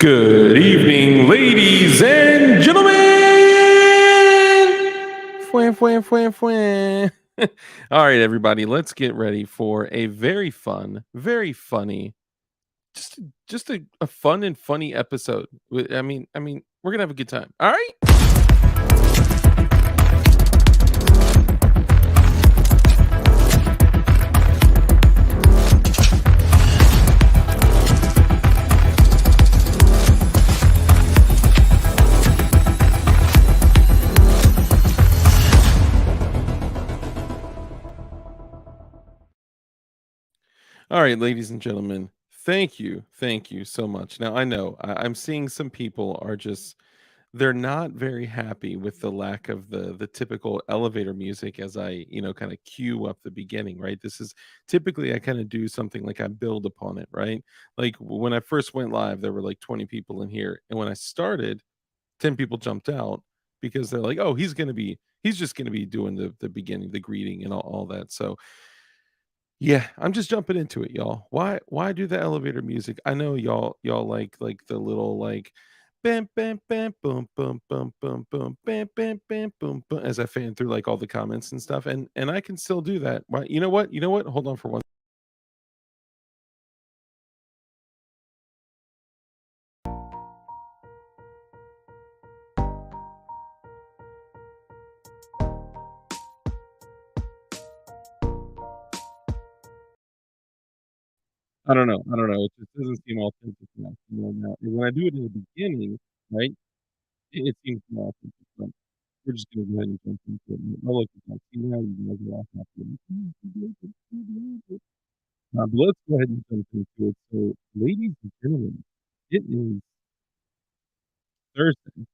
Good evening, ladies and gentlemen. Fwah, fwah, fwah, fwah. All right, everybody, let's get ready for a very fun, very funny, just a fun and funny episode. I mean, we're gonna have a good time. All right. All right, ladies and gentlemen, thank you so much. Now I know I'm seeing some people are just they're not very happy with the lack of the typical elevator music as I, kind of cue up the beginning, right? This is typically I kind of do something like I build upon it, right? Like when I first went live, there were like 20 people in here, and when I started, 10 people jumped out because they're like, "Oh, he's just gonna be doing the beginning, the greeting, and all that." So yeah, I'm just jumping into it, y'all. Why do the elevator music? I know y'all like the little like bam bam bam boom boom boom boom boom bam bam bam boom boom as I fan through like all the comments and stuff, and I can still do that. Why you know what? You know what? Hold on for one. I don't know. I don't know. It just doesn't seem authentic enough. Now. And when I do it in the beginning, right, it seems more authentic. But we're just gonna go ahead and jump into it. Oh look, you can see now you guys are all happy. But let's go ahead and jump into it. So, ladies and gentlemen, it is Thursday,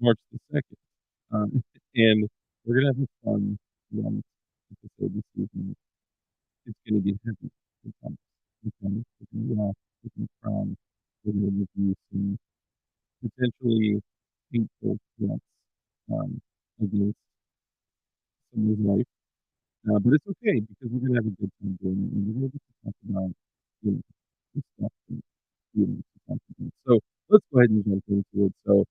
March the 2nd, and we're gonna have a fun, um, episode this evening. It's gonna be heavy. We're gonna we're gonna laugh, we're gonna cry, we're gonna review some potentially hateful threats, against someone's life. But it's okay because we're gonna have a good time doing it, and we're gonna get to talk about, you know, this stuff and feelings and confidence. So let's go ahead and jump into it. So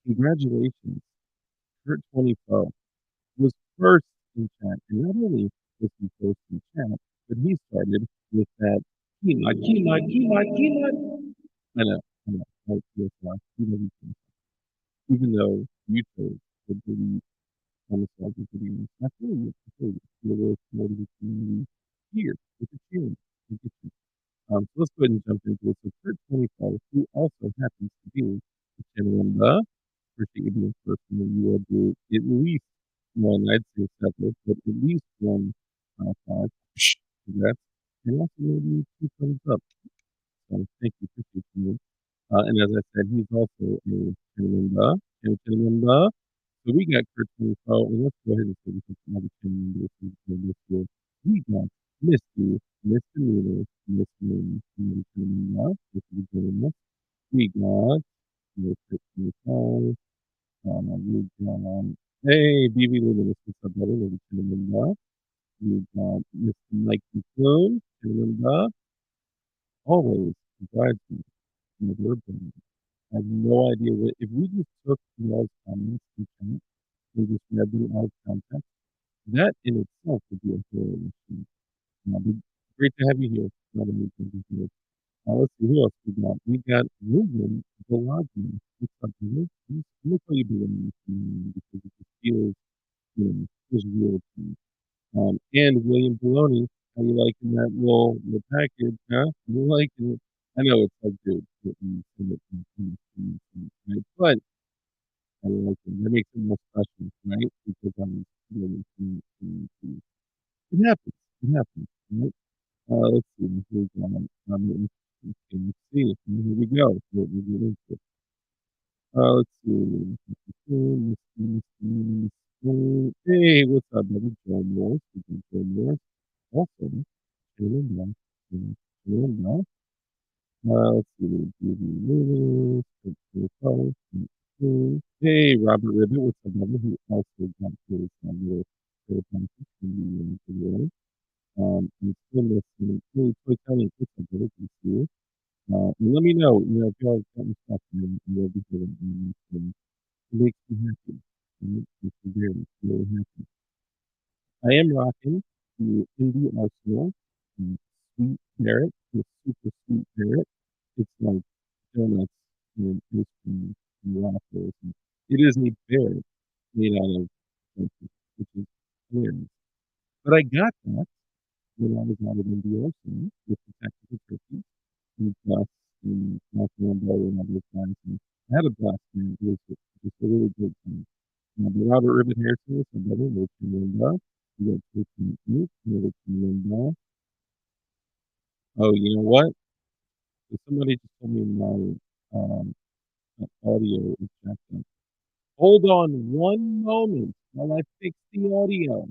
congratulations, Kurt 24 was first in chat, and not only was he first in chat, but he started with that Kima. I know, right? Yes, you know, even though you chose to delete homosexual videos, I feel you. I feel you. You're worth more to the community here with the change. So let's go ahead and jump into it. So Kurt 25, who also happens to be the channel in the appreciate you being person that you will do at least one, I'd say several, but at least one five. Congrats. And also maybe two thumbs up. So thank you, appreciate you. And as I said, he's also a channel member. Channel member. So we got Kurt 24, and let's go ahead and say this another channel member this year. We got Misty, Misdemeanor, Misdemeanor, Misdemeanor, Misdemeanor. We got Kurt 25. We got, hey, BB Luminous, what's up, brother? Ladies and gentlemen, we got Mr. Mike McClone, gentlemen, always surprised me. Never been. I have no idea what, if we just took y'all's comments and chat and just read them out of context, that in itself would be a whole machine. But great to have you here. Not only to be here. Let's see who else we got. We got William Bologna. What's up, William? I'm gonna call you Bologna because it just feels, feels real to me. And William Bologna, how you liking that little package, huh? You liking it? I know it's like, dude, right? But I like it. That makes it more special, right? Because really, it happens. It happens, right? Let's see. Here we go. Let's see. Here we go. We're getting into it. Let's see. Hey, what's up, brother? Joe Morris. We got Joe Morris. Also, chilling down. Chilling down. Let's see. Hey, Robert Ribbit. What's up, brother? Who also got his little video. I'm still listening. Hey, Toy Tony. What's up, brother? Good to see you. And let me know, if y'all have gotten stuff and you'll be good and it makes me happy. Makes me very, very happy. I am rocking the Indie Arsenal, the Sweet Carrot, the super sweet carrot. It's like donuts and ice cream and waffles. And it is a carrot made out of something, which is hilarious. But I got that when I was out of India Ocean with the tactical turkeys and Gus and Fernando and all those guys. And I had a blast, man. It was just a really good time. The Robert Ribbit Harrison is my brother, Richard Linda. We got Jason Smith, Richard Linda. Oh, you know what? So somebody just told me my audio is jacked up. Hold on one moment while I fix the audio.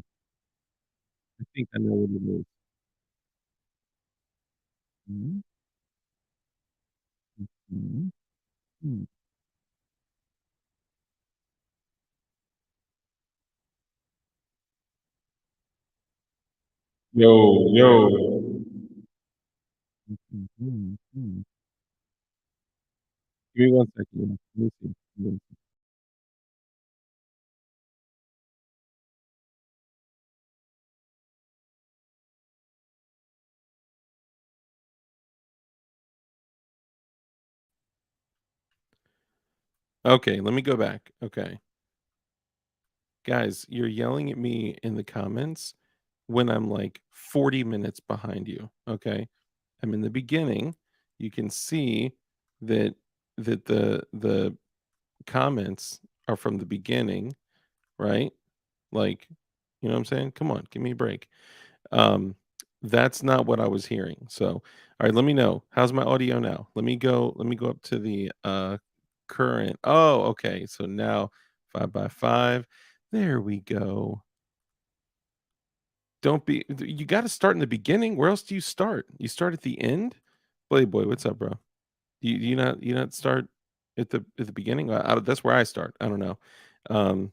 I think I know what it is. Mhm, mhm, hmm. Yo, yo. Mhm, mhm, mhm. Give me 1 second. Let me see. Let me see. Okay, let me go back. Okay. Guys, you're yelling at me in the comments when I'm like 40 minutes behind you. Okay. I'm in the beginning. You can see that the comments are from the beginning, right? Like, you know what I'm saying? Come on, give me a break. Um, that's not what I was hearing. So, all right, let me know. How's my audio now? Let me go up to the current. Oh, okay. So now 5 by 5. There we go. Don't be you got to start in the beginning. Where else do you start? You start at the end? Playboy, what's up, bro? Do you not start at the beginning? That's where I start. I don't know. Um,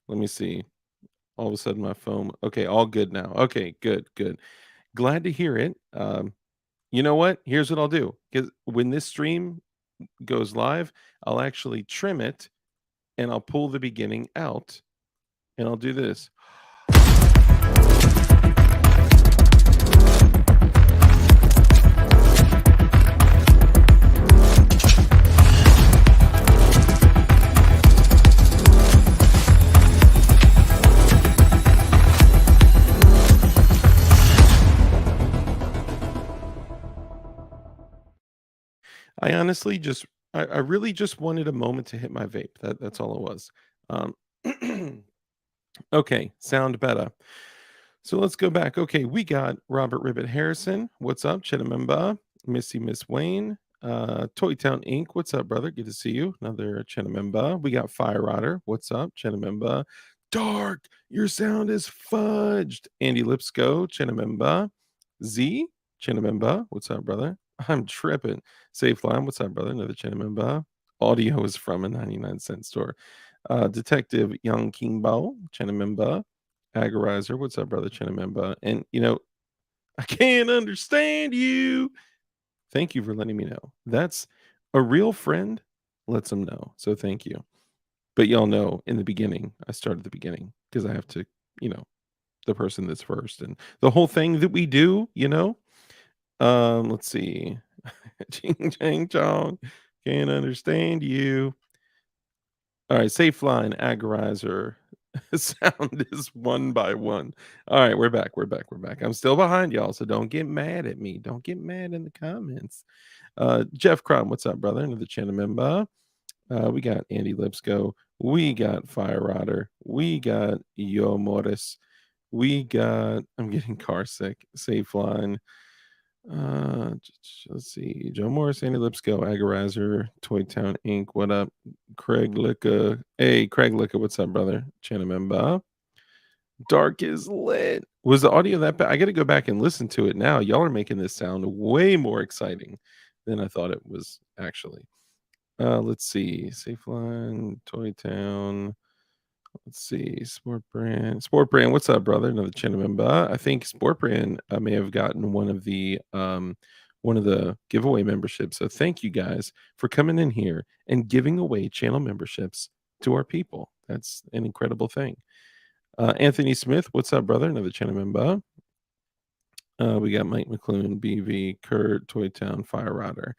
let me see. All of a sudden my phone. Okay, all good now. Okay, good, good. Glad to hear it. You know what? Here's what I'll do. Because when this stream goes live, I'll actually trim it and I'll pull the beginning out and I'll do this. I honestly just I really just wanted a moment to hit my vape. That's all it was. Um, okay, sound better. So let's go back. Okay, we got Robert Ribbit Harrison. What's up, Chenamemba? Missy Miss Wayne. Toy Town Inc. What's up, brother? Good to see you. Another Chenamemba. We got Fire Rodder. What's up, Chenamemba? Dark, your sound is fudged. Andy Lipsco, Chenamemba. Z, Chenamemba. What's up, brother? I'm tripping. Safe Line. What's up, brother? Another Chenamemba. Audio is from a 99-cent store. Detective Young King Bao, Chenamemba. Agorizer, what's up, brother Chinamemba? And I can't understand you. Thank you for letting me know. That's a real friend lets them know. So thank you. But y'all know in the beginning, I start at the beginning because I have to, you know, the person that's first and the whole thing that we do. Let's see. Ching chang chong. Can't understand you. All right, safe line, agorizer. Sound is 1 by 1. All right, we're back. We're back. We're back. I'm still behind y'all, so don't get mad at me. Don't get mad in the comments. Jeff Crum, what's up, brother? Another channel member. We got Andy Lipsco. We got Fire Rodder. We got Yo Morris. We got I'm getting car sick. Safe line. Let's see. Joe Morris, Andy Lipsco, Agorizer, Toy Town Inc. What up? Craig Licka. Hey, Craig Licka, what's up, brother? Chanamemba. Dark is lit. Was the audio that bad? I got to go back and listen to it now. Y'all are making this sound way more exciting than I thought it was actually. Let's see. Safe Line, Toy Town. Let's see. Sport Brand. Sport Brand, what's up, brother? Another Chanamemba. I think Sport Brand may have gotten one of the giveaway memberships. So thank you guys for coming in here and giving away channel memberships to our people. That's an incredible thing. Anthony Smith, what's up, brother? Another channel member. We got Mike McClune, BV, Kurt, Toy Town, Fire Rider,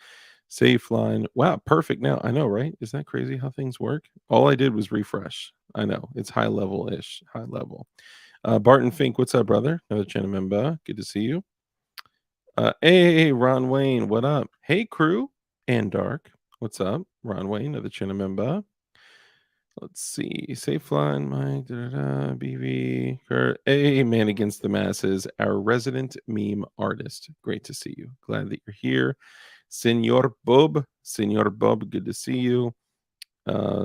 Safe Line. Wow, perfect now. I know, right? Isn't that crazy how things work? All I did was refresh. I know. It's high level ish, high level. Barton Fink, what's up, brother? Another channel member. Good to see you. Hey, Ron Wayne, what up? Hey, crew and Dark. What's up? Ron Wayne, another channel member. Let's see. Safe line, Mike, BV, Kurt. Hey, man against the masses, our resident meme artist. Great to see you. Glad that you're here. Senor Bob, good to see you.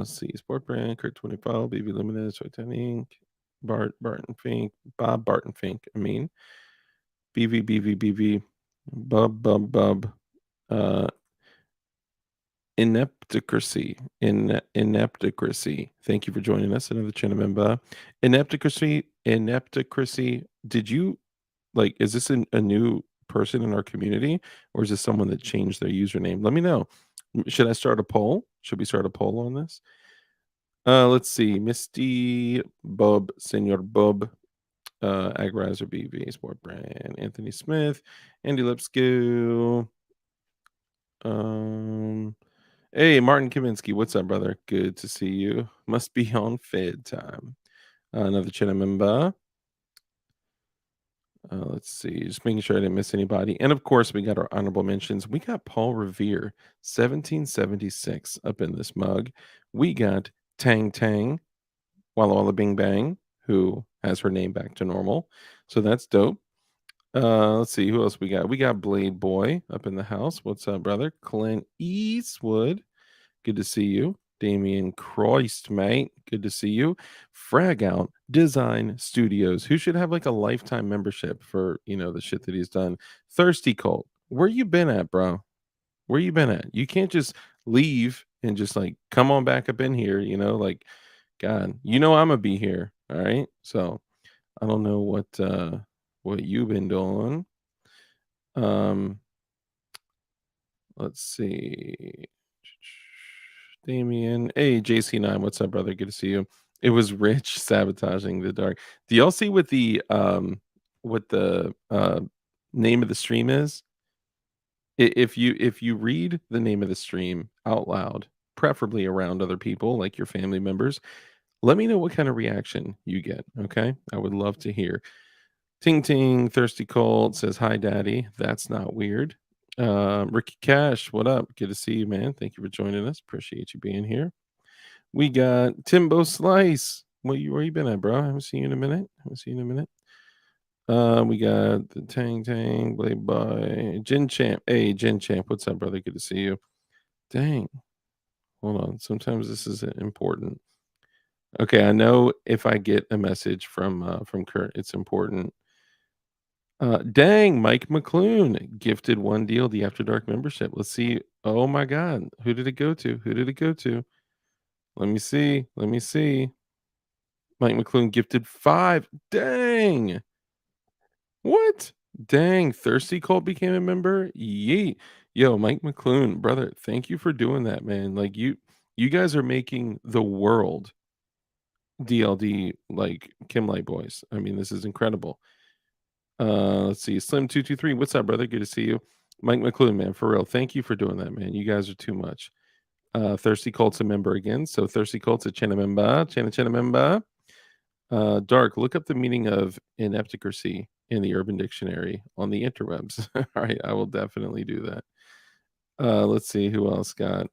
See, Sport Brand, Kurt 25, BV Limited, Soytan Inc., Barton Fink, Bob Barton Fink, BV, Bub, uh, ineptocracy. Thank you for joining us. Another channel member. Ineptocracy. Did you like? Is this a new person in our community, or is this someone that changed their username? Let me know. Should I start a poll? Should we start a poll on this? Let's see. Misty Bub, Senor Bub, Agrizer BV, Sport Brand, Anthony Smith, Andy Lipscomb. Hey, Martin Kaminsky, what's up, brother? Good to see you. Must be on Fed time. Another channel member. Let's see, just making sure I didn't miss anybody. And of course, we got our honorable mentions. We got Paul Revere, 1776, up in this mug. We got Tang Tang, Walla Walla Bing Bang, who has her name back to normal. So that's dope. Let's see who else we got. We got Blade Boy up in the house. What's up, brother? Clint Eastwood. Good to see you. Damian Croist, mate. Good to see you. Frag Out Design Studios, who should have like a lifetime membership for, the shit that he's done. Thirsty Colt, where you been at, bro? Where you been at? You can't just leave and just like come on back up in here, like God, I'm gonna be here. All right. So I don't know what you've been doing. Um, let's see. Damien. Hey, JC9. What's up, brother? Good to see you. It was Rich sabotaging the dark. Do y'all see what the name of the stream is? If you read the name of the stream out loud, preferably around other people like your family members, let me know what kind of reaction you get. Okay. I would love to hear. Ting Ting, Thirsty Cold says, Hi, Daddy. That's not weird. Ricky Cash, what up? Good to see you, man. Thank you for joining us. Appreciate you being here. We got Timbo Slice. Where you been at, bro? I haven't seen you in a minute. We got the Tang Tang, Blade by Jin Champ. Hey, Jin Champ, what's up, brother? Good to see you. Dang. Hold on. Sometimes this is important. Okay, I know if I get a message from Kurt, it's important. Dang, Mike McClune gifted one DLD After Dark membership. Let's see. Oh my God, who did it go to? Let me see. Mike McClune gifted 5. Dang. What? Dang, Thirsty Cult became a member. Yeet. Yo, Mike McClune, brother, thank you for doing that, man. Like you guys are making the world DLD like Kim Light Boys. I mean, this is incredible. Let's see. Slim223. What's up, brother? Good to see you. Mike McClune, man, for real. Thank you for doing that, man. You guys are too much. Thirsty Cult's a member again. So Thirsty Cult's a channel member. Channel member. Dark, look up the meaning of ineptocracy in the Urban Dictionary on the interwebs. All right, I will definitely do that. Let's see who else got.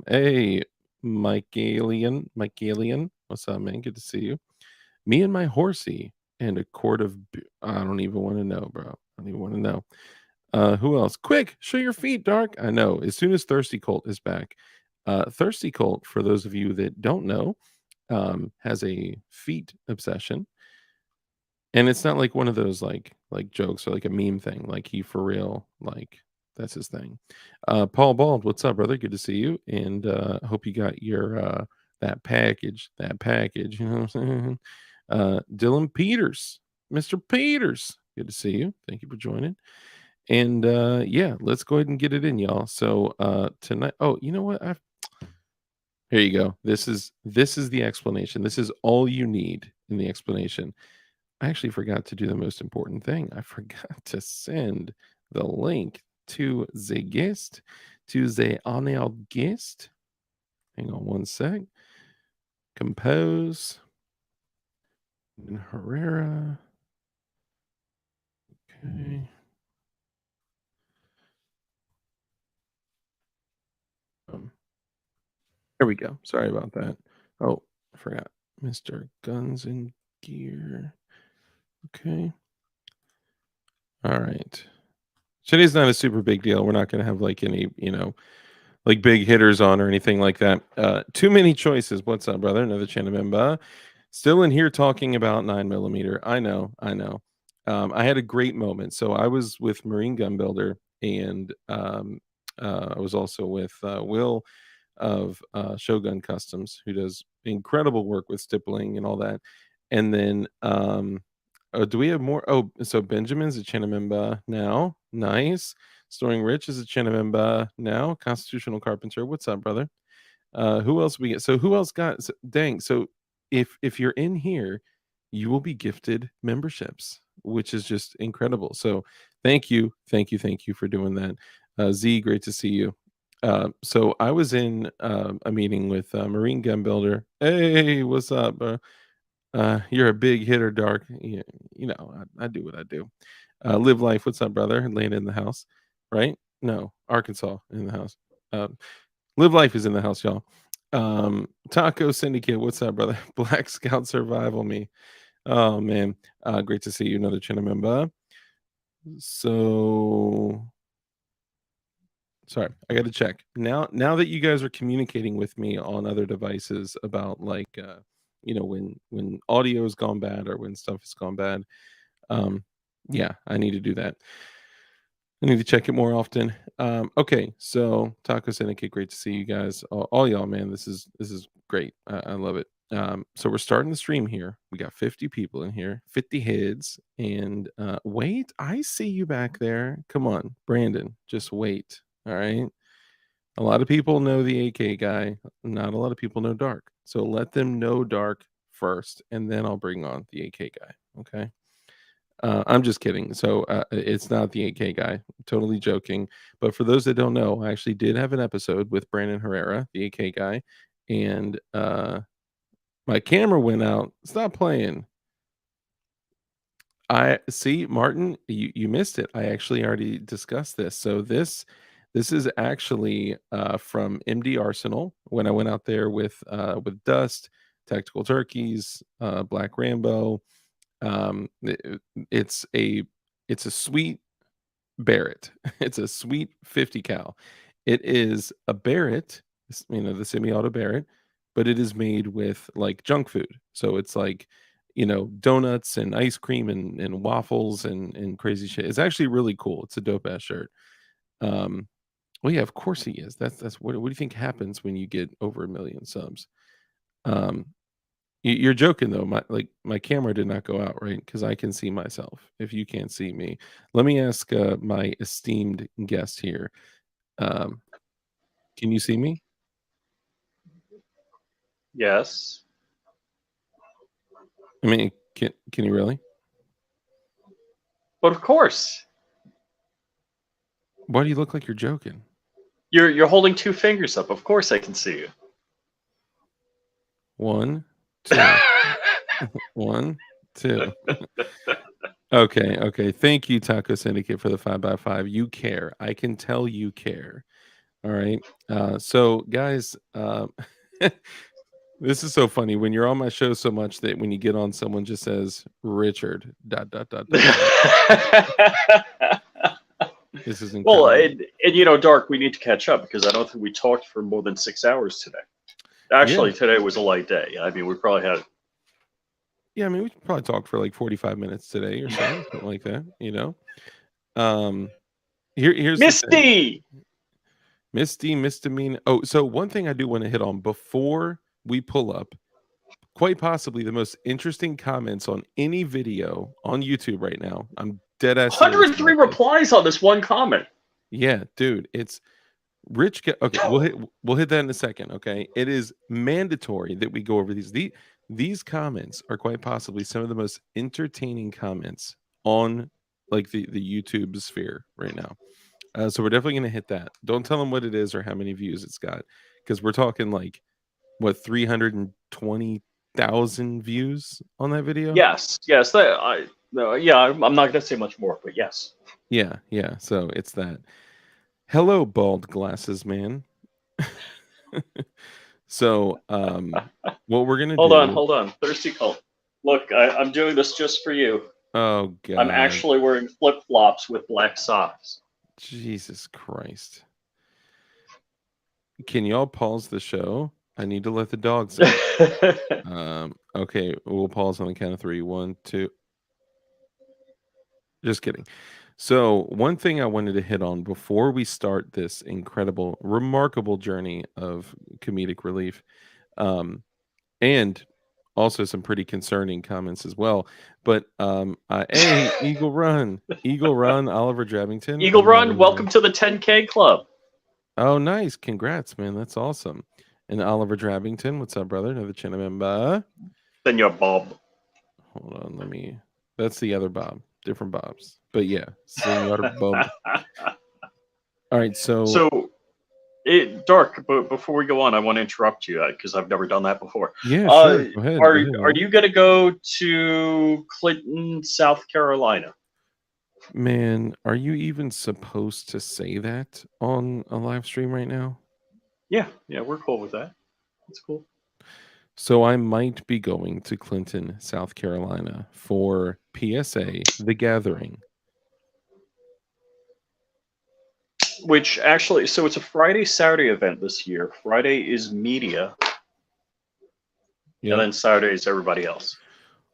Hey, Mike Alien. What's up, man? Good to see you. Me and my horsey and a quart of I don't even want to know, bro. I don't even want to know. Who else? Quick, show your feet, Dark. I know. As soon as Thirsty Colt is back. Thirsty Colt, for those of you that don't know, has a feet obsession. And it's not like one of those like jokes or like a meme thing. Like he for real, like that's his thing. Paul Bald, what's up, brother? Good to see you. And hope you got your that package. You know what I'm saying? Dylan Peters, Mr. Peters. Good to see you. Thank you for joining. And yeah, let's go ahead and get it in, y'all. So tonight, oh, you know what? Here you go. This is the explanation. This is all you need in the explanation. I actually forgot to do the most important thing. I forgot to send the link to the guest, to the honored guest. Hang on one sec. Compose. And Herrera. Okay. There we go. Sorry about that. Oh, I forgot. Mr. Guns and Gear. Okay. All right. Today's not a super big deal. We're not going to have like any, like big hitters on or anything like that. Too many choices. What's up, brother? Another Chanamemba. Still in here talking about 9mm. I know. I had a great moment. So I was with Marine Gun Builder, and I was also with Will of Shogun Customs, who does incredible work with stippling and all that. And then, do we have more? Oh, so Benjamin's a Chinamemba now. Nice. Storing Rich is a Chinamemba now. Constitutional Carpenter. What's up, brother? Who else we get? So who else got? So, dang. So if you're in here, you will be gifted memberships, which is just incredible. So thank you for doing that. Z, great to see you. So I was in a meeting with Marine Gun Builder. Hey, what's up? You're a big hitter, Dark. I do what I do. Live life. What's up, brother? Atlanta in the house, right? No, Arkansas in the house. Live life is in the house, y'all. Taco Syndicate. What's up, brother? Black Scout Survival me. Oh man, great to see you. Another channel member. So sorry, I got to check now. Now that you guys are communicating with me on other devices about like when audio has gone bad or when stuff has gone bad, yeah, I need to do that. I need to check it more often. Okay, so Taco Syndicate, great to see you guys, all y'all, man. This is great. I love it. So we're starting the stream here. We got 50 people in here, 50 heads, and wait, I see you back there. Come on, Brandon, just wait. All right. A lot of people know the AK guy. Not a lot of people know Dark. So let them know Dark first, and then I'll bring on the AK guy. Okay. I'm just kidding. So it's not the 8K guy. I'm totally joking. But for those that don't know, I actually did have an episode with Brandon Herrera, the 8K guy, and my camera went out. Stop playing. I see, Martin. You missed it. I actually already discussed this. So this is actually from MD Arsenal when I went out there with Dust, Tactical Turkeys, Black Rambo. It's a sweet Barrett. It's a sweet 50 cal. It is a Barrett, the semi-auto Barrett, but it is made with like junk food. So it's like, donuts and ice cream and waffles and crazy shit. It's actually really cool. It's a dope ass shirt. Um, well, yeah, of course he is. That's what do you think happens when you get over 1 million subs? Um, you're joking though. My camera did not go out, right? Because I can see myself. If you can't see me, let me ask my esteemed guest here. Um, can you see me? Yes. I mean, can you really? But of course. Why do you look like you're joking? You're holding two fingers up. Of course I can see you. 1, 2. 1, 2. Okay. Thank you, Taco Syndicate, for the 5x5. You care. I can tell you care. All right. So guys, this is so funny when you're on my show so much that when you get on, someone just says Richard. ... This is incredible. Well, and Dark, we need to catch up because I don't think we talked for more than 6 hours today. Actually, today was a light day. I mean, we probably had. Yeah, I mean, we probably talked for like 45 minutes today or so, something like that. Here's Misty. Misty, misdemeanor. Oh, so one thing I do want to hit on before we pull up, quite possibly the most interesting comments on any video on YouTube right now. I'm dead ass serious 103 about this. replies on this one comment. Yeah, dude, it's Rich. Okay, we'll hit that in a second. Okay, it is mandatory that we go over these. These comments are quite possibly some of the most entertaining comments on like the YouTube sphere right now. So we're definitely gonna hit that. Don't tell them what it is or how many views it's got, because we're talking like what 320,000 views on that video. Yes, yes. I'm not going to say much more, but yes. Yeah, yeah. So it's that. Hello, bald glasses man. So what we're gonna do? Hold on. Thirsty cult. Look, I'm doing this just for you. Oh I'm God, actually wearing flip flops with black socks. Jesus Christ! Can y'all pause the show? I need to let the dogs out. Okay, we'll pause on the count of three. One, two. Just kidding. So, one thing I wanted to hit on before we start this incredible, remarkable journey of comedic relief, and also some pretty concerning comments as well. But hey, Eagle Run, Oliver Drabbington. Eagle Run, welcome to the 10K club. Oh, nice! Congrats, man. That's awesome. And Oliver Drabbington, what's up, brother? Another channel member. Senor Bob. Hold on, That's the other Bob, different Bobs. But yeah, Senor Bob. All right, so Dark. But before we go on, I want to interrupt you because I've never done that before. yeah, sure. Go ahead. Are you going to go to Clinton, South Carolina? Man, are you even supposed to say that on a live stream right now? Yeah, we're cool with that. That's cool. So I might be going to Clinton, South Carolina for PSA The Gathering. Which actually, so it's a Friday, Saturday event this year. Friday is media. Yep. And then Saturday is everybody else.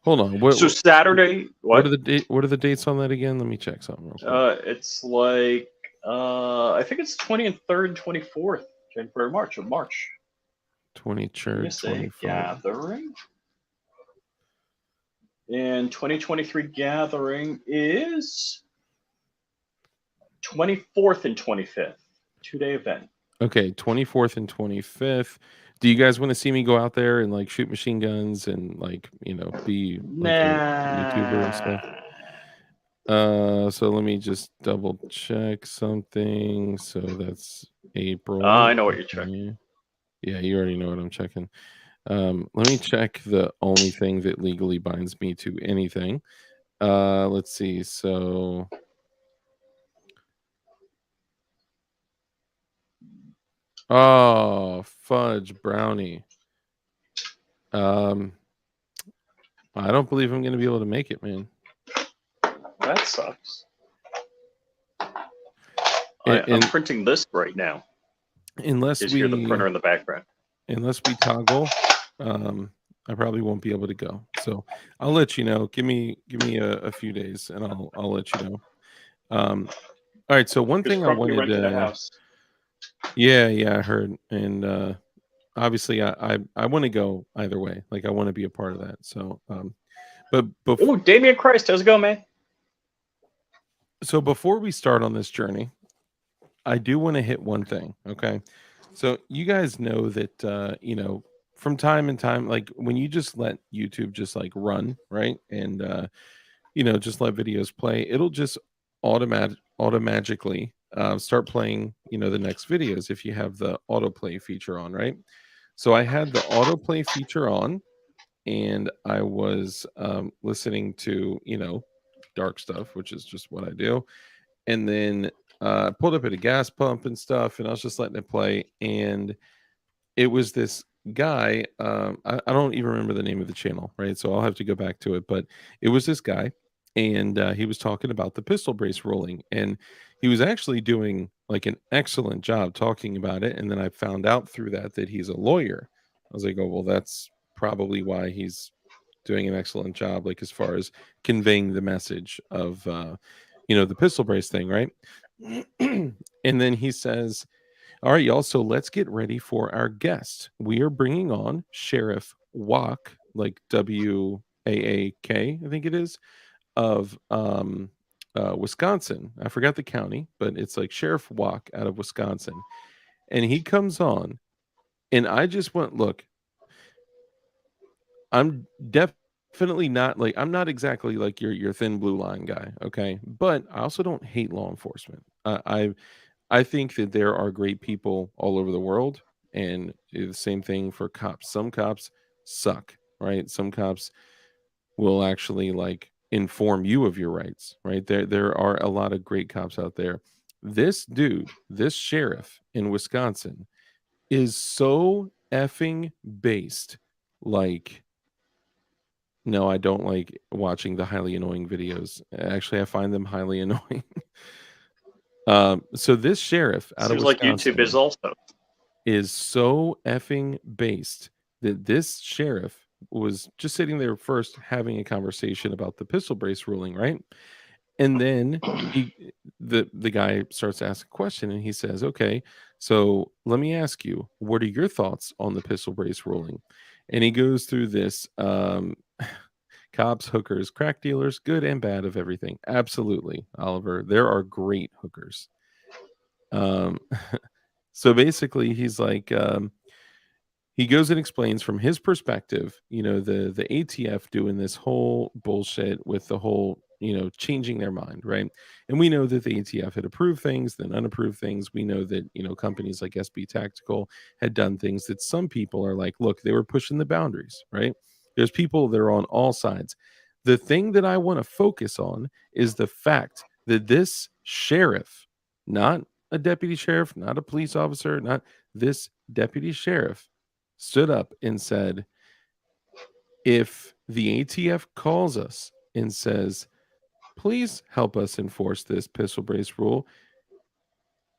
Hold on. So Saturday, what are the dates on that again? Let me check something real quick. It's like I think it's 23rd and 24th, January, March. 23rd, 24th. Gathering. And 2023 gathering is 24th and 25th. 2-day event. Okay, 24th and 25th. Do you guys want to see me go out there and like shoot machine guns and like, be like a YouTuber and stuff? So let me just double check something. So that's April. I know what you're checking. Yeah, you already know what I'm checking. Let me check the only thing that legally binds me to anything. Let's see. So oh, fudge brownie. I don't believe I'm going to be able to make it, man. That sucks. I'm printing this right now. Unless we hear the printer in the background. Unless we toggle, I probably won't be able to go. So I'll let you know. Give me a few days, and I'll let you know. All right. So one thing I wanted to. Yeah, I heard, and obviously I want to go either way. Like I want to be a part of that. So, but oh, Damien Christ, how's it going, man? So before we start on this journey, I do want to hit one thing. Okay. So you guys know that, from time and time, like when you just let YouTube just like run, right? And, just let videos play, it'll just automatically start playing, the next videos if you have the autoplay feature on, right? So I had the autoplay feature on and I was listening to, dark stuff, which is just what I do. And then pulled up at a gas pump and stuff, and I was just letting it play. And it was this guy. I don't even remember the name of the channel, right? So I'll have to go back to it. But it was this guy, and he was talking about the pistol brace ruling, and he was actually doing like an excellent job talking about it. And then I found out through that he's a lawyer. I was like, oh, well, that's probably why he's doing an excellent job, like as far as conveying the message of the pistol brace thing, right? And then he says, all right, y'all, so let's get ready for our guest. We are bringing on Sheriff Wack, like WAAK, I think it is, of Wisconsin. I forgot the county, but it's like Sheriff Walk out of Wisconsin. And he comes on, and I just went, look, I'm definitely not like I'm not exactly like your thin blue line guy, okay? But I also don't hate law enforcement. I think that there are great people all over the world, and the same thing for cops. Some cops suck, right? Some cops will actually like inform you of your rights, right? There are a lot of great cops out there. This dude, this sheriff in Wisconsin is so effing based. Like, no, I don't like watching the highly annoying videos. Actually, I find them highly annoying. So this sheriff out of Seems like YouTube is Wisconsin also. is so effing based that this sheriff was just sitting there first having a conversation about the pistol brace ruling, right? And then he the guy starts to ask a question and he says, "Okay, so let me ask you, what are your thoughts on the pistol brace ruling?" And he goes through this cops, hookers, crack dealers, good and bad of everything. Absolutely, Oliver. There are great hookers. Um so basically he's like he goes and explains from his perspective, the ATF doing this whole bullshit with the whole, changing their mind, right? And we know that the ATF had approved things, then unapproved things. We know that, companies like SB Tactical had done things that some people are like, look, they were pushing the boundaries, right? There's people that are on all sides. The thing that I want to focus on is the fact that this sheriff, not a deputy sheriff, not a police officer, not this deputy sheriff, stood up and said, if the ATF calls us and says, please help us enforce this pistol brace rule,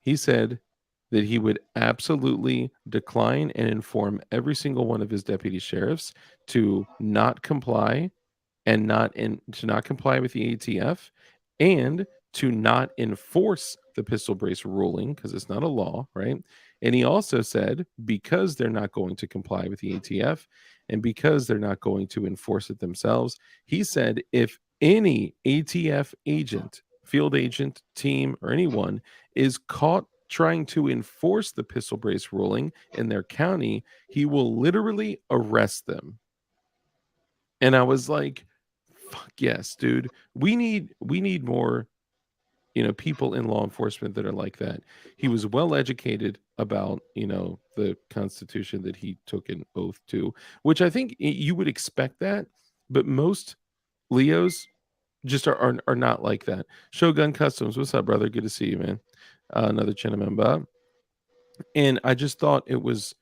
he said that he would absolutely decline and inform every single one of his deputy sheriffs to not comply to not comply with the ATF and to not enforce the pistol brace ruling because it's not a law, right? And he also said because they're not going to comply with the ATF and because they're not going to enforce it themselves, he said if any ATF agent, field agent, team, or anyone is caught trying to enforce the pistol brace ruling in their county, he will literally arrest them. And I was like, fuck yes, dude. We need more, people in law enforcement that are like that. He was well educated about, the Constitution that he took an oath to, which I think you would expect that, but most Leos just are not like that. Shogun Customs, what's up, brother? Good to see you, man. Another channel member. And I just thought it was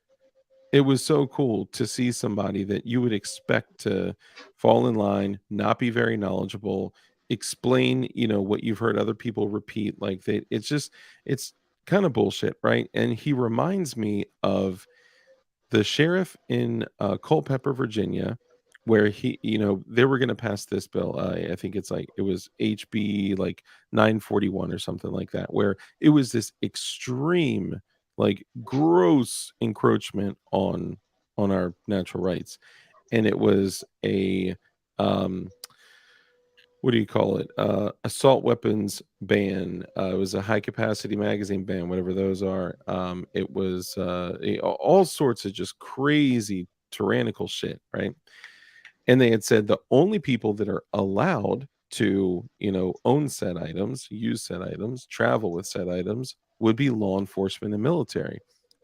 so cool to see somebody that you would expect to fall in line, not be very knowledgeable, explain, what you've heard other people repeat. Like it's kind of bullshit, right? And he reminds me of the sheriff in Culpeper, Virginia, where they were going to pass this bill. I think it's like it was HB like 941 or something like that, where it was this extreme, like gross encroachment on our natural rights, and it was a um what do you call it? Assault weapons ban. It was a high capacity magazine ban, whatever those are. It was all sorts of just crazy tyrannical shit, right? And they had said the only people that are allowed to, own said items, use said items, travel with said items would be law enforcement and military.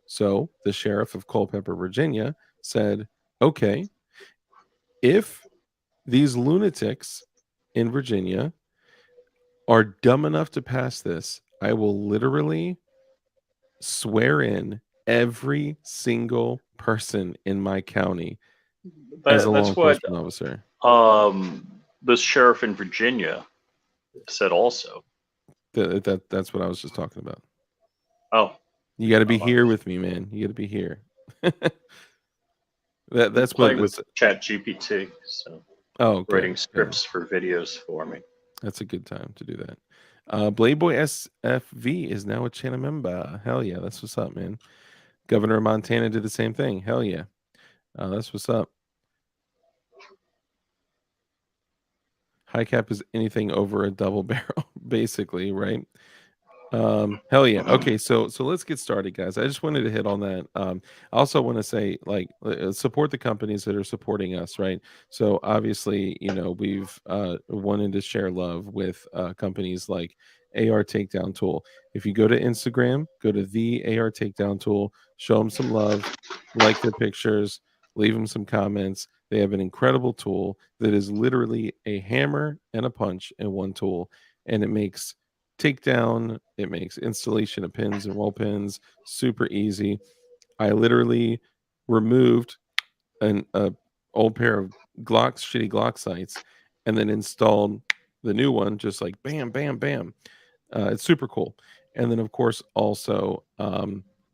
So the sheriff of Culpeper, Virginia said, okay, if these lunatics in Virginia are dumb enough to pass this, I will literally swear in every single person in my county as a law That's what enforcement officer. the sheriff in Virginia said also. That's what I was just talking about. Oh, You got to be I'm here with me, man. You got to be here. That's what playing with that's. Chat GPT, so Oh, writing good, good. scripts for videos for me. That's a good time to do that. Bladeboy SFV is now a channel member. Hell yeah, that's what's up, man. Governor of Montana did the same thing. Hell yeah, that's what's up. High cap is anything over a double barrel. basically, right? Hell yeah. Okay, so let's get started, guys. I just wanted to hit on that. I also want to say, like, support the companies that are supporting us, right? So obviously, we've wanted to share love with companies like AR Takedown Tool. If you go to Instagram, go to the AR Takedown Tool, show them some love, like their pictures, leave them some comments. They have an incredible tool that is literally a hammer and a punch in one tool, and it makes takedown. It makes installation of pins and roll pins super easy. I literally removed an old pair of shitty Glock sights, and then installed the new one, just like bam, bam, bam. It's super cool. And then, of course, also,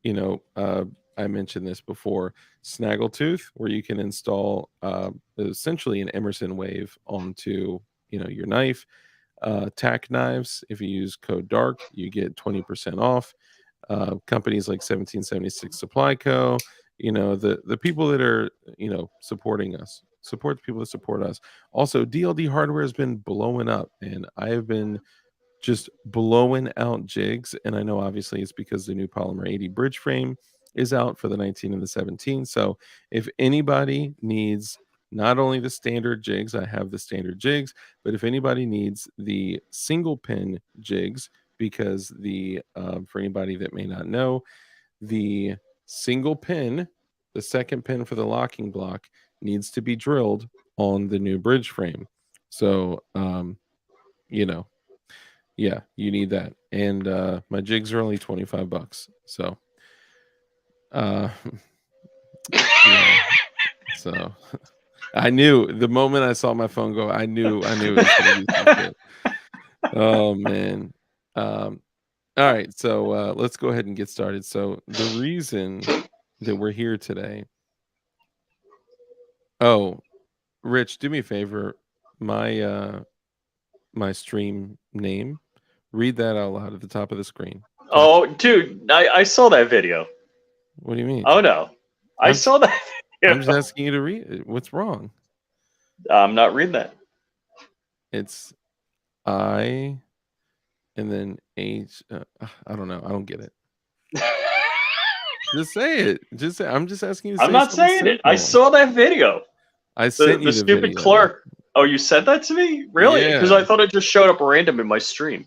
you know, uh, I mentioned this before, Snaggletooth, where you can install essentially an Emerson wave onto your knife. Tack knives, if you use code DARK, you get 20% off. Companies like 1776 Supply Co. The people that are supporting us, support the people that support us. Also, DLD hardware has been blowing up, and I have been just blowing out jigs. And I know obviously it's because the new Polymer 80 bridge frame is out for the 19 and the 17. So if anybody needs not only the standard jigs, I have the standard jigs, but if anybody needs the single pin jigs, because for anybody that may not know, the single pin, the second pin for the locking block, needs to be drilled on the new bridge frame. So you know yeah, you need that. And my jigs are only $25. So uh yeah. So I knew the moment I saw my phone go, I knew it was gonna be some shit. Oh man. All right, so let's go ahead and get started. So the reason that we're here today. Oh, Rich, do me a favor. My stream name, read that out loud at the top of the screen. Okay. Oh, dude, I saw that video. What do you mean? Oh no, I I'm saw that I'm just video. asking you to read it. What's wrong? I'm not reading that. It's I and then H. I don't know. I don't get it. Just say it. I'm just asking you to I'm say not something saying it. I simple. saw that video. I The sent the you the stupid video. clerk. Oh, you said that to me? Really? Because Yeah. I thought it just showed up random in my stream.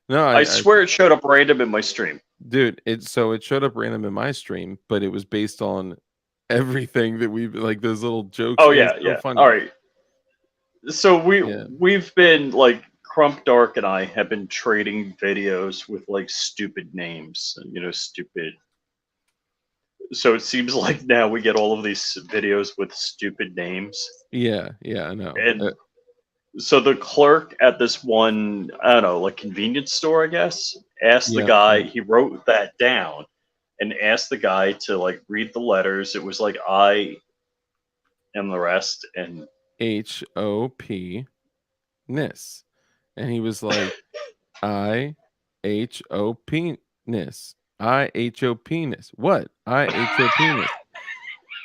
No, I swear it showed up random in my stream. dude. It showed up random in my stream, but it was based on everything that we like. Those little jokes. Oh It was yeah, so yeah. All funny. right. So Yeah. we've been like Crump Dark and I have been trading videos with like stupid names, stupid. So it seems like now we get all of these videos with stupid names. Yeah. Yeah. I know. And so the clerk at this one, I don't know, like convenience store, I guess, asked the Yeah. guy, Yeah. he wrote that down and asked the guy to like read the letters. It was like I and the rest. And HOP Ness, and he was like, IHO penis. IHO penis. What? IHO penis.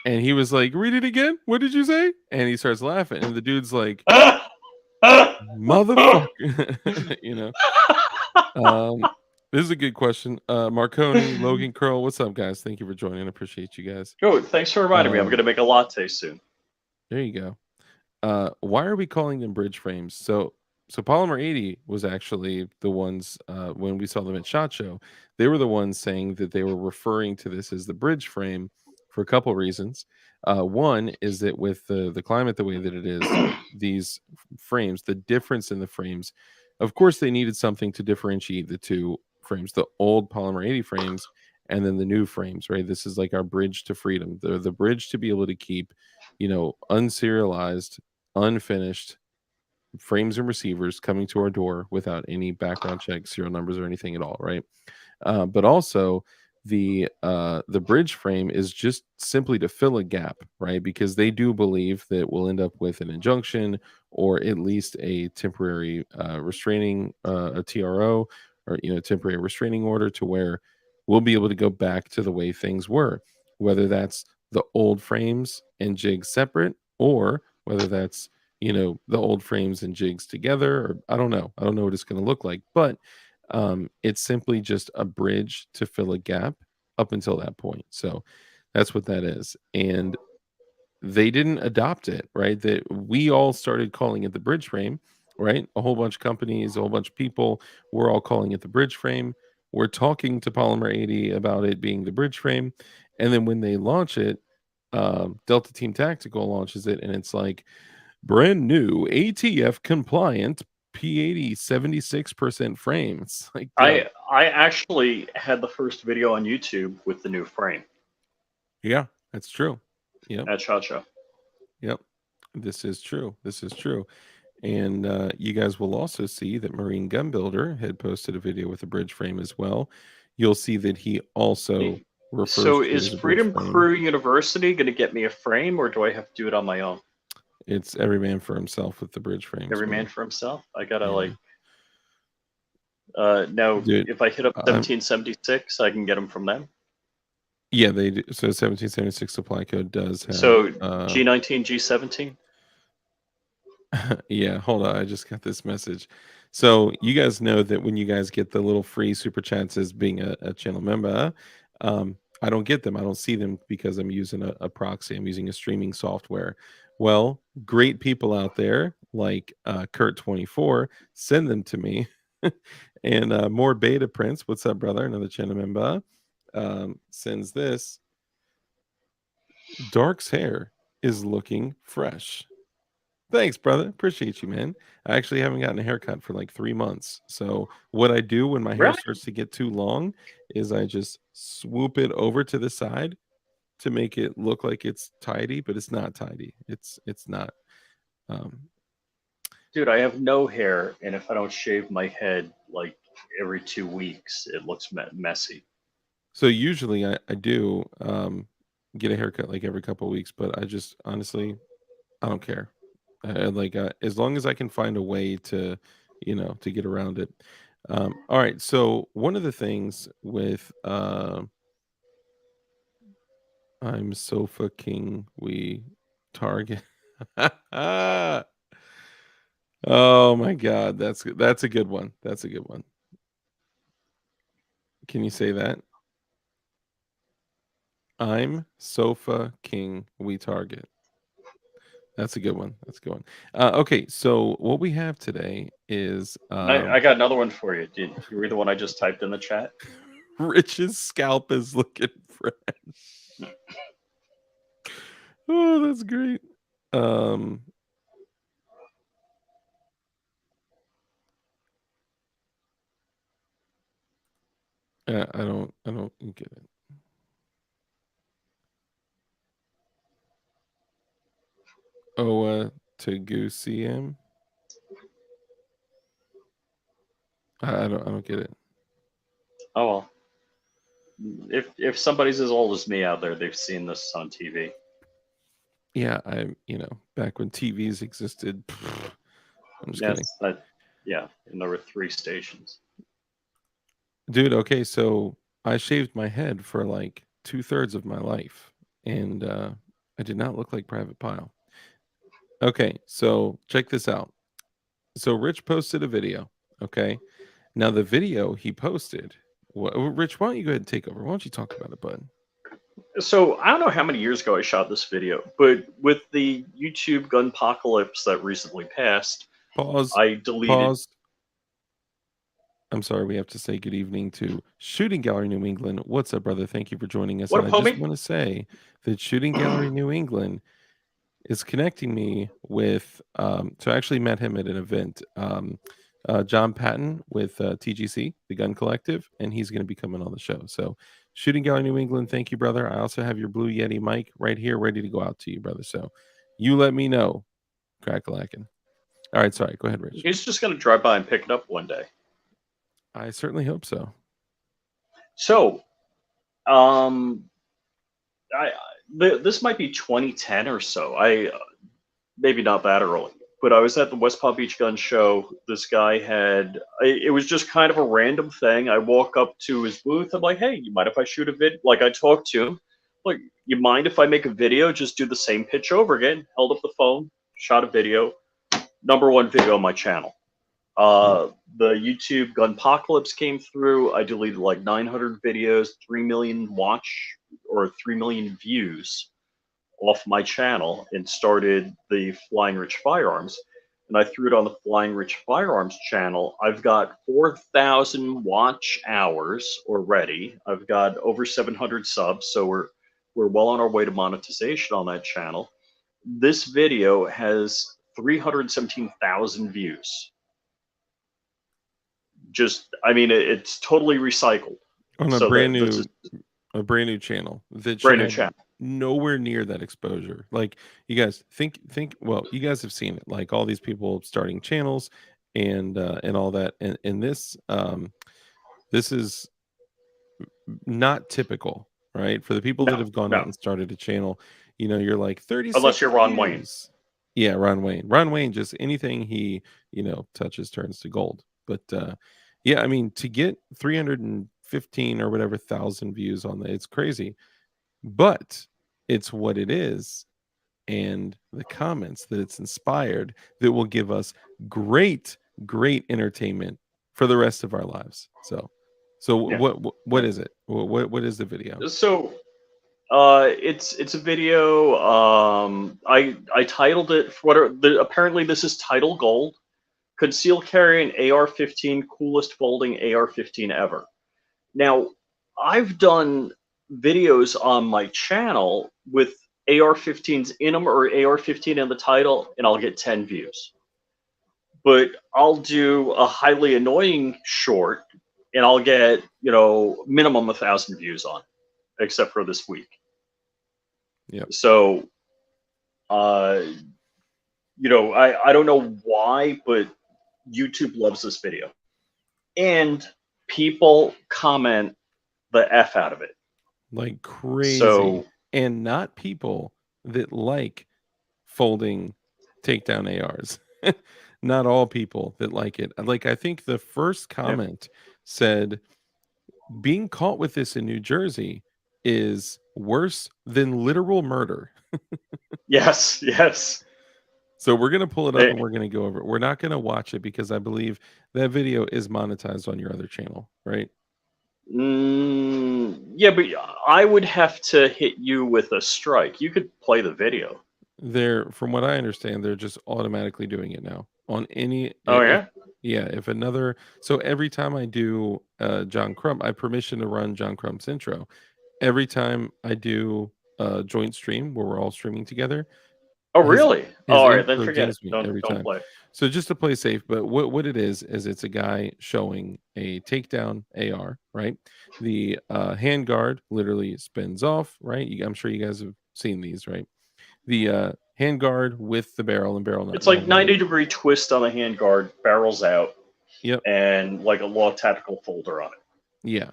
And he was like, read it again. What did you say? And he starts laughing. And the dude's like, motherfucker. This is a good question. Marconi, Logan Curl, what's up, guys? Thank you for joining. I appreciate you guys. Oh, thanks for reminding me. I'm going to make a latte soon. There you go. Why are we calling them bridge frames? So Polymer 80 was actually the ones when we saw them at SHOT Show, they were the ones saying that they were referring to this as the bridge frame for a couple reasons. One is that with the climate the way that it is, these frames, the difference in the frames, of course, they needed something to differentiate the two frames, the old Polymer 80 frames and then the new frames, right? This is like our bridge to freedom, the bridge to be able to keep, unserialized, unfinished frames and receivers coming to our door without any background checks, serial numbers, or anything at all, right? But also the bridge frame is just simply to fill a gap, right? Because they do believe that we'll end up with an injunction or at least a temporary restraining a TRO, or temporary restraining order, to where we'll be able to go back to the way things were, whether that's the old frames and jigs separate, or whether that's you know, the old frames and jigs together, or I don't know. I don't know what it's going to look like, but it's simply just a bridge to fill a gap up until that point. So that's what that is. And they didn't adopt it, right? That we all started calling it the bridge frame, right? A whole bunch of companies, a whole bunch of people, we're all calling it the bridge frame. We're talking to Polymer 80 about it being the bridge frame. And then when they launch it, Delta Team Tactical launches it, and it's like brand new ATF compliant P80 76% frame. It's like, yo, I actually had the first video on YouTube with the new frame yeah, that's true. Yep, at CASHAPP. yep. This is true. This is true. And you guys will also see that Marine Gun Builder had posted a video with a bridge frame as well. You'll see that he also refers So to it is as a bridge Freedom frame. Crew University going to get me a frame, or do I have to do it on my own? It's every man for himself with the bridge frames, Every man man. for himself. I gotta Yeah, like. Now, dude. if I hit up I'm 1776, I can get them from them. Yeah, they do. So 1776 supply code does have So G19, G17. yeah, hold on. I just got this message. So you guys know that when you guys get the little free super chats as being a channel member, I don't get them. I don't see them because I'm using a proxy. I'm using a streaming software. Well, great people out there like Kurt24, send them to me. And more beta prince. What's up, brother? Another channel member sends this. Dark's hair is looking fresh. Thanks, brother. Appreciate you, man. I actually haven't gotten a haircut for like 3 months. So what I do when my hair Really? starts to get too long is I just swoop it over to the side to make it look like it's tidy, but it's not tidy. It's not. Um, Dude, I have no hair, and if I don't shave my head like every 2 weeks, it looks messy. so usually I do get a haircut like every couple of weeks, but I just honestly I don't care. Like as long as I can find a way to, you know, to get around it. All right. So one of the things with I'm Sofa King, we target. Oh my God, that's a good one. That's a good one. Can you say that? I'm Sofa King, we target. That's a good one. That's a good one. Okay, so what we have today is I got another one for you. Did you read the one I just typed in the chat? Rich's scalp is looking fresh. Oh, that's great. I don't get it. Oa to Goosey him. I don't get it. Oh well. If somebody's as old as me out there, they've seen this on TV. Yeah, I'm, you know, back when TVs existed. I'm just Yes, kidding. yeah, and there were 3 stations. Dude, okay, so I shaved my head for like 2/3 of my life, and I did not look like Private Pile. Okay, so check this out. So Rich posted a video, okay? Now the video he posted, Rich, why don't you go ahead and take over? Why don't you talk about it, bud? So I don't know how many years ago I shot this video, but with the YouTube gunpocalypse that recently passed, Pause. I deleted. Pause. I'm sorry, we have to say good evening to Shooting Gallery New England. What's up, brother? Thank you for joining us. What And up, I just homie? want to say that Shooting Gallery New England is connecting me with so I actually met him at an event. John Patton with TGC, the Gun Collective, and he's going to be coming on the show. So, Shooting Gallery New England, thank you, brother. I also have your Blue Yeti mic right here, ready to go out to you, brother. So, you let me know, crack-a-lackin'. All right, sorry. Go ahead, Rich. He's just gonna drive by and pick it up one day. I certainly hope so. So, I this might be 2010 or so. I maybe not that early, but I was at the West Palm Beach Gun Show. This guy had it was just kind of a random thing. I walk up to his booth. I'm like, hey, you mind if I shoot a vid? Like I talked to him. Like, you mind if I make a video? Just do the same pitch over again. Held up the phone, shot a video. #1 video on my channel. Mm. The YouTube Gunpocalypse came through. I deleted like 900 videos, 3 million watch or 3 million views off my channel, and started the Flying Rich Firearms. And I threw it on the Flying Rich Firearms channel. I've got 4,000 watch hours already. I've got over 700 subs, so we're well on our way to monetization on that channel. This video has 317,000 views. Just, I mean, it's totally recycled. On So that this is a brand new channel that should brand new have channel. nowhere near that exposure. Like, you guys think well, you guys have seen it, like all these people starting channels and all that. And this is not typical, right? For the people that No, have gone out no, and started a channel, you're like unless 36 you're Ron Wayne. views. Yeah, Ron Wayne. Ron Wayne, just anything he, touches turns to gold. But yeah, I mean, to get 315 or whatever thousand views on that, it's crazy. But it's what it is, and the comments that it's inspired that will give us great, great entertainment for the rest of our lives. So Yeah, what yeah. is it? What is the video? So it's a video. I titled it. Apparently this is title gold. Conceal carry an AR-15, coolest folding AR-15 ever. Now, I've done videos on my channel with AR-15s in them or AR-15 in the title, and I'll get 10 views. But I'll do a highly annoying short, and I'll get minimum 1,000 views on, except for this week. Yep. So, uh, I don't know why, but YouTube loves this video, and people comment the F out of it. Like crazy. So, And not people that like folding takedown ARs. Not all people that like it. Like, I think the first yeah. comment said, being caught with this in New Jersey is worse than literal murder. Yes, yes. So we're going to pull it up Eh, and we're going to go over it. We're not going to watch it because I believe that video is monetized on your other channel, right? yeah, but I would have to hit you with a strike. You could play the video. From what I understand, they're just automatically doing it now on any, Oh if, yeah. yeah, if another, so every time I do John Crump, I permission to run John Crump's intro. Every time I do a joint stream where we're all streaming together, Oh his really? Oh, his all right, then intro forget it. dings me Don't every don't time. play. So just to play safe, but what it is it's a guy showing a takedown AR, right? The handguard literally spins off, right? I'm sure you guys have seen these, right? The handguard with the barrel and barrel not It's like normally. 90-degree twist on the handguard, barrels out, Yep. and like a law tactical folder on it. Yeah.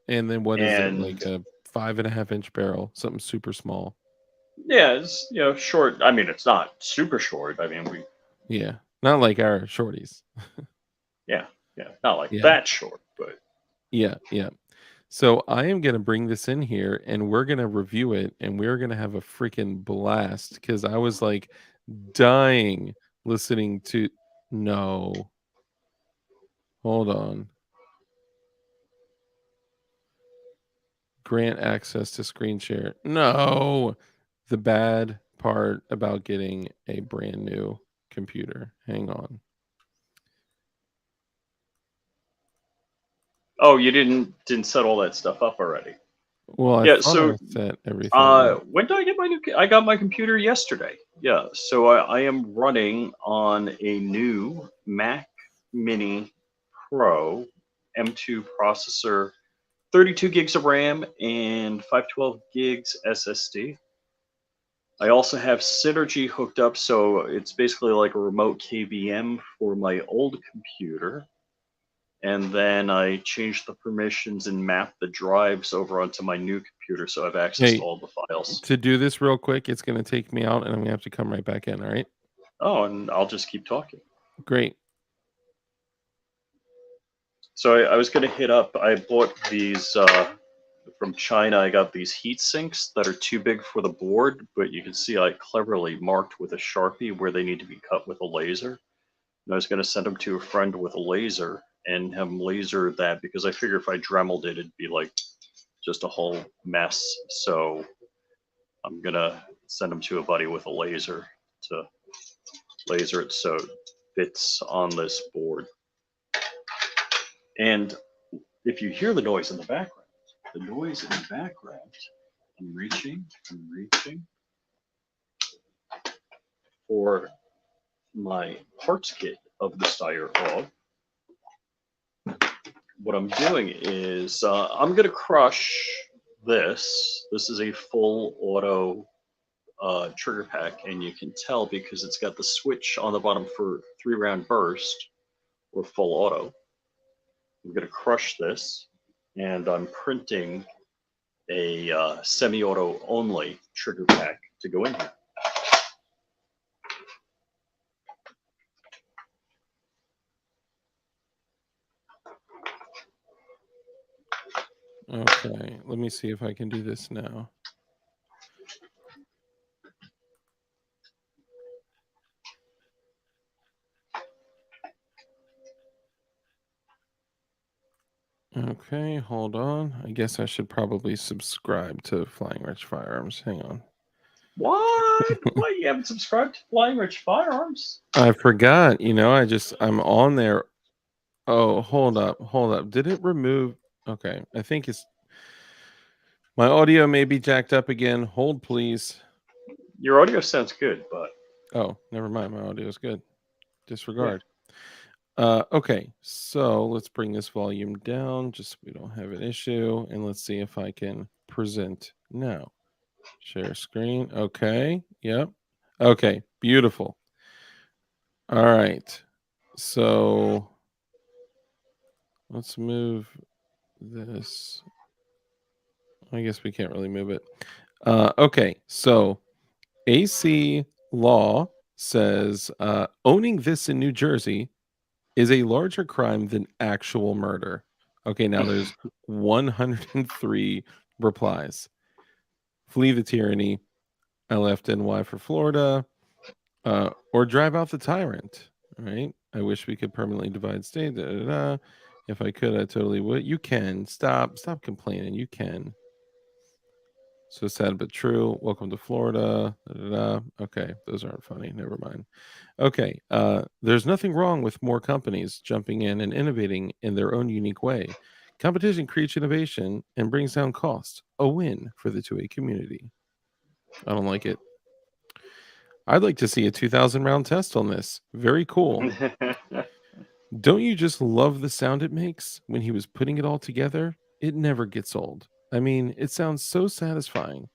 And then what is it? Like And a 5.5 inch barrel, something super small. yeah, it's short. I mean, it's not super short. I mean, Yeah. Not like our shorties. yeah, not like Yeah. that short, but Yeah. Yeah. So I am going to bring this in here and we're going to review it and we're going to have a freaking blast because I was like dying listening to. No. Hold on. Grant access to screen share. No. The bad part about getting a brand new computer. Hang on. oh, you didn't set all that stuff up already. Well, I Yeah, thought so I set everything up. when did I get my new? I got my computer yesterday. Yeah, so I am running on a new Mac Mini Pro M2 processor, 32 gigs of RAM, and 512 gigs SSD. I also have Synergy hooked up, so it's basically like a remote KVM for my old computer. And then I changed the permissions and mapped the drives over onto my new computer, so I have access to Hey, all the files. to do this real quick, it's going to take me out and I'm going to have to come right back in. All right. Oh, and I'll just keep talking. Great. So I was going to hit up. I bought these from China. I got these heat sinks that are too big for the board, but you can see I cleverly marked with a Sharpie where they need to be cut with a laser. And I was going to send them to a friend with a laser and have them laser that, because I figure if I Dremeled it, it'd be like just a whole mess. So I'm going to send them to a buddy with a laser to laser it so it fits on this board. And if you hear the noise in the background, I'm reaching for my parts kit of the Steyr Hog. What I'm doing is I'm going to crush this. This is a full auto trigger pack, and you can tell because it's got the switch on the bottom for 3-round burst or full auto. I'm going to crush this, and I'm printing a semi-auto only trigger pack to go in here. Okay, let me see if I can do this now. Okay, hold on. I guess I should probably subscribe to Flying Rich Firearms. Hang on. What? What? You haven't subscribed to Flying Rich Firearms? I forgot. I'm on there. Oh, hold up. Did it remove? Okay, I think it's my audio may be jacked up again. Hold, please. Your audio sounds good, but Oh, never mind. My audio is good. Disregard. Okay, so let's bring this volume down just so we don't have an issue. And let's see if I can present now. Share screen. Okay. Yep. Okay. Beautiful. All right. So let's move this. I guess we can't really move it. Okay. So AC law says owning this in New Jersey is a larger crime than actual murder. Okay, now there's 103 replies. Flee the tyranny. I left NY for Florida. Or drive out the tyrant. Right? I wish we could permanently divide state. Da, da, da. If I could, I totally would. You can. Stop complaining. You can. So sad but true. Welcome to Florida. Da, da, da. Okay, those aren't funny. Never mind. Okay, there's nothing wrong with more companies jumping in and innovating in their own unique way. Competition creates innovation and brings down costs. A win for the 2A community. I don't like it. I'd like to see a 2,000 round test on this. Very cool. Don't you just love the sound it makes when he was putting it all together? It never gets old. I mean, it sounds so satisfying.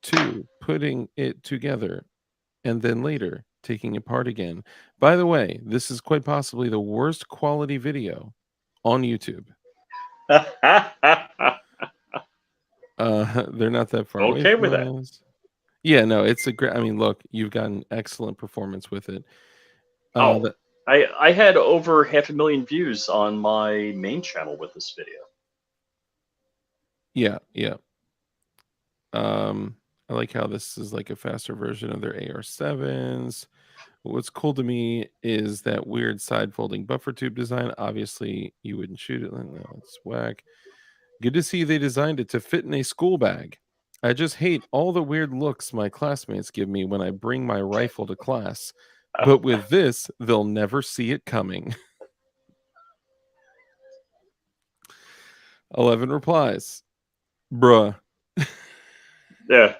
Two, putting it together and then later taking it apart again. By the way, this is quite possibly the worst quality video on YouTube. They're not that far away okay from with that. us. Yeah, no, it's a great. I mean, look, you've got an excellent performance with it. I had over 500,000 views on my main channel with this video. Yeah. I like how this is like a faster version of their AR7s. What's cool to me is that weird side folding buffer tube design. Obviously, you wouldn't shoot it. No, it's whack. Good to see they designed it to fit in a school bag. I just hate all the weird looks my classmates give me when I bring my rifle to class. But with this, they'll never see it coming. 11 replies. Bruh. Yeah.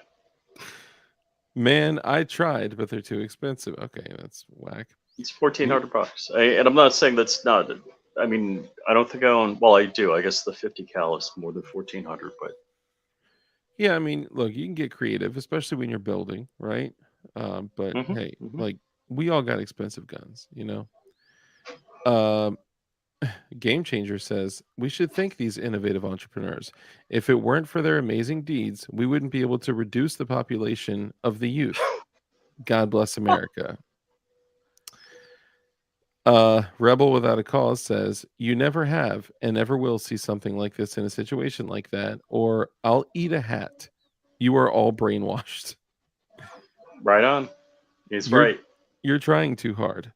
Man, I tried, but they're too expensive. Okay, that's whack. It's $1,400. And I'm not saying that's not. I mean, I don't think I own. Well, I do. I guess the 50 cal is more than 1,400, but yeah, I mean, look, you can get creative, especially when you're building, right? But hey, like we all got expensive guns, you know. Game Changer says we should thank these innovative entrepreneurs. If it weren't for their amazing deeds, we wouldn't be able to reduce the population of the youth. God bless America. Rebel Without a Cause says you never have and never will see something like this in a situation like that, or I'll eat a hat. You are all brainwashed. Right on. He's right. You're trying too hard.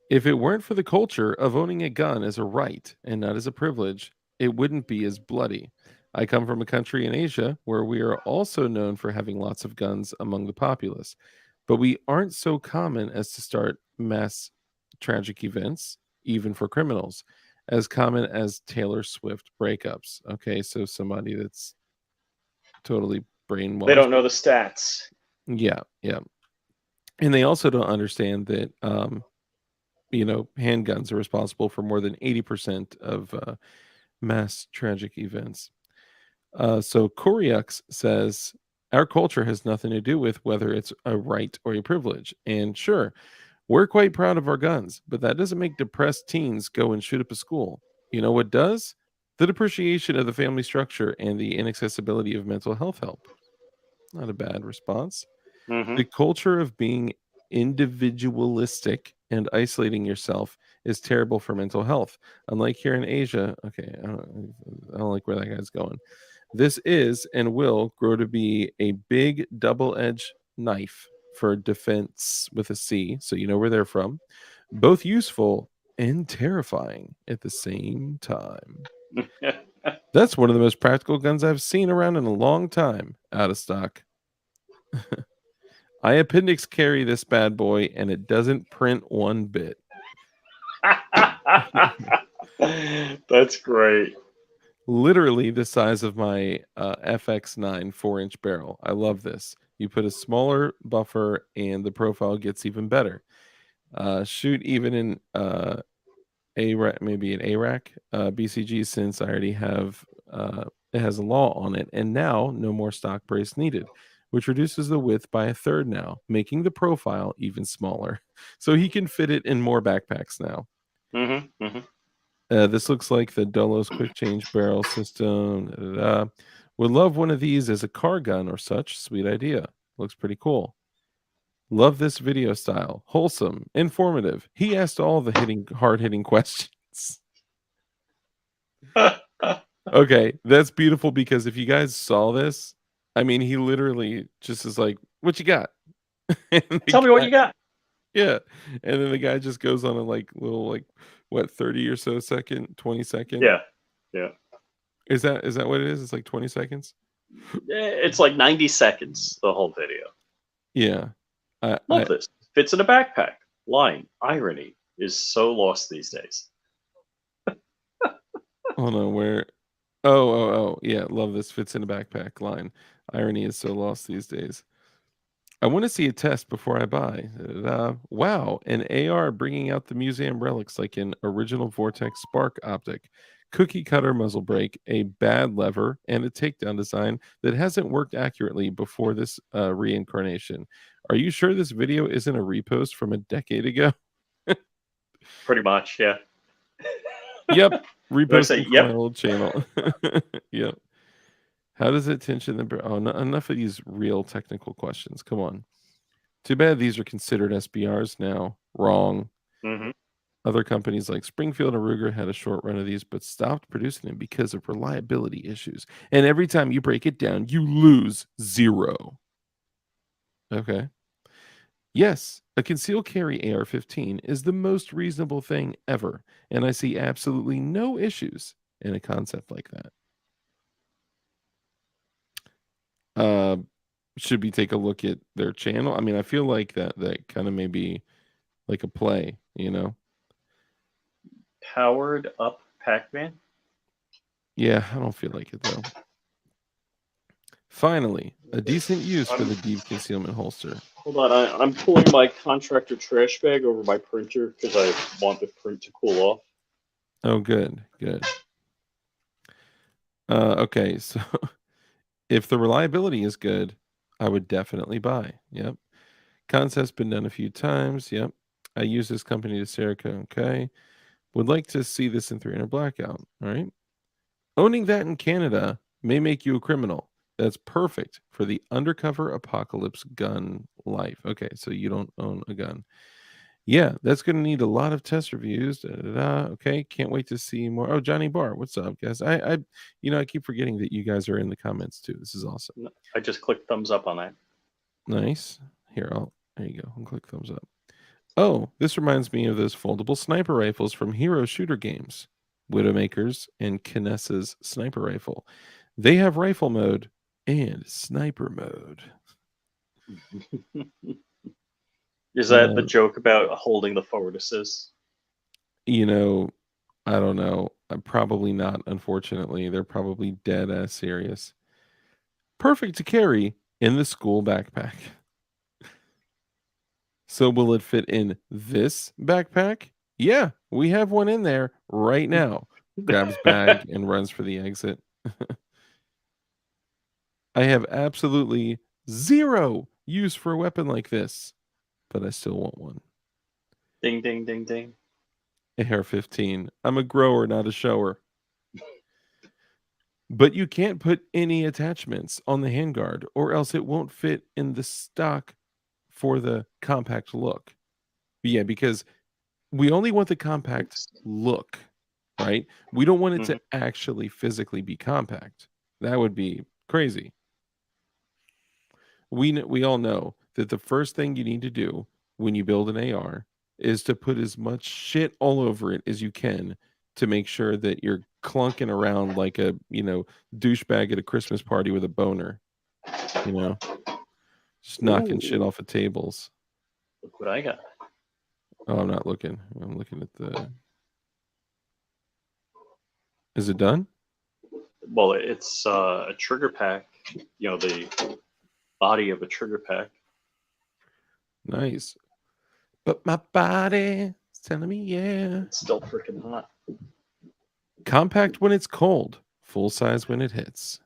If it weren't for the culture of owning a gun as a right and not as a privilege, it wouldn't be as bloody. I come from a country in Asia where we are also known for having lots of guns among the populace, but we aren't so common as to start mass tragic events, even for criminals, as common as Taylor Swift breakups. Okay, so somebody that's totally They brainwashed. don't know the stats. Yeah, yeah. And they also don't understand that handguns are responsible for more than 80% of mass tragic events. So Coriux says, our culture has nothing to do with whether it's a right or a privilege. And sure, we're quite proud of our guns, but that doesn't make depressed teens go and shoot up a school. You know what does? The depreciation of the family structure and the inaccessibility of mental health help. Not a bad response. Hmm. The culture of being individualistic and isolating yourself is terrible for mental health. Unlike here in Asia, okay, I don't like where that guy's going. This is and will grow to be a big double edged knife for defense with a C, so you know where they're from. Both useful and terrifying at the same time. That's one of the most practical guns I've seen around in a long time. Out of stock. I appendix carry this bad boy and it doesn't print one bit. That's great. Literally the size of my FX9 4-inch barrel. I love this. You put a smaller buffer and the profile gets even better. Shoot even in maybe an ARAC BCG, since I already have it has a law on it, and now no more stock brace needed, which reduces the width by a third now, making the profile even smaller. So he can fit it in more backpacks now. Hmm. Hmm. This looks like the Dolos quick change barrel system. Da, da, da. Would love one of these as a car gun or such. Sweet idea. Looks pretty cool. Love this video style. Wholesome, informative. He asked all the hard hitting questions. Okay, that's beautiful because if you guys saw this, I mean, he literally just is like, "What you got?" And Tell the me what guy, you got. yeah, and then the guy just goes on a little what 30 or so second, 20-second. Yeah, yeah. Is that what it is? It's like 20 seconds. It's like 90 seconds, the whole video. Yeah, I Love this. Fits in a backpack. Line. Irony is so lost these days. hold on where. Oh, yeah, love this fits in a backpack line. Irony is so lost these days. I want to see a test before I buy. Wow, an AR bringing out the museum relics like an original Vortex Spark optic, cookie cutter muzzle brake, a bad lever, and a takedown design that hasn't worked accurately before this reincarnation. Are you sure this video isn't a repost from a decade ago? Pretty much, yeah. Yep, I say, reposting from my yep. old channel. Yep. How does it tension the? Oh, no, enough of these real technical questions. Come on. Too bad these are considered SBRs now. Wrong. Hmm. Other companies like Springfield and Ruger had a short run of these, but stopped producing them because of reliability issues. And every time you break it down, you lose 0. Okay. Yes, a concealed carry AR-15 is the most reasonable thing ever, and I see absolutely no issues in a concept like that. Uh, should we take a look at their channel? I mean, I feel like that kind of may be like a play, you know? Powered up Pac-Man. Yeah, I don't feel like it though. Finally, a decent use for I'm, the deep concealment holster. hold on, I'm pulling my contractor trash bag over my printer because I want the print to cool off. Oh, good, good. Okay, so if the reliability is good, I would definitely buy. Yep. Concept's been done a few times. Yep. I use this company to Serica. Okay. Would like to see this in 300 blackout. All right. Owning that in Canada may make you a criminal. That's perfect for the undercover apocalypse gun life. Okay, so you don't own a gun. Yeah, that's going to need a lot of test reviews. Da, da, da. Okay, can't wait to see more. Oh, Johnny Barr, what's up, guys? I keep forgetting that you guys are in the comments too. This is awesome. I just clicked thumbs up on that. Nice. Here, there you go. I'll click thumbs up. Oh, this reminds me of those foldable sniper rifles from hero shooter games, Widowmaker's and Kness's sniper rifle. They have rifle mode and sniper mode. Is that the Uh, joke about holding the forward assist? you know, I don't know. Probably not, unfortunately. They're probably dead ass serious. Perfect to carry in the school backpack. So will it fit in this backpack? Yeah, we have one in there right now. Grabs bag and runs for the exit. I have absolutely zero use for a weapon like this, but I still want one. Ding, ding, ding, ding. AR-15. I'm a grower, not a shower. But you can't put any attachments on the handguard, or else it won't fit in the stock for the compact look. Yeah, because we only want the compact Oops. look, right? We don't want it Mhm. to actually physically be compact. That would be crazy. We all know that the first thing you need to do when you build an AR is to put as much shit all over it as you can to make sure that you're clunking around like a, douchebag at a Christmas party with a boner, you know, just knocking shit Ooh, off of tables. look what I got. Oh, I'm not looking. I'm looking at the. Is it done? Well, it's a trigger pack. The body of a trigger pack. Nice. But my body is telling me, yeah. It's still freaking hot. Compact when it's cold, full size when it hits.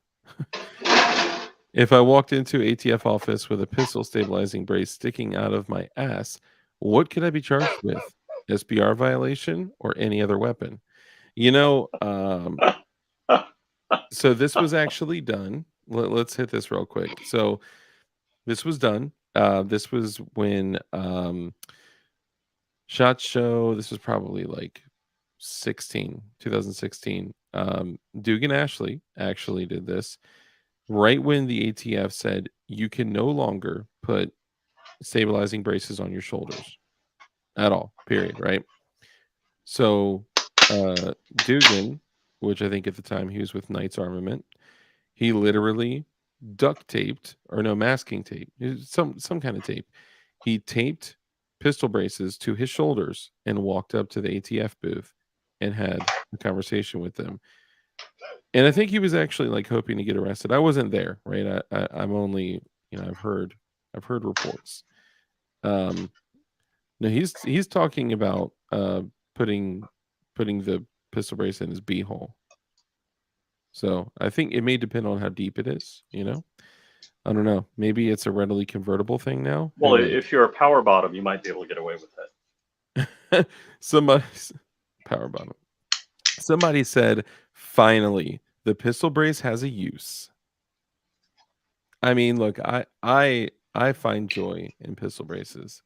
If I walked into ATF office with a pistol stabilizing brace sticking out of my ass, what could I be charged with? SBR violation or any other weapon? You know, so this was actually done. Let's hit this real quick. So this was done. This was when SHOT Show. This was probably like 2016. Dugan Ashley actually did this right when the ATF said you can no longer put stabilizing braces on your shoulders at all, period, right? So, Dugan, which I think at the time he was with Knights Armament, he literally duct taped, or no, masking tape, some kind of tape. He taped pistol braces to his shoulders and walked up to the ATF booth and had a conversation with them. And I think he was actually like hoping to get arrested. I wasn't there, right? I'm only, I've heard reports. Um, no, he's talking about putting putting the pistol brace in his beehole. So I think it may depend on how deep it is. I don't know. Maybe it's a readily convertible thing now. Who Well, knows? if you're a power bottom, you might be able to get away with that. Somebody power bottom. Somebody said, finally, the pistol brace has a use. I mean, look, I find joy in pistol braces.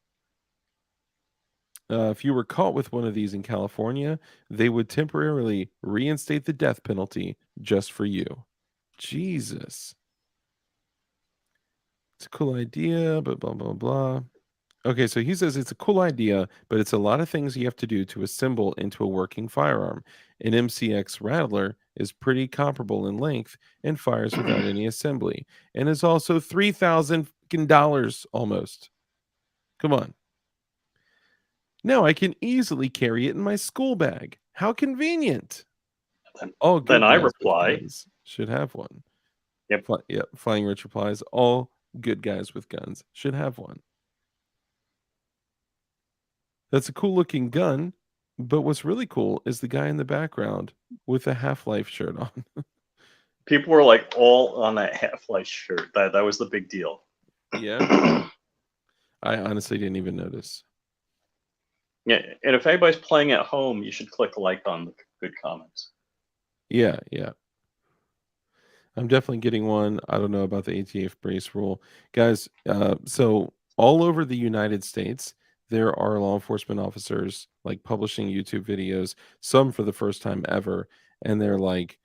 If you were caught with one of these in California, they would temporarily reinstate the death penalty just for you. Jesus. It's a cool idea, but blah, blah, blah. Okay, so he says it's a cool idea, but it's a lot of things you have to do to assemble into a working firearm. An MCX Rattler is pretty comparable in length and fires without any assembly, and is also $3,000 almost. Come on. Now I can easily carry it in my school bag. How convenient. Then, All then good I guys with reply, guns should have one. "Yep, Yeah, Flying Rich replies, all good guys with guns should have one. That's a cool looking gun, but what's really cool is the guy in the background with a Half-Life shirt on. people were like all on that Half-Life shirt. That was the big deal." Yeah, I honestly didn't even notice. Yeah, and if anybody's playing at home, you should click like on the good comments. Yeah, yeah. I'm definitely getting one. I don't know about the ATF brace rule. Guys, so all over the United States, there are law enforcement officers like publishing YouTube videos, some for the first time ever, and they're like,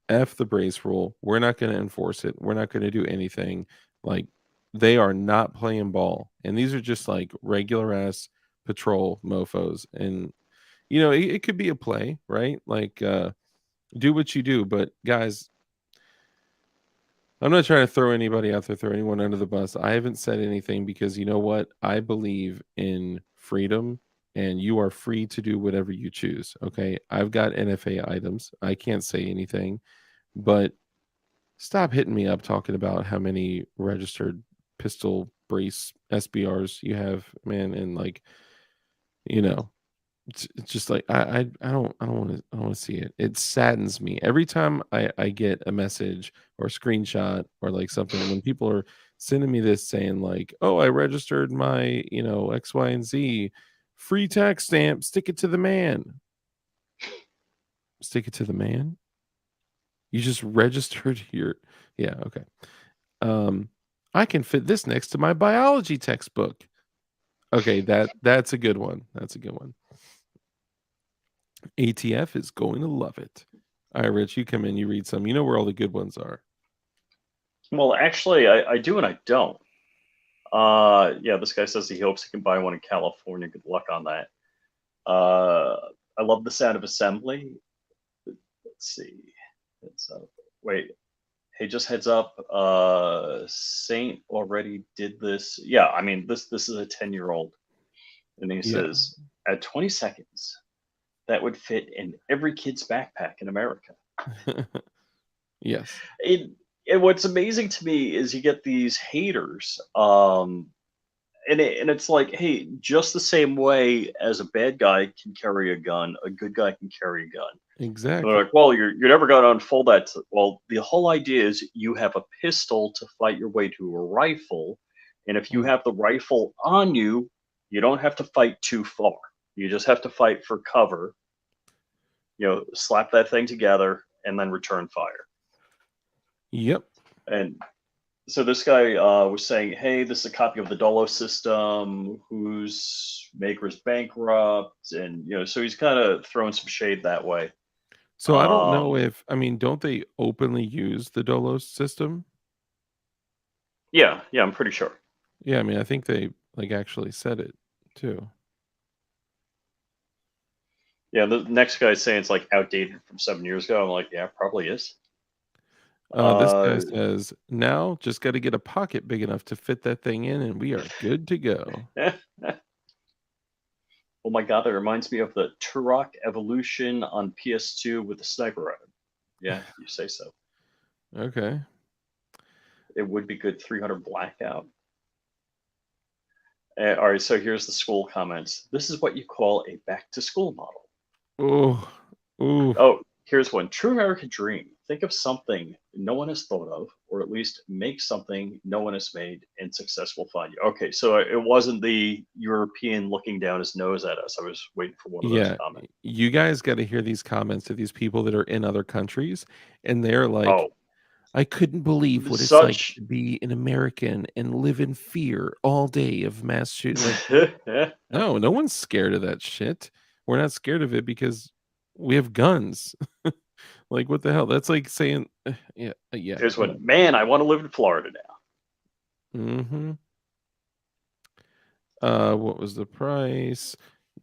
F the brace rule. We're not going to enforce it. We're not going to do anything. Like, they are not playing ball. And these are just like regular ass patrol mofos, and you know it could be a play, right? Like do what you do, but guys, I'm not trying to throw anybody out there, throw anyone under the bus. I haven't said anything because you know what? I believe in freedom and you are free to do whatever you choose. Okay. I've got NFA items. I can't say anything, but stop hitting me up talking about how many registered pistol brace SBRs you have, man. And like, you know, it's just like I don't want to see it. It saddens me every time I get a message or a screenshot or like something when people are sending me this saying like, "Oh, I registered my, you know, X, Y, and Z free tax stamp. Stick it to the man. Stick it to the man. You just registered your yeah, okay. Um, I can fit this next to my biology textbook. Okay, that's a good one. That's a good one. ATF is going to love it. All right, Rich, you come in, you read some. You know where all the good ones are. Well, actually, I do and I don't. Yeah, this guy says he hopes he can buy one in California. Good luck on that. I love the sound of assembly. Let's see. It's wait. Hey, just heads up. Saint already did this. Yeah, I mean this is a 10-year-old, and he Yeah. says at 20 seconds that would fit in every kid's backpack in America. Yes. It, and what's amazing to me is you get these haters, and it's like, hey, just the same way as a bad guy can carry a gun, a good guy can carry a gun. They're Exactly. like, well, you're never going to unfold that. Well, the whole idea is you have a pistol to fight your way to a rifle, and if you Mm. have the rifle on you, you don't have to fight too far. You just have to fight for cover. Slap that thing together and then return fire. Yep. And so this guy was saying, "Hey, this is a copy of the Dolo system, whose maker is bankrupt," and so he's kind of throwing some shade that way. So I don't know Um, if I mean, don't they openly use the Dolos system? yeah, yeah, I'm pretty sure. Yeah, I mean, I think they like actually said it too. Yeah, the next guy's saying it's like outdated from 7 years ago. I'm like, yeah, probably is. This guy Uh, says, now just got to get a pocket big enough to fit that thing in, and we are good to go. oh my god, that reminds me of the Turok Evolution on PS2 with the sniper rifle. Yeah, you say so. Okay. It would be good 300 blackout. All right, so here's the school comments. This is what you call a back to school model. Oh, ooh. Oh, here's one. True American dream. Think of something no one has thought of, or at least make something no one has made, and success will find you. Okay, so it wasn't the European looking down his nose at us. I was waiting for one of those Yeah, comments. you guys got to hear these comments to these people that are in other countries, and they're like, Oh, I couldn't believe what it's like such. to be an American and live in fear all day of mass shoot. Like, no, no one's scared of that shit. We're not scared of it because we have guns. Like, what the hell? That's like saying, yeah, yeah, Here's one. whatever. Man, I want to live in Florida now. Mm-hmm. What was the price?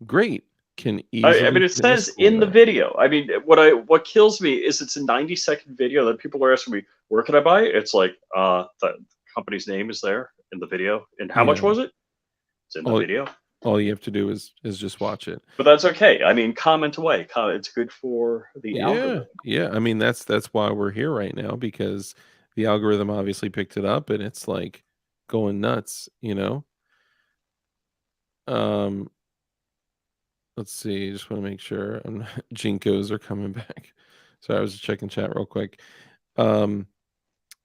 Great. Can I mean, easily it fit in a says school in the bag. video. I mean, what kills me is it's a 90-second video that people are asking me, where can I buy it? It's like the company's name is there in the video, and how much Yeah. was it? It's in the All video. all you have to do is just watch it. But that's okay. I mean, comment away. It's good for the Yeah. algorithm. Yeah. I mean, that's why we're here right now because the algorithm obviously picked it up and it's like going nuts, you know? Um, let's see. Just want to make sure I'm not, Jinkos are coming back. So I was just checking chat real quick. Um,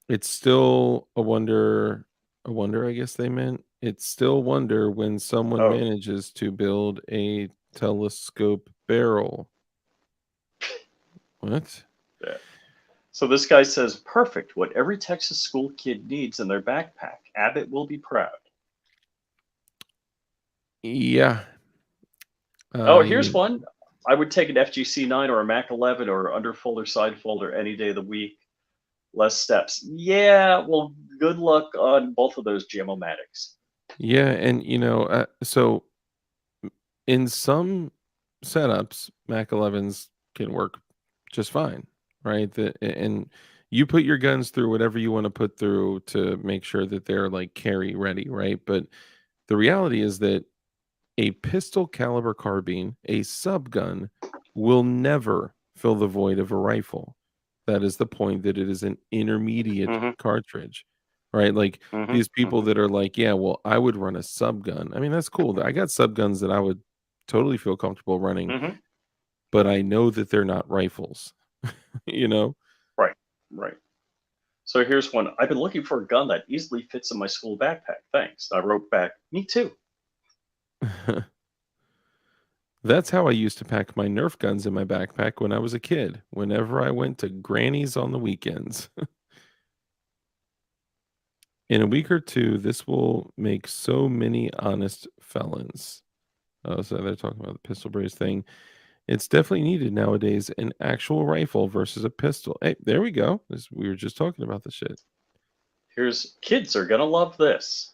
it's still a wonder, I guess they meant. It's still wonder when someone Oh, manages to build a telescope barrel. What? yeah. So this guy says, perfect. What every Texas school kid needs in their backpack. Abbott will be proud. Yeah. Oh, here's You one. I would take an FGC 9 or a Mac 11 or under folder, side folder any day of the week. Less steps. Yeah, well, good luck on both of those Jam-O-Matics. yeah, and so in some setups, Mac 11s can work just fine, right? And you put your guns through whatever you want to put through to make sure that they're like carry ready, right? But the reality is that a pistol caliber carbine, a subgun, will never fill the void of a rifle. That is the point, that it is an intermediate Mm-hmm. cartridge, right? Like Mm-hmm. these people Mm-hmm. that are like, yeah, well, I would run a subgun. I mean, that's cool. I got subguns that I would totally feel comfortable running, Mm-hmm. but I know that they're not rifles, you know? Right. Right. So here's one. I've been looking for a gun that easily fits in my school backpack. Thanks. I wrote back, me too. That's how I used to pack my Nerf guns in my backpack when I was a kid, whenever I went to Granny's on the weekends. In a week or two, this will make so many honest felons. Oh, so they're talking about the pistol brace thing. It's definitely needed nowadays, an actual rifle versus a pistol. Hey, there we go. We were just talking about the shit. Here's kids are gonna love this.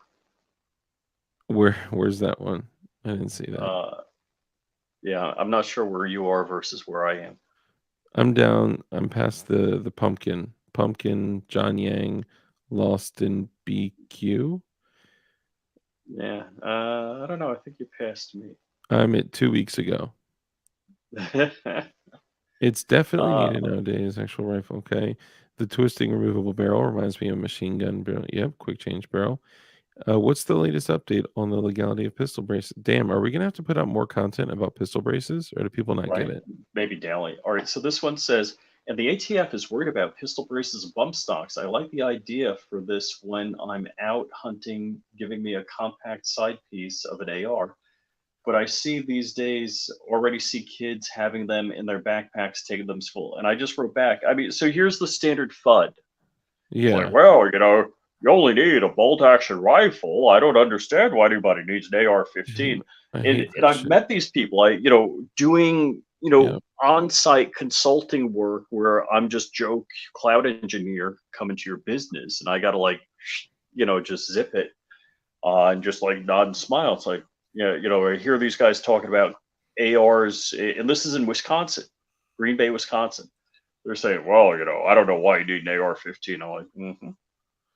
Where's that one? I didn't see that. Uh, yeah, I'm not sure where you are versus where I am. I'm down. I'm past the pumpkin. Pumpkin, John Yang, Lost in BQ. Yeah, I don't know. I think you passed me. I'm at 2 weeks ago. It's definitely uh, needed nowadays, actual rifle, okay. The twisting removable barrel reminds me of machine gun barrel. Yep, quick change barrel. What's the latest update on the legality of pistol braces? Damn, are we gonna have to put out more content about pistol braces, or do people not get right? it? Maybe daily. All right. So this one says, and the ATF is worried about pistol braces and bump stocks. I like the idea for this when I'm out hunting, giving me a compact side piece of an AR. But I see these days already see kids having them in their backpacks, taking them to school. And I just wrote back. I mean, so here's the standard FUD. It's like, Yeah. well, you only need a bolt action rifle. I don't understand why anybody needs an AR-15. I And hate that I've shit. met these people, doing, Yeah. on-site consulting work where I'm just Joe cloud engineer coming to your business and I got to just zip it and just like nod and smile. It's like, yeah, I hear these guys talking about ARs, and this is in Wisconsin, Green Bay, Wisconsin. They're saying, well, I don't know why you need an AR-15. I'm like,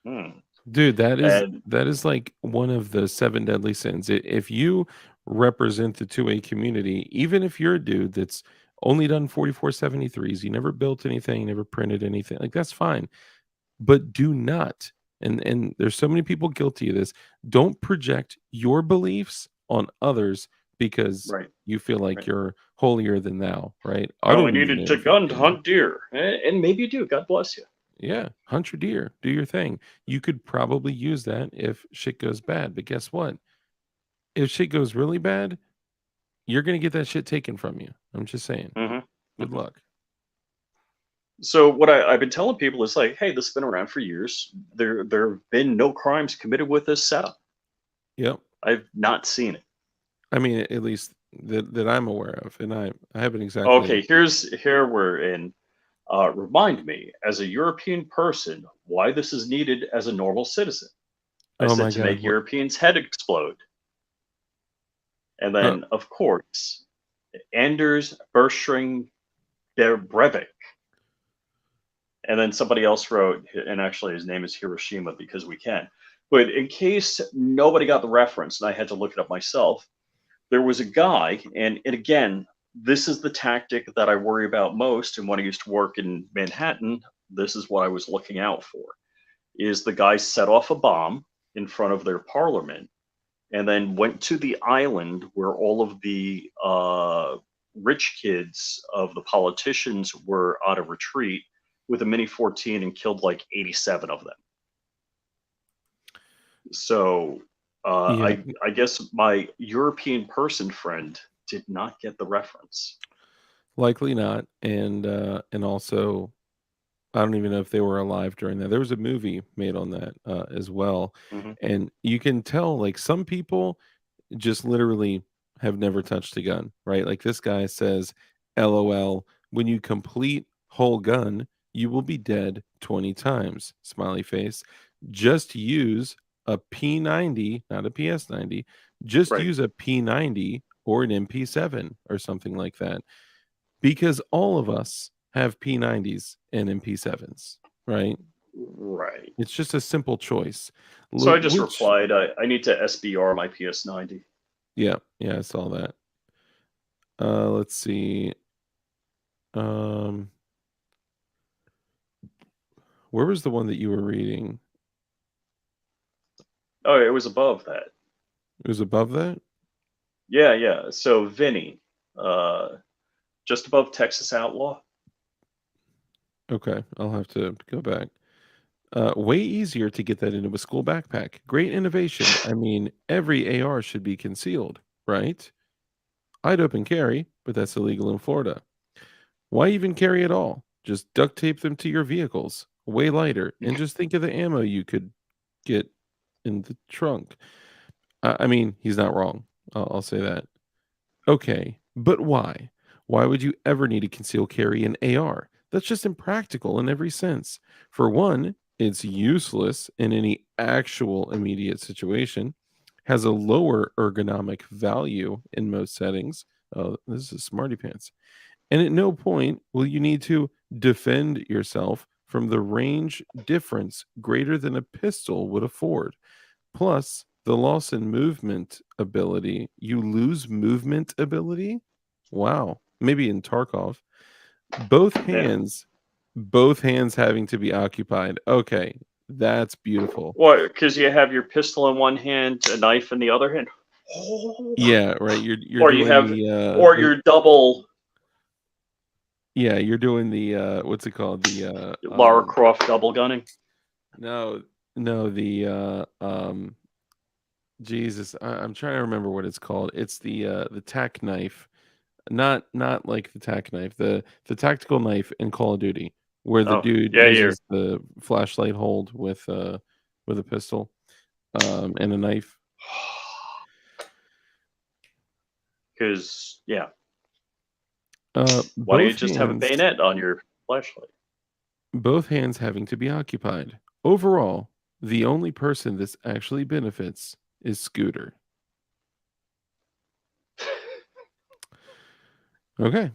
hmm. Dude, that is And that is like one of the seven deadly sins. If you represent the 2A community, even if you're a dude that's only done 4473s, you never built anything, never printed anything, like that's fine. But do not, and there's so many people guilty of this, don't project your beliefs on others because right, you feel like right. you're holier than thou, right? I I only don't need an needed a gun to AR-15. hunt deer, and maybe you do. God bless you. Yeah, hunt your deer, do your thing. You could probably use that if shit goes bad, but guess what? If shit goes really bad, you're gonna get that shit taken from you. I'm just saying. Hmm. Good Hmm. luck. So what I've been telling people is like, hey, this has been around for years. There have been no crimes committed with this setup. Yep. I've not seen it. I mean, at least that I'm aware of, and I haven't exactly. Okay, here we're in. Remind me, as a European person, why this is needed as a normal citizen. I Oh said my to god, make what? Europeans' head explode. And Uh, then, of course, Anders Berstring der Breivik. And then somebody else wrote, and actually his name is Hiroshima because we can. But in case nobody got the reference, and I had to look it up myself, there was a guy, and again, this is the tactic that I worry about most. And when I used to work in Manhattan, this is what I was looking out for. Is the guy set off a bomb in front of their parliament and then went to the island where all of the rich kids of the politicians were on a retreat with a Mini 14 and killed like 87 of them. So yeah, I guess my European person friend did not get the reference. likely not, and also I don't even know if they were alive during that. There was a movie made on that as well, Hmm. and you can tell like some people just literally have never touched a gun, right? Like this guy says, "LOL, when you complete whole gun, you will be dead 20 times." Smiley face. Just use a P90, not a PS90. Just Right. use a P90 or an MP7 or something like that, because all of us have P90s and MP7s, right? Right. It's just a simple choice. So I just Which, replied, I need to SBR my PS90. yeah, I saw that. Let's see. Um, where was the one that you were reading? Oh, it was above that. It was above that? Yeah, yeah. So Vinny, uh, just above Texas Outlaw. Okay, I'll have to go back. Way easier to get that into a school backpack. Great innovation. I mean, every AR should be concealed, right? I'd open carry, but that's illegal in Florida. Why even carry at all? Just duct tape them to your vehicles. Way lighter. And just think of the ammo you could get in the trunk. I mean, he's not wrong. I'll say that. Okay, but why? Why would you ever need to conceal carry an AR? That's just impractical in every sense. For one, it's useless in any actual immediate situation, has a lower ergonomic value in most settings. Oh, this is smarty pants. And at no point will you need to defend yourself from the range difference greater than a pistol would afford. Plus, the loss in movement ability. You lose movement ability? Wow. Maybe in Tarkov. Both Yeah. hands, both hands having to be occupied. Okay, that's beautiful. What? Because you have your pistol in one hand, a knife in the other hand. Oh. Yeah, right. You're Or you doing have, or the you're double yeah, you're doing the what's it called? The Lara Croft double gunning. no, no, the Jesus, I'm trying to remember what it's called. It's the tack knife. Not like the tack knife, the tactical knife in Call of Duty, where the Oh, dude yeah, you're. uses the flashlight hold with a pistol, and a knife. Because, yeah. Uh, Why don't you both just have a hands bayonet on your flashlight? both hands having to be occupied. Overall, the only person this actually benefits is Scooter. Okay.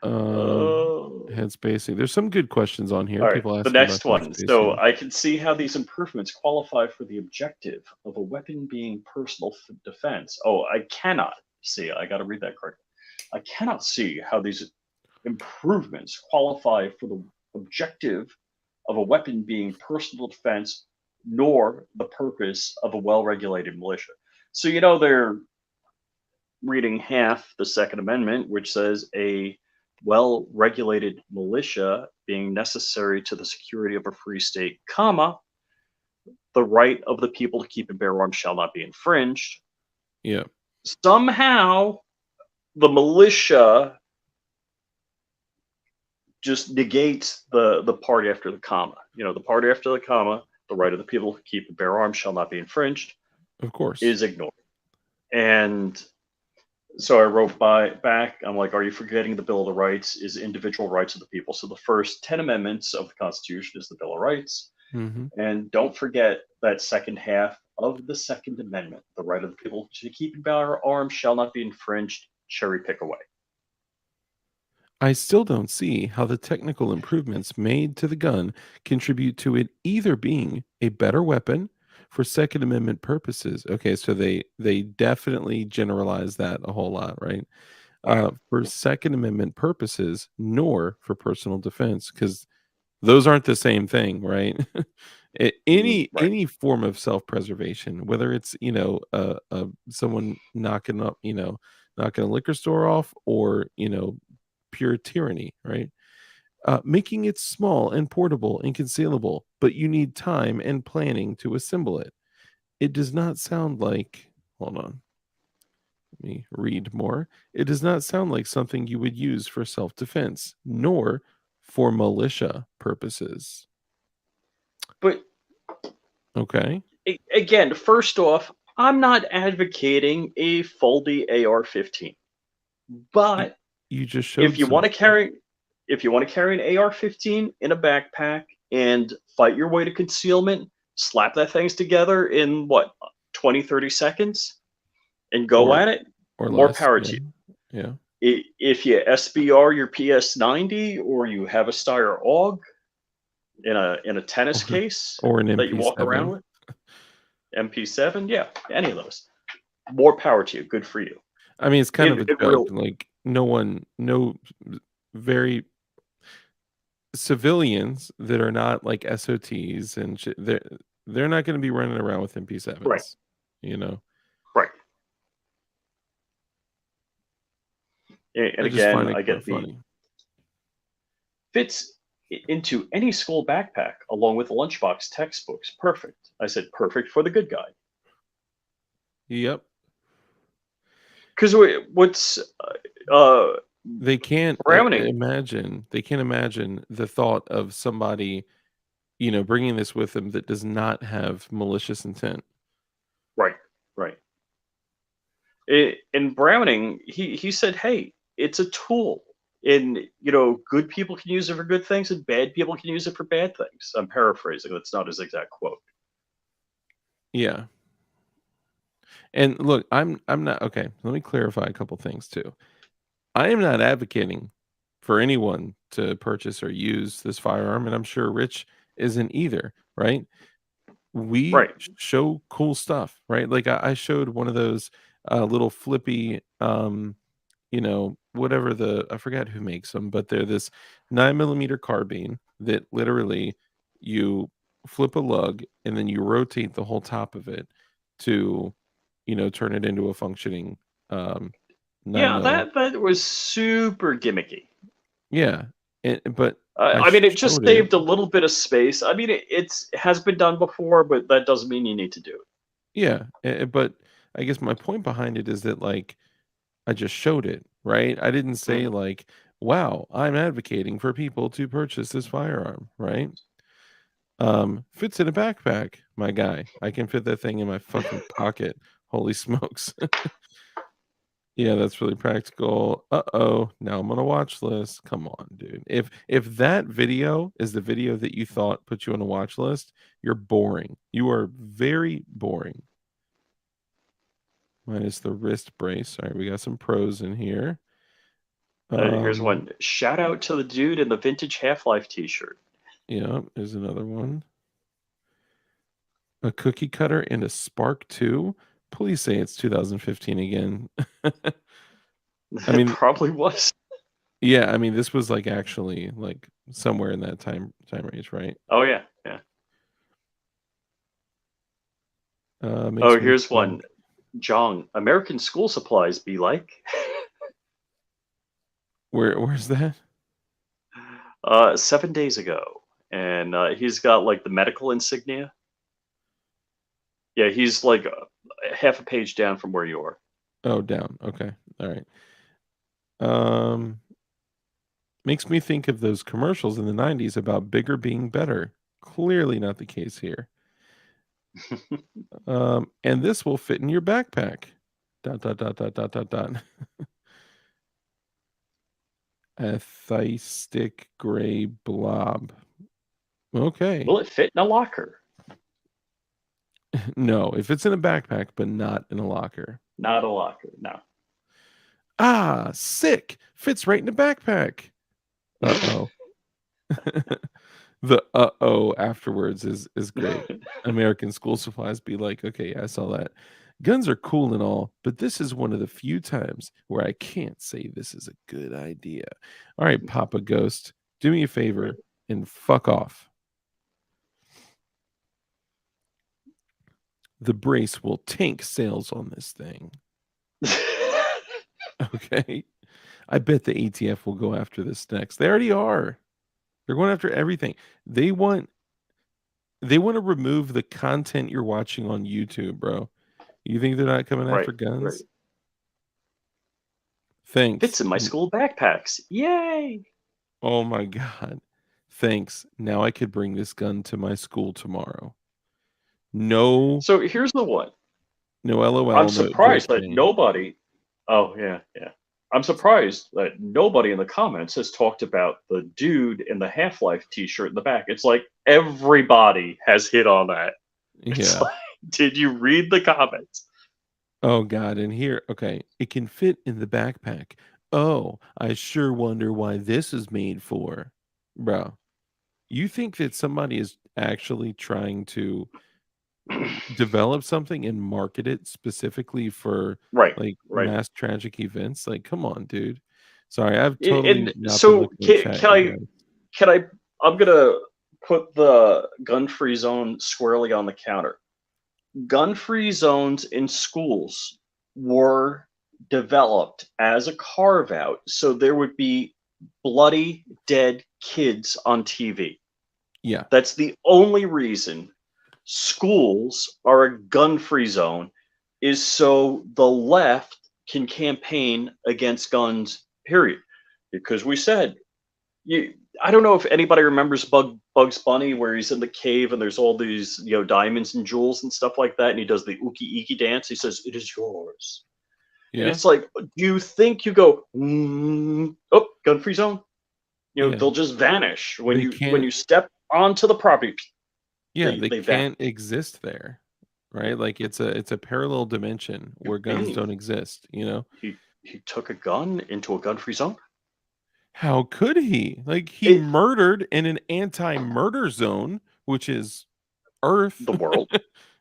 Oh. Head spacing. There's some good questions on here. All right, People the asking about next head one. So spacing. I can see how these improvements qualify for the objective of a weapon being personal defense. Oh, I cannot see. I got to read that correctly. I cannot see how these improvements qualify for the objective of a weapon being personal defense, nor the purpose of a well-regulated militia. So they're reading half the Second Amendment, which says a well regulated militia being necessary to the security of a free state, comma, the right of the people to keep and bear arms shall not be infringed. Yeah. Somehow, the militia just negates the part after the comma. The part after the comma, the right of the people to keep and bear arms shall not be infringed, Of course. is ignored. And so I wrote back, I'm like, are you forgetting the Bill of the Rights is individual rights of the people? So the first 10 amendments of the Constitution is the Bill of Rights. Mhm. And don't forget that second half of the Second Amendment, the right of the people to keep and bear arms shall not be infringed, cherry pick away. I still don't see how the technical improvements made to the gun contribute to it either being a better weapon for Second Amendment purposes. Okay, so they definitely generalize that a whole lot, right? All right. For Second Amendment purposes, nor for personal defense, because those aren't the same thing, right? Right. Any form of self-preservation, whether it's someone knocking a liquor store off, or pure tyranny, right? Making it small and portable and concealable, but you need time and planning to assemble it. It does not sound like, hold on, let me read more. It does not sound like something you would use for self defense, nor for militia purposes. But Okay. again, first off, I'm not advocating a faulty AR-15, You, but you just if showed you some want to stuff. carry if you want to carry an AR-15 in a backpack and fight your way to concealment, slap that things together in what, 20, 30 seconds? and go or at it, or more less. power Yeah, to you. yeah. If you SBR your PS90 or you have a Steyr AUG in a tennis Or case or an that you walk around MP7. with, MP7, yeah, any of those, more power to you. Good for you. I mean, it's kind of a It joke. real Like no very civilians that are not like SOTs and shit, they're not going to be running around with right, MP7s. You know, right. And I just again, find it I quite get the funny. fits into any school backpack along with lunchbox textbooks. Perfect. I said perfect for the good guy. Yep. Because what's uh, They can't Browning? imagine. They can't imagine the thought of somebody, bringing this with them that does not have malicious intent. Right, right. In Browning, he said, "Hey, it's a tool, and good people can use it for good things, and bad people can use it for bad things." I'm paraphrasing. That's not his exact quote. Yeah. And look, I'm not okay. Let me clarify a couple things too. I am not advocating for anyone to purchase or use this firearm, and I'm sure Rich isn't either, right? We Right. show cool stuff, right? Like I showed one of those little flippy, whatever I forgot who makes them, but they're this 9 millimeter carbine that literally you flip a lug and then you rotate the whole top of it to, turn it into a functioning um, 9 Yeah, mil. that was super gimmicky. Yeah, but I I mean, it just showed it. saved a little bit of space. I mean, it has been done before, but that doesn't mean you need to do it. Yeah, but I guess my point behind it is that like I just showed it, right? I didn't say Mhm. like, "Wow, I'm advocating for people to purchase this firearm," right? Fits in a backpack, my guy. I can fit that thing in my fucking pocket. Holy smokes. Yeah, that's really practical. Uh-oh, now I'm on a watch list. Come on, dude. If that video is the video that you thought put you on a watch list, you're boring. You are very boring. Minus the wrist brace. All right, we got some pros in here. Here's Um, one. Shout out to the dude in the vintage Half-Life T-shirt. yeah, there's another one. A cookie cutter and a Spark 2. Please say it's 2015 again. I It mean, probably was. yeah, I mean this was like actually like somewhere in that time range, right? Oh yeah, yeah. Oh, Makes me here's one. think. Jong, American school supplies be like? Where's that? 7 days ago, and he's got like the medical insignia. Yeah, he's like half a page down from where you are. Oh, down. Okay. All right. Um, makes me think of those commercials in the 90s about bigger being better. Clearly not the case here. And this will fit in your backpack. Dot dot dot dot dot dot dot. A thick gray blob. Okay. Will it fit in a locker? No, if it's in a backpack, but not in a locker. Not a locker. No. Ah, sick. Fits right in a backpack. Uh-oh. The uh-oh afterwards is great. American school supplies be like, okay, I saw that. Guns are cool and all, but this is one of the few times where I can't say this is a good idea. All right, Papa Ghost, do me a favor and fuck off. The brace will tank sales on this thing. Okay. I bet the ATF will go after this next. They already are. They're going after everything. They want to remove the content you're watching on YouTube, bro. You think they're not coming Right. after Right. guns? Thanks. Fits in my school backpacks. Yay! Oh my god. Thanks. Now I could bring this gun to my school tomorrow. No, So here's the one. no I'm LOL, no surprised that joking. nobody. Oh yeah, yeah. I'm surprised that nobody in the comments has talked about the dude in the Half-Life T-shirt in the back. It's like everybody has hit on that. It's Yeah. like, did you read the comments? Oh god, and here, okay, it can fit in the backpack. Oh, I sure wonder why this is made for. Bro, you think that somebody is actually trying to develop something and market it specifically for, Right, like, right. mass tragic events? Like, come on, dude. Sorry, I've totally And not been so looking at chat, you guys. can I? I'm gonna put the gun-free zone squarely on the counter. Gun-free zones in schools were developed as a carve out so there would be bloody dead kids on TV. Yeah. That's the only reason schools are a gun-free zone, is so the left can campaign against guns, period. Because we said, you I don't know if anybody remembers Bugs Bunny where he's in the cave and there's all these, diamonds and jewels and stuff like that, and he does the ookie eekie dance. He says, "It is yours." And Yeah? it's like, do you think you go, mm, oh, gun free zone? Yeah. They'll just vanish when They you can't step onto the property. yeah, they They vanish. can't exist there, right? Like, it's a parallel dimension You where guns mean don't exist, you know? he took a gun into a gun free zone? How could he? Like, he It murdered in an anti-murder zone, which is Earth, the world,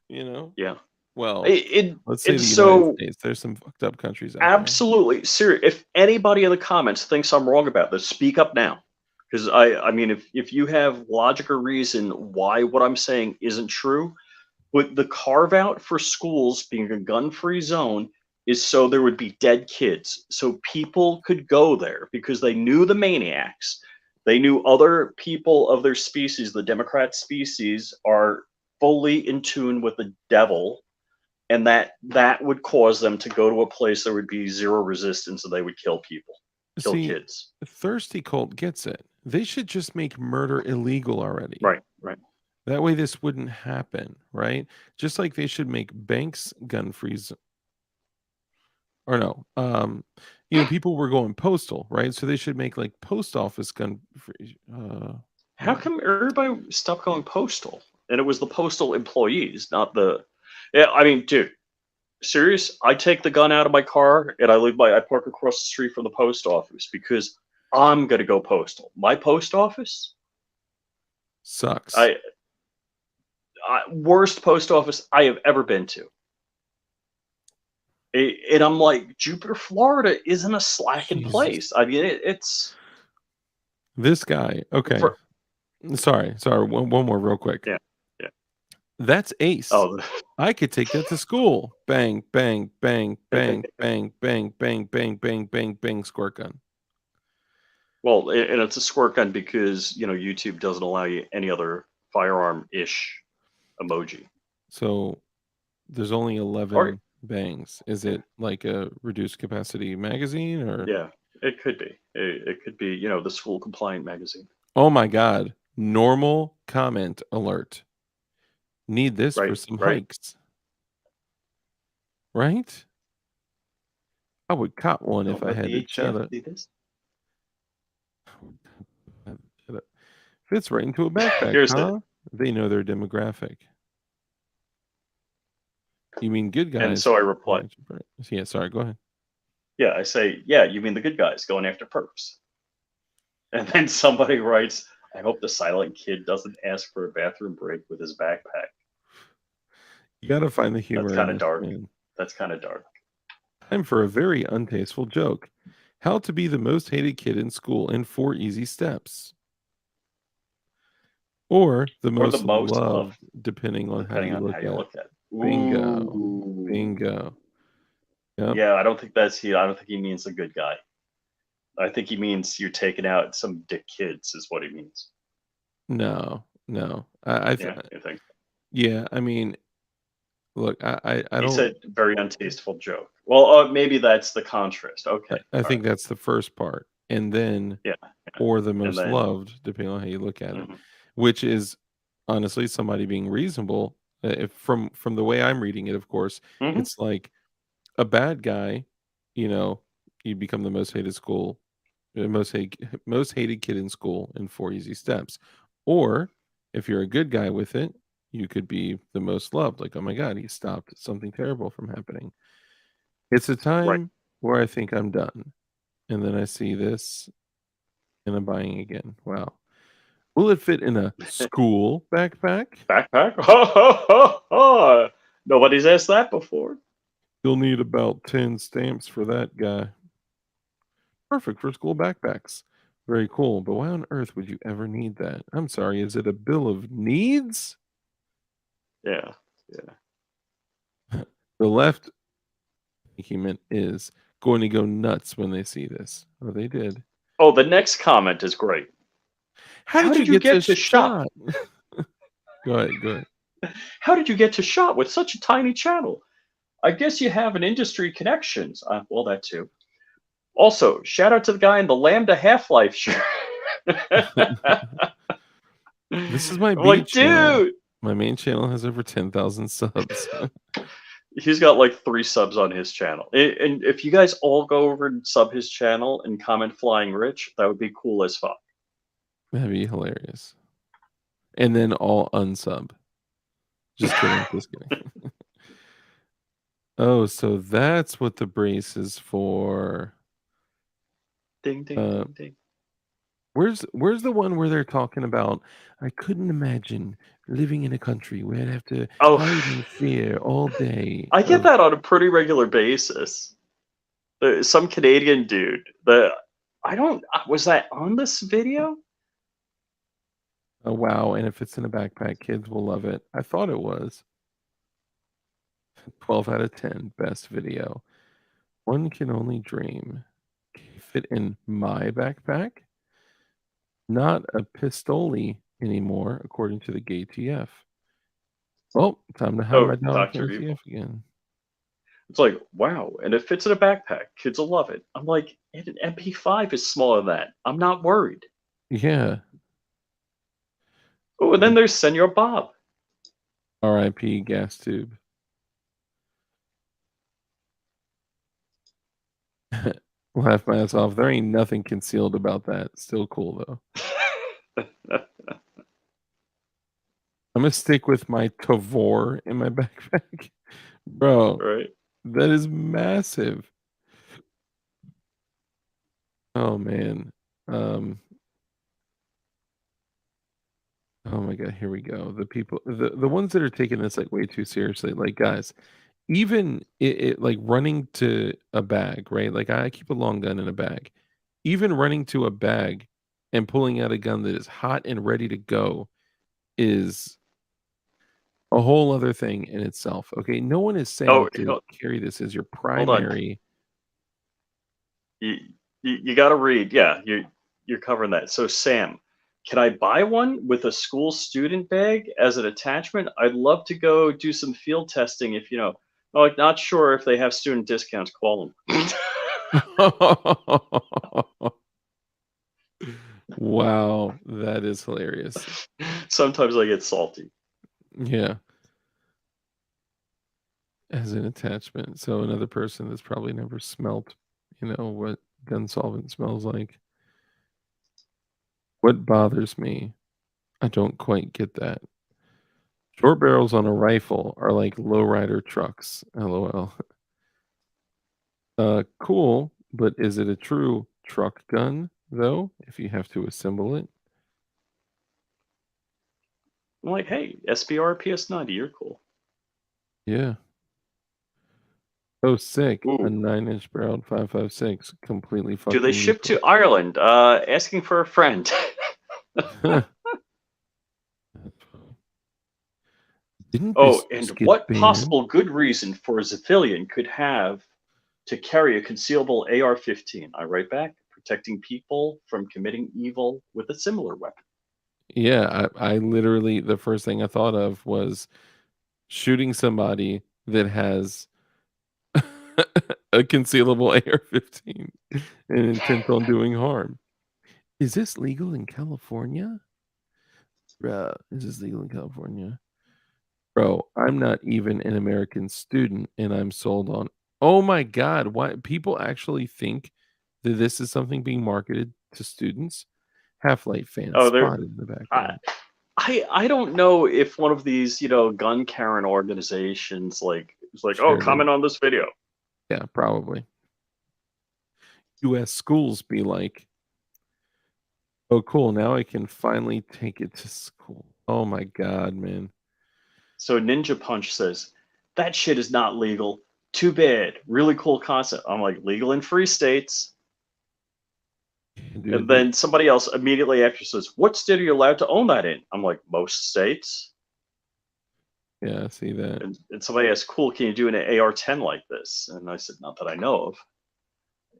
you know? yeah. Well, It let's say and the United so States. There's some fucked up countries out there. absolutely, serious. If anybody in the comments thinks I'm wrong about this, speak up now. Because I mean, if you have logic or reason why what I'm saying isn't true, but the carve out for schools being a gun free zone is so there would be dead kids, so people could go there because they knew the maniacs, they knew other people of their species. The Democrat species are fully in tune with the devil, and that would cause them to go to a place there would be zero resistance and they would kill people, kill See, kids. Thirsty Cult gets it. They should just make murder illegal already. Right, right. That way this wouldn't happen, right? Just like they should make banks gun free or no, people were going postal, right? So they should make, like, post office gun free, How hold on. come everybody stopped going postal? And it was the postal employees, not the. Yeah, I mean, dude, serious? I take the gun out of my car and I park across the street from the post office because I'm gonna go postal. My post office, Sucks. I, worst post office I have ever been to. And I'm like, Jupiter, Florida isn't a slacking Jesus. place. I mean, it's This guy, okay. for Sorry, one more real quick. yeah, yeah. That's ace. Oh, I could take that to school. Bang, bang, bang, bang, bang, bang, bang, bang, bang, bang, bang, squirt gun. well, and it's a squirt gun because YouTube doesn't allow you any other firearm ish emoji. So there's only Or 11 bangs. Is yeah, it like a reduced capacity magazine or? yeah, it could be. It could be, the school compliant magazine. Oh my God. Normal comment alert. Need this for Right, some right. hikes, right? I would cop one if Don't I let had the to ATF chat it. do this. Fits right into a backpack, Here's the huh? They know their demographic. You mean good and guys? so I reply, Yeah, sorry, go ahead. yeah, I say, yeah, you mean the good guys going after perps. And then somebody writes, I hope the silent kid doesn't ask for a bathroom break with his backpack. You gotta find the That's humor in kind of this, dark. man. That's kind of dark. Time for a very untasteful joke. How to be the most hated kid in school in 4 easy steps. Or the Or the most most loved, loved, depending on how depending you on how look you at it. look at it. Bingo. Ooh. Bingo. Yep. Yeah, I don't think that's he. I don't think he means a good guy. I think he means you're taking out some dick kids, is what he means. No, no. I Yeah, you think? yeah, I mean, look, I He don't said very untasteful joke. Well, maybe that's the contrast. Okay, I all right. think that's the first part. And then Yeah, yeah. or the And most then, loved, depending on how you look at it, mhm, which is honestly somebody being reasonable. If from the way I'm reading it, of course, mhm. it's like a bad guy, you know, you become the most hated kid in school in 4 easy steps. Or if you're a good guy with it, you could be the most loved. Like, oh my God, he stopped something terrible from happening. It's a Right. time where I think I'm done, and then I see this, and I'm buying again. Wow. Will it fit in a school backpack? Backpack? Ha ha ha ha! Nobody's asked that before. You'll need about 10 stamps for that guy. Perfect for school backpacks. Very cool, but why on earth would you ever need that? I'm sorry, is it a bill of needs? Yeah. Yeah. The left argument is going to go nuts when they see this. Oh, they did. Oh, the next comment is great. How How did you did you get get to to shop? shot? Go ahead, go ahead. How did you get to shop with such a tiny channel? I guess you have an industry connections. Well, that too. Also, shout out to the guy in the Lambda Half-Life shirt. This is my I'm B like, channel. dude, My main channel has over 10,000 subs. he's got like 3 subs on his channel. And if you guys all go over and sub his channel and comment "Flying Rich," that would be cool as fuck. That'd be hilarious. And then all unsub. Just kidding, just kidding. Oh, so that's what the brace is for. Ding ding Uh, ding ding. where's the one where they're talking about, I couldn't imagine living in a country where I'd have to Oh, hide in fear all day I get of, that on a pretty regular basis. Some Canadian dude. The I don't. Was that on this video? oh wow, and if it's in a backpack, kids will love it. I thought it was. 12 out of 10, best video. One can only dream. Fit in my backpack? Not a pistoli anymore, according to the gay TF. Well, time to hide Oh, my dog from Doctor the Evil. TF again. It's like, wow, and it fits in a backpack. Kids will love it. I'm like, and an MP5 is smaller than that. I'm not worried. Yeah. Oh, and then there's Senor Bob. RIP gas tube. Laugh my ass off. There ain't nothing concealed about that. Still cool though. I'm gonna stick with my Tavor in my backpack. Bro, Right? that is massive. Oh man. Um oh my god, here we go. The people the ones that are taking this like way too seriously, like guys, even it like running to a bag, right? Like I keep a long gun in a bag. Even running to a bag and pulling out a gun that is hot and ready to go is a whole other thing in itself. Okay, no one is Oh, saying to carry this as your hold on. primary. You you got to read. Yeah, you're covering that. So Sam, can I buy one with a school student bag as an attachment? I'd love to go do some field testing. If you know, like not sure if they have student discounts. Call them. Wow, that is hilarious. Sometimes I get salty. Yeah, as an attachment. So another person that's probably never smelt, what gun solvent smells like. What bothers me, I don't quite get that. Short barrels on a rifle are like lowrider trucks. LOL. Cool, but is it a true truck gun though? If you have to assemble it, I'm like, hey, SBR PS90, you're cool. yeah. Oh, sick! A Ooh, 9-inch barreled 5.56, completely do they fucking ship to useless. Ireland? Asking for a friend. Didn't Oh, this and just get what banned? possible good reason for a civilian could have to carry a concealable AR-15? I write back, protecting people from committing evil with a similar weapon. Yeah, I literally the first thing I thought of was shooting somebody that has a concealable AR-15 and intent on doing harm. Is this legal in California? Bruh, is this legal in California? Bro, I'm not even an American student and I'm sold on. Oh my God, why people actually think that this is something being marketed to students? Half-Life fans Oh, there. spotted in the I, background. I don't know if one of these gun Karen organizations like is like, oh, Shared it. comment on this video. Yeah, probably. US schools be like, "Oh, cool, now I can finally take it to school." Oh my god, man. So Ninja Punch says, that shit is not legal. Too bad. Really cool concept. I'm like, legal in free states. And Dude, then somebody else immediately after says, what state are you allowed to own that in? I'm like, most states. yeah, I see that. And somebody asked, cool, can you do an AR-10 like this? And I said, not that I know of.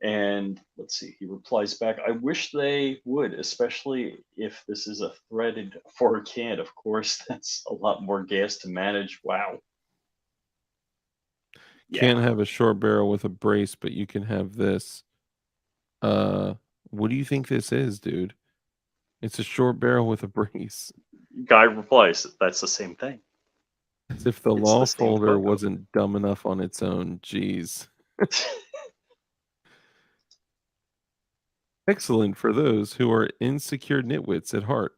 And let's see, he replies back, I wish they would, especially if this is a threaded forward can. Of course, that's a lot more gas to manage. Wow. Can't Yeah. have a short barrel with a brace, but you can have this. Uh, what do you think this is, dude? It's a short barrel with a brace. Guy replies, that's the same thing. As if the It's law the same folder photo. wasn't dumb enough on its own. Jeez. Excellent for those who are insecure nitwits at heart.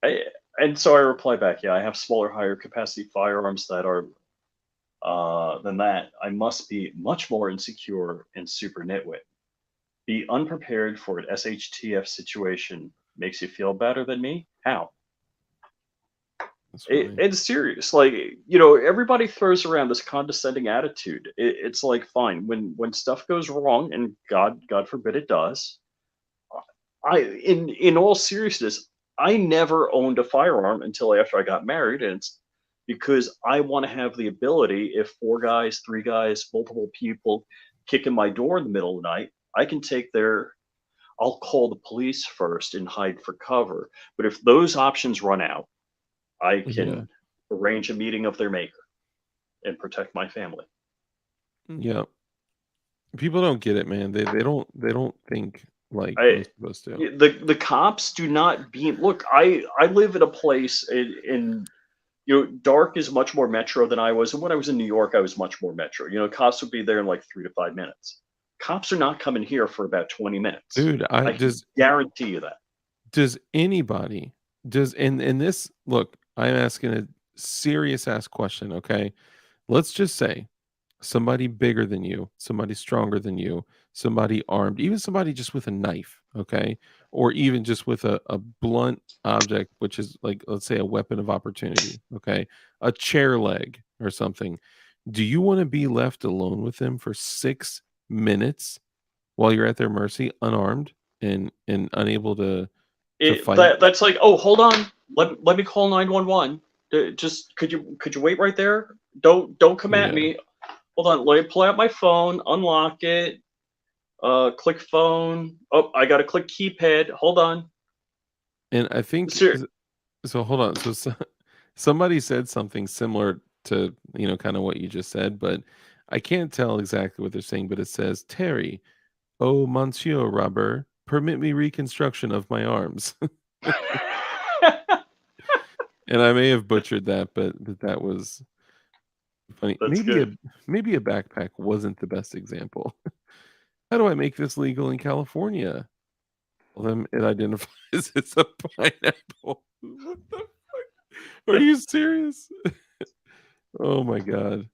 I, and so I reply back, yeah, I have smaller, higher capacity firearms that are than that. I must be much more insecure and super nitwit. Be unprepared for an SHTF situation makes you feel better than me? How? That's funny. It's serious. Like, everybody throws around this condescending attitude. It's like, fine, when stuff goes wrong, and God forbid it does. In all seriousness, I never owned a firearm until after I got married, and it's because I want to have the ability, if four guys, three guys, multiple people kick in my door in the middle of the night, I can take their. I'll call the police first and hide for cover. But if those options run out, I Yeah. can arrange a meeting of their maker and protect my family. Yeah. People don't get it, man. They don't think like I we're supposed to. the cops do not beam. Look, I live in a place in dark is much more metro than I was. And when I was in New York, I was much more metro. Cops would be there in like 3 to 5 minutes. Cops are not coming here for about 20 minutes. Dude, I I can does guarantee you that. does anybody does and this look, I'm asking a serious ass question, okay? Let's just say somebody bigger than you, somebody stronger than you, somebody armed, even somebody just with a knife, okay? Or even just with a blunt object, which is like, let's say, a weapon of opportunity, okay? A chair leg or something. Do you want to be left alone with them for 6 minutes while you're at their mercy, unarmed and unable to fight? That's like, oh, hold on, let me call 911. Just could you wait right there? Don't come at Yeah. me. Hold on, let me pull out my phone, unlock it, click phone. Oh, I gotta click keypad. Hold on. And I think Sir, so hold on. So somebody said something similar to, kind of what you just said, but I can't tell exactly what they're saying, but it says, "Terry, oh monsieur Robert, permit me reconstruction of my arms." And I may have butchered that, but that was funny. that's Maybe a good. maybe a backpack wasn't the best example. How do I make this legal in California? Well, then it identifies as a pineapple. What the fuck? Are you serious? Oh my god.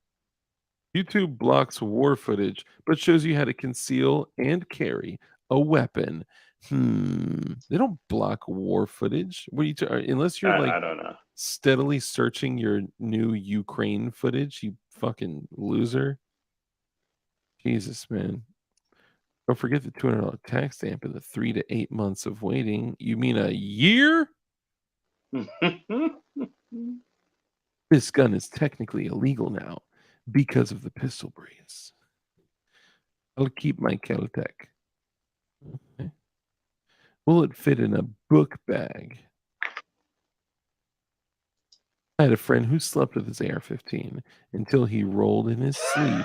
YouTube blocks war footage, but shows you how to conceal and carry a weapon. They don't block war footage. What are you unless you're like I don't know. steadily searching your new Ukraine footage, you fucking loser. Jesus, man. Don't forget the $200 tax stamp and the 3 to 8 months of waiting. You mean a year? This gun is technically illegal now because of the pistol brace. I'll keep my Caltech. Okay. Will it fit in a book bag? I had a friend who slept with his AR-15 until he rolled in his sleep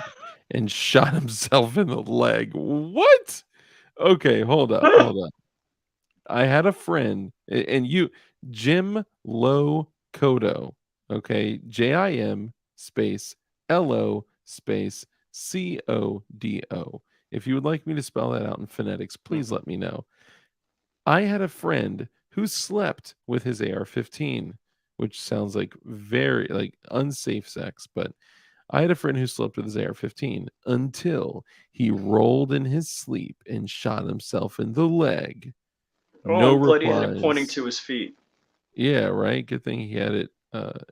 and shot himself in the leg. What? Okay, hold up, hold up. I had a friend, and Jim Low Kodo, okay, JIM space LO space CODO. If you would like me to spell that out in phonetics, please Mhm. let me know. I had a friend who slept with his AR-15, which sounds like very like unsafe sex, but I had a friend who slept with his AR-15 until he rolled in his sleep and shot himself in the leg. Oh, No I'm glad he had it pointing replies. to his feet. Yeah, right? Good thing he had it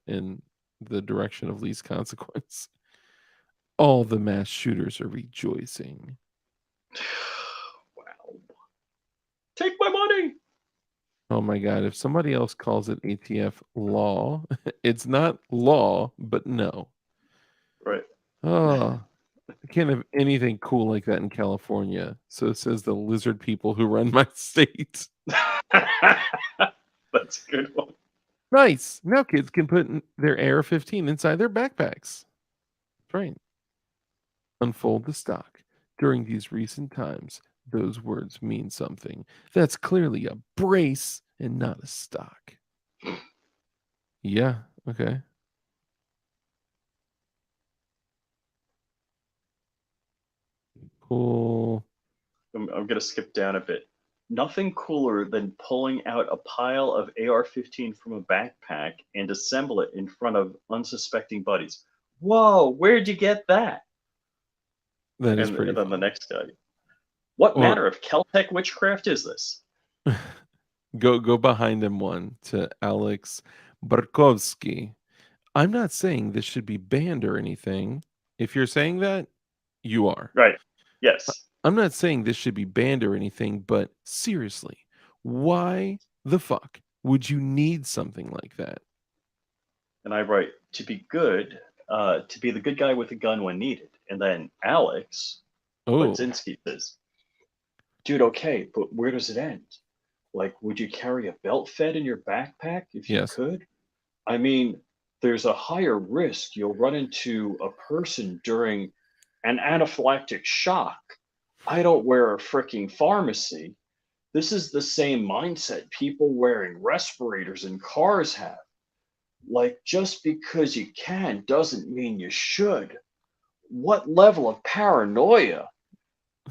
in the direction of least consequence. All the mass shooters are rejoicing. Wow. Take my money. Oh my God. If somebody else calls it ATF law, it's not law, but no. Right. Oh, I can't have anything cool like that in California. So it says the lizard people who run my state. That's a good one. Nice. Now kids can put their AR-15 inside their backpacks. Right. Unfold the stock. During these recent times, those words mean something. That's clearly a brace and not a stock. Yeah, okay. Cool. I'm going to skip down a bit. Nothing cooler than pulling out a pile of AR-15 from a backpack and assemble it in front of unsuspecting buddies. Whoa, where'd you get that? That is And pretty then the funny. next guy, what Well, manner of Keltec witchcraft is this? go behind him one to Alex Barkovsky. I'm not saying this should be banned or anything. If you're saying that, you are. Right. Yes. I'm not saying this should be banned or anything, but seriously, why the fuck would you need something like that? And I write, to be good, to be the good guy with a gun when needed. And then Alex Oh, Wadzinski says, dude, okay, but where does it end? Like, would you carry a belt fed in your backpack if you yes, could? I mean, there's a higher risk you'll run into a person during an anaphylactic shock. I don't wear a freaking pharmacy. This is the same mindset people wearing respirators in cars have. Like, just because you can doesn't mean you should. What level of paranoia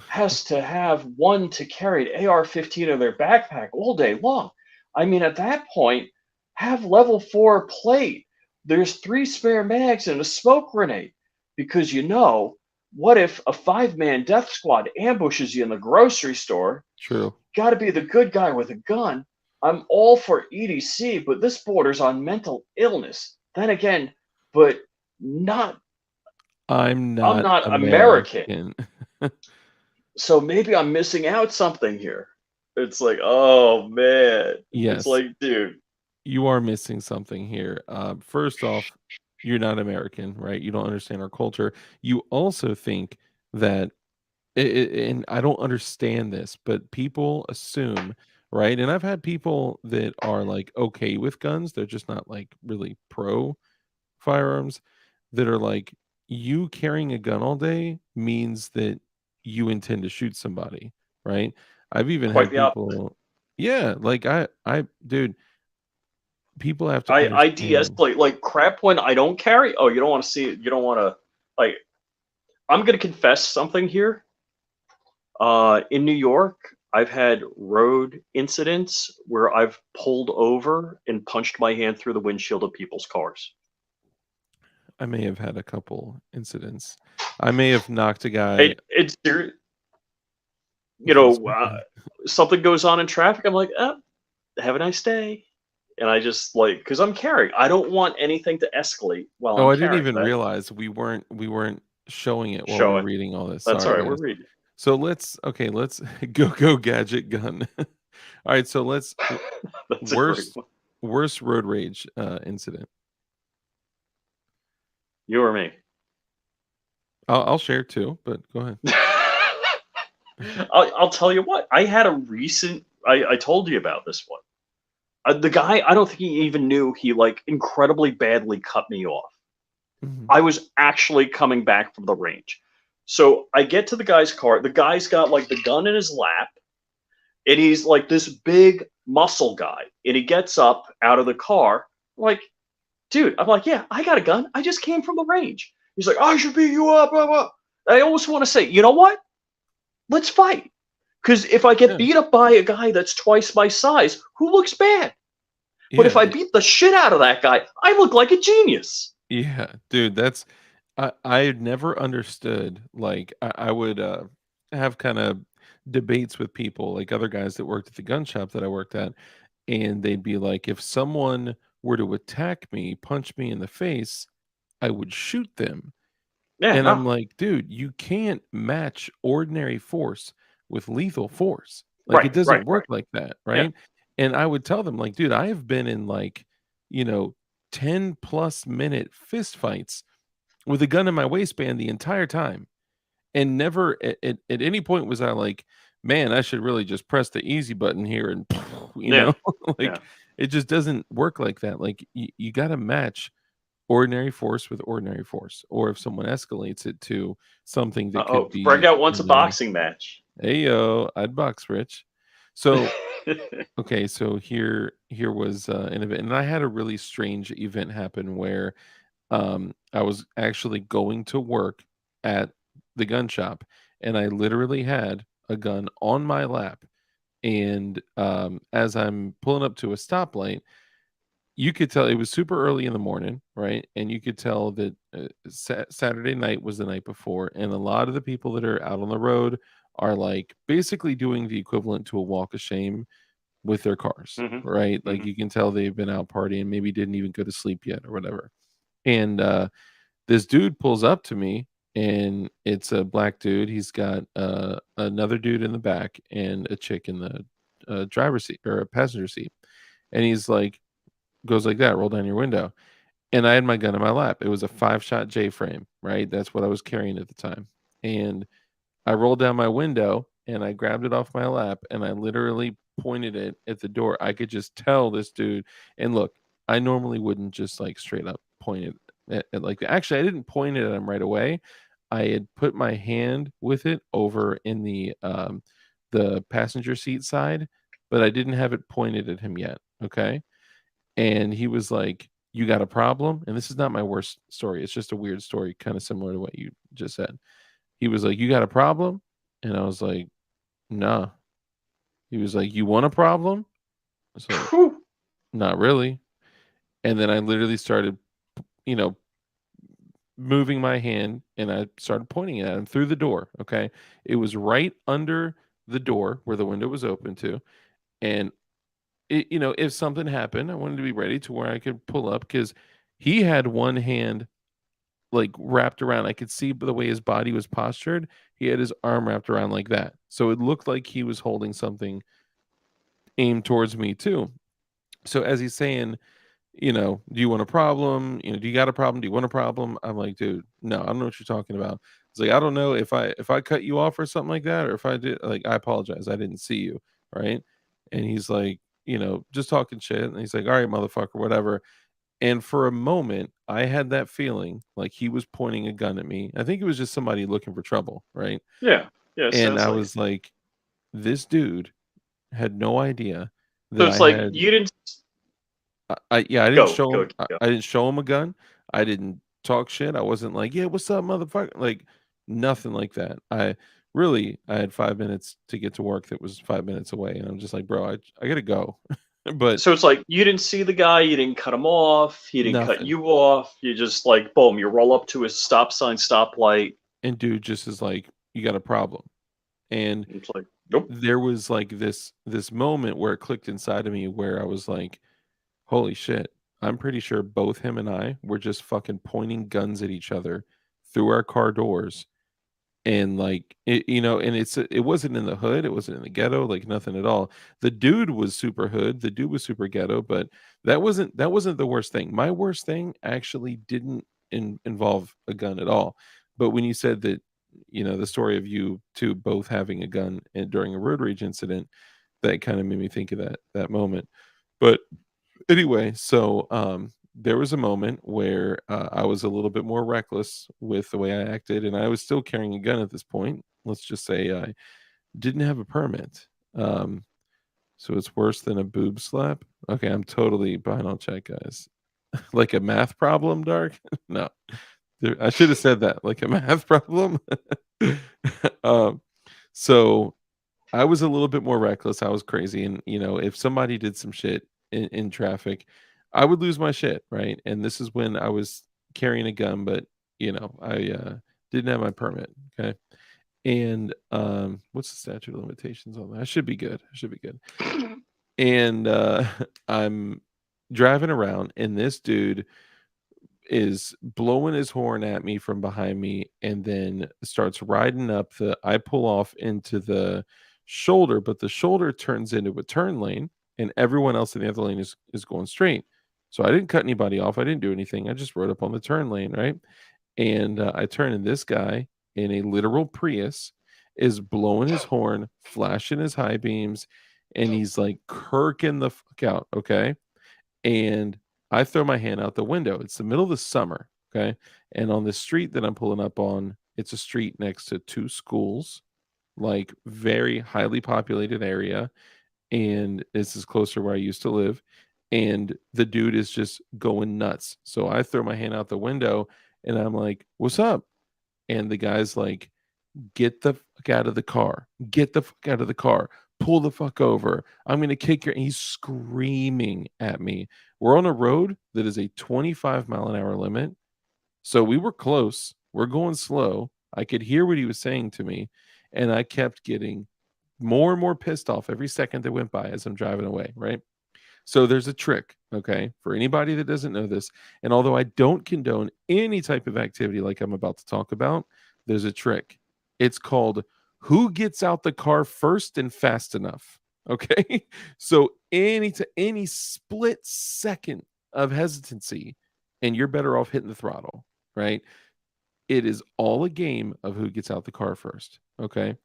has to have one to carry an AR-15 in their backpack all day long? I mean, at that point, have level 4 plate. There's 3 spare mags and a smoke grenade. Because what if a 5-man death squad ambushes you in the grocery store? true. Got to be the good guy with a gun. I'm all for EDC, but this borders on mental illness. Then again, but not. I'm I'm not not American, American. so maybe I'm missing out something here. It's like, oh man, it's Yes, like, dude, you are missing something here. First off, you're not American, right? You don't understand our culture. You also think that, and I don't understand this, but people assume, right? And I've had people that are like okay with guns, they're just not like really pro firearms, that are like, you carrying a gun all day means that you intend to shoot somebody, right? I've even quite had the opposite. people, yeah, like dude, people have to I understand. de-escalate like crap when I don't carry. Oh, you don't want to see it. You don't want to like. I'm gonna confess something here. In New York, I've had road incidents where I've pulled over and punched my hand through the windshield of people's cars. I may have had a couple incidents. I may have knocked a guy. It's serious. Yes, okay. Something goes on in traffic. I'm like, have a nice day. And I just like, because I'm carrying. I don't want anything to escalate while Oh, I'm I didn't carrying. even That realize we weren't showing it while we were showing. reading all this. That's all Sorry, right. We're guys. reading. So let's go gadget gun. All right, so let's That's a great worst one. worst road rage incident. You or me? I'll share too, but go ahead. I'll tell you what. I had a recent. I told you about this one. The guy, I don't think he even knew he like incredibly badly cut me off. Mhm. I was actually coming back from the range. So I get to the guy's car. The guy's got like the gun in his lap, and he's like this big muscle guy. And he gets up out of the car, like, dude, I'm like, yeah, I got a gun. I just came from the range. He's like, I should beat you up. Blah, blah. I almost want to say, you know what? Let's fight. Because if I get Yeah, beat up by a guy that's twice my size, who looks bad? But if yeah, I beat the shit out of that guy, I look like a genius. yeah, dude. I had never understood, like, I would, have kinda debates with people, like other guys that worked at the gun shop that I worked at, and they'd be like, "If someone were to attack me, punch me in the face, I would shoot them." Yeah, And no, I'm like, "Dude, you can't match ordinary force with lethal force. Like, right, it doesn't right, work right. like that, Yeah. right?" And I would tell them, like, "Dude, I have been in, like, you know, 10 plus minute fist fights with a gun in my waistband the entire time, and never at any point was I like, 'Man, I should really just press the easy button here and,' you Yeah. know? Yeah. Like, it just doesn't work like that. Like, you gotta match ordinary force with ordinary force, or if someone escalates it to something that Oh, could Greg be, out wants a boxing match. "Hey, yo, I'd box rich." So, okay, so here was, an event, and I had a really strange event happen where I was actually going to work at the gun shop, and I literally had a gun on my lap. And as I'm pulling up to a stoplight, you could tell it was super early in the morning, right? And you could tell that Saturday night was the night before, and a lot of the people that are out on the road are like basically doing the equivalent to a walk of shame with their cars, Hmm. right? Like Hmm. you can tell they've been out partying, maybe didn't even go to sleep yet or whatever. And this dude pulls up to me, and it's a black dude. He's got another dude in the back and a chick in the driver's seat or a passenger seat. And he's like, goes like that, roll down your window. And I had my gun in my lap. It was a 5-shot J frame, right? That's what I was carrying at the time. And I rolled down my window and I grabbed it off my lap and I literally pointed it at the door. I could just tell this dude. And look, I normally wouldn't just like straight up point it at like actually I didn't point it at him right away. I had put my hand with it over in the passenger seat side, but I didn't have it pointed at him yet. Okay. And he was like, "You got a problem?" And this is not my worst story. It's just a weird story, kind of similar to what you just said. He was like, "You got a problem?" And I was like, "Nah." He was like, "You want a problem?" I was like, Phew. "Not really." And then I literally started, you know, moving my hand and I started pointing at him through the door. Okay. It was right under the door where the window was open to. And if something happened, I wanted to be ready to where I could pull up because he had one hand like wrapped around. I could see by the way his body was postured. He had his arm wrapped around like that. So it looked like he was holding something aimed towards me too. So as he's saying, "Do you want a problem? Do you got a problem? Do you want a problem?" I'm like, "Dude, no, I don't know what you're talking about." It's like, "I don't know if I cut you off or something like that, or if I did, like, I apologize. I didn't see you." Right. And he's like, just talking shit. And he's like, "All right, motherfucker, whatever." And for a moment, I had that feeling like he was pointing a gun at me. I think it was just somebody looking for trouble, right? Yeah. Yeah. And Sounds I like it. was like, this dude had no idea So that I it's like had you didn't yeah, I didn't go, show go, him I go. I didn't show him a gun. I didn't talk shit. I wasn't like, "Yeah, what's up, motherfucker?" Like, nothing like that. I had 5 minutes to get to work that was 5 minutes away, and I'm just like, "Bro, I gotta go." But So it's like you didn't see the guy, you didn't cut him off, he didn't cut nothing. you off. You just like boom, you roll up to a stop sign, stoplight. And dude just is like, "You got a problem." And And it's like, nope. there was like this moment where it clicked inside of me where I was like, "Holy shit. I'm pretty sure both him and I were just fucking pointing guns at each other through our car doors." And like and it wasn't in the hood, it wasn't in the ghetto, like nothing at all. The dude was super hood, the dude was super ghetto, but that wasn't the worst thing. My worst thing actually didn't involve a gun at all. But when you said that, the story of you two both having a gun during a road rage incident, that kind of made me think of that moment. But anyway, so there was a moment where I was a little bit more reckless with the way I acted, and I was still carrying a gun at this point. Let's just say I didn't have a permit. Um, so it's worse than a boob slap. Okay, I'm totally behind on check, guys. Like a math problem, Dark? No, I should have said that. Like a math problem. um, so I was a little bit more reckless. I was crazy, and if somebody did some shit in traffic, I would lose my shit, right? And this is when I was carrying a gun, but I didn't have my permit. Okay. And what's the statute of limitations on that? I should be good. I should be good. And I'm driving around, and this dude is blowing his horn at me from behind me and then starts riding up I pull off into the shoulder, but the shoulder turns into a turn lane, and everyone else in the other lane is going straight. So I didn't cut anybody off. I didn't do anything. I just rode up on the turn lane, right? And I turn, and this guy in a literal Prius is blowing his horn, flashing his high beams, and he's like kirking the fuck out. Okay. And I throw my hand out the window. It's the middle of the summer. Okay. And on the street that I'm pulling up on, it's a street next to two schools, like very highly populated area. And this is closer where I used to live. And the dude is just going nuts. So I throw my hand out the window and I'm like, "What's up?" And the guy's like, "Get the fuck out of the car. Get the fuck out of the car. Pull the fuck over. I'm going to kick your." And he's screaming at me. We're on a road that is a 25-mile-an-hour limit. So we were close. We're going slow. I could hear what he was saying to me. And I kept getting more and more pissed off every second that went by as I'm driving away. Right. So there's a trick, okay, for anybody that doesn't know this. And although I don't condone any type of activity like I'm about to talk about, there's a trick. It's called who gets out the car first and fast enough. Okay. So any split second of hesitancy, and you're better off hitting the throttle, right? It is all a game of who gets out the car first. Okay.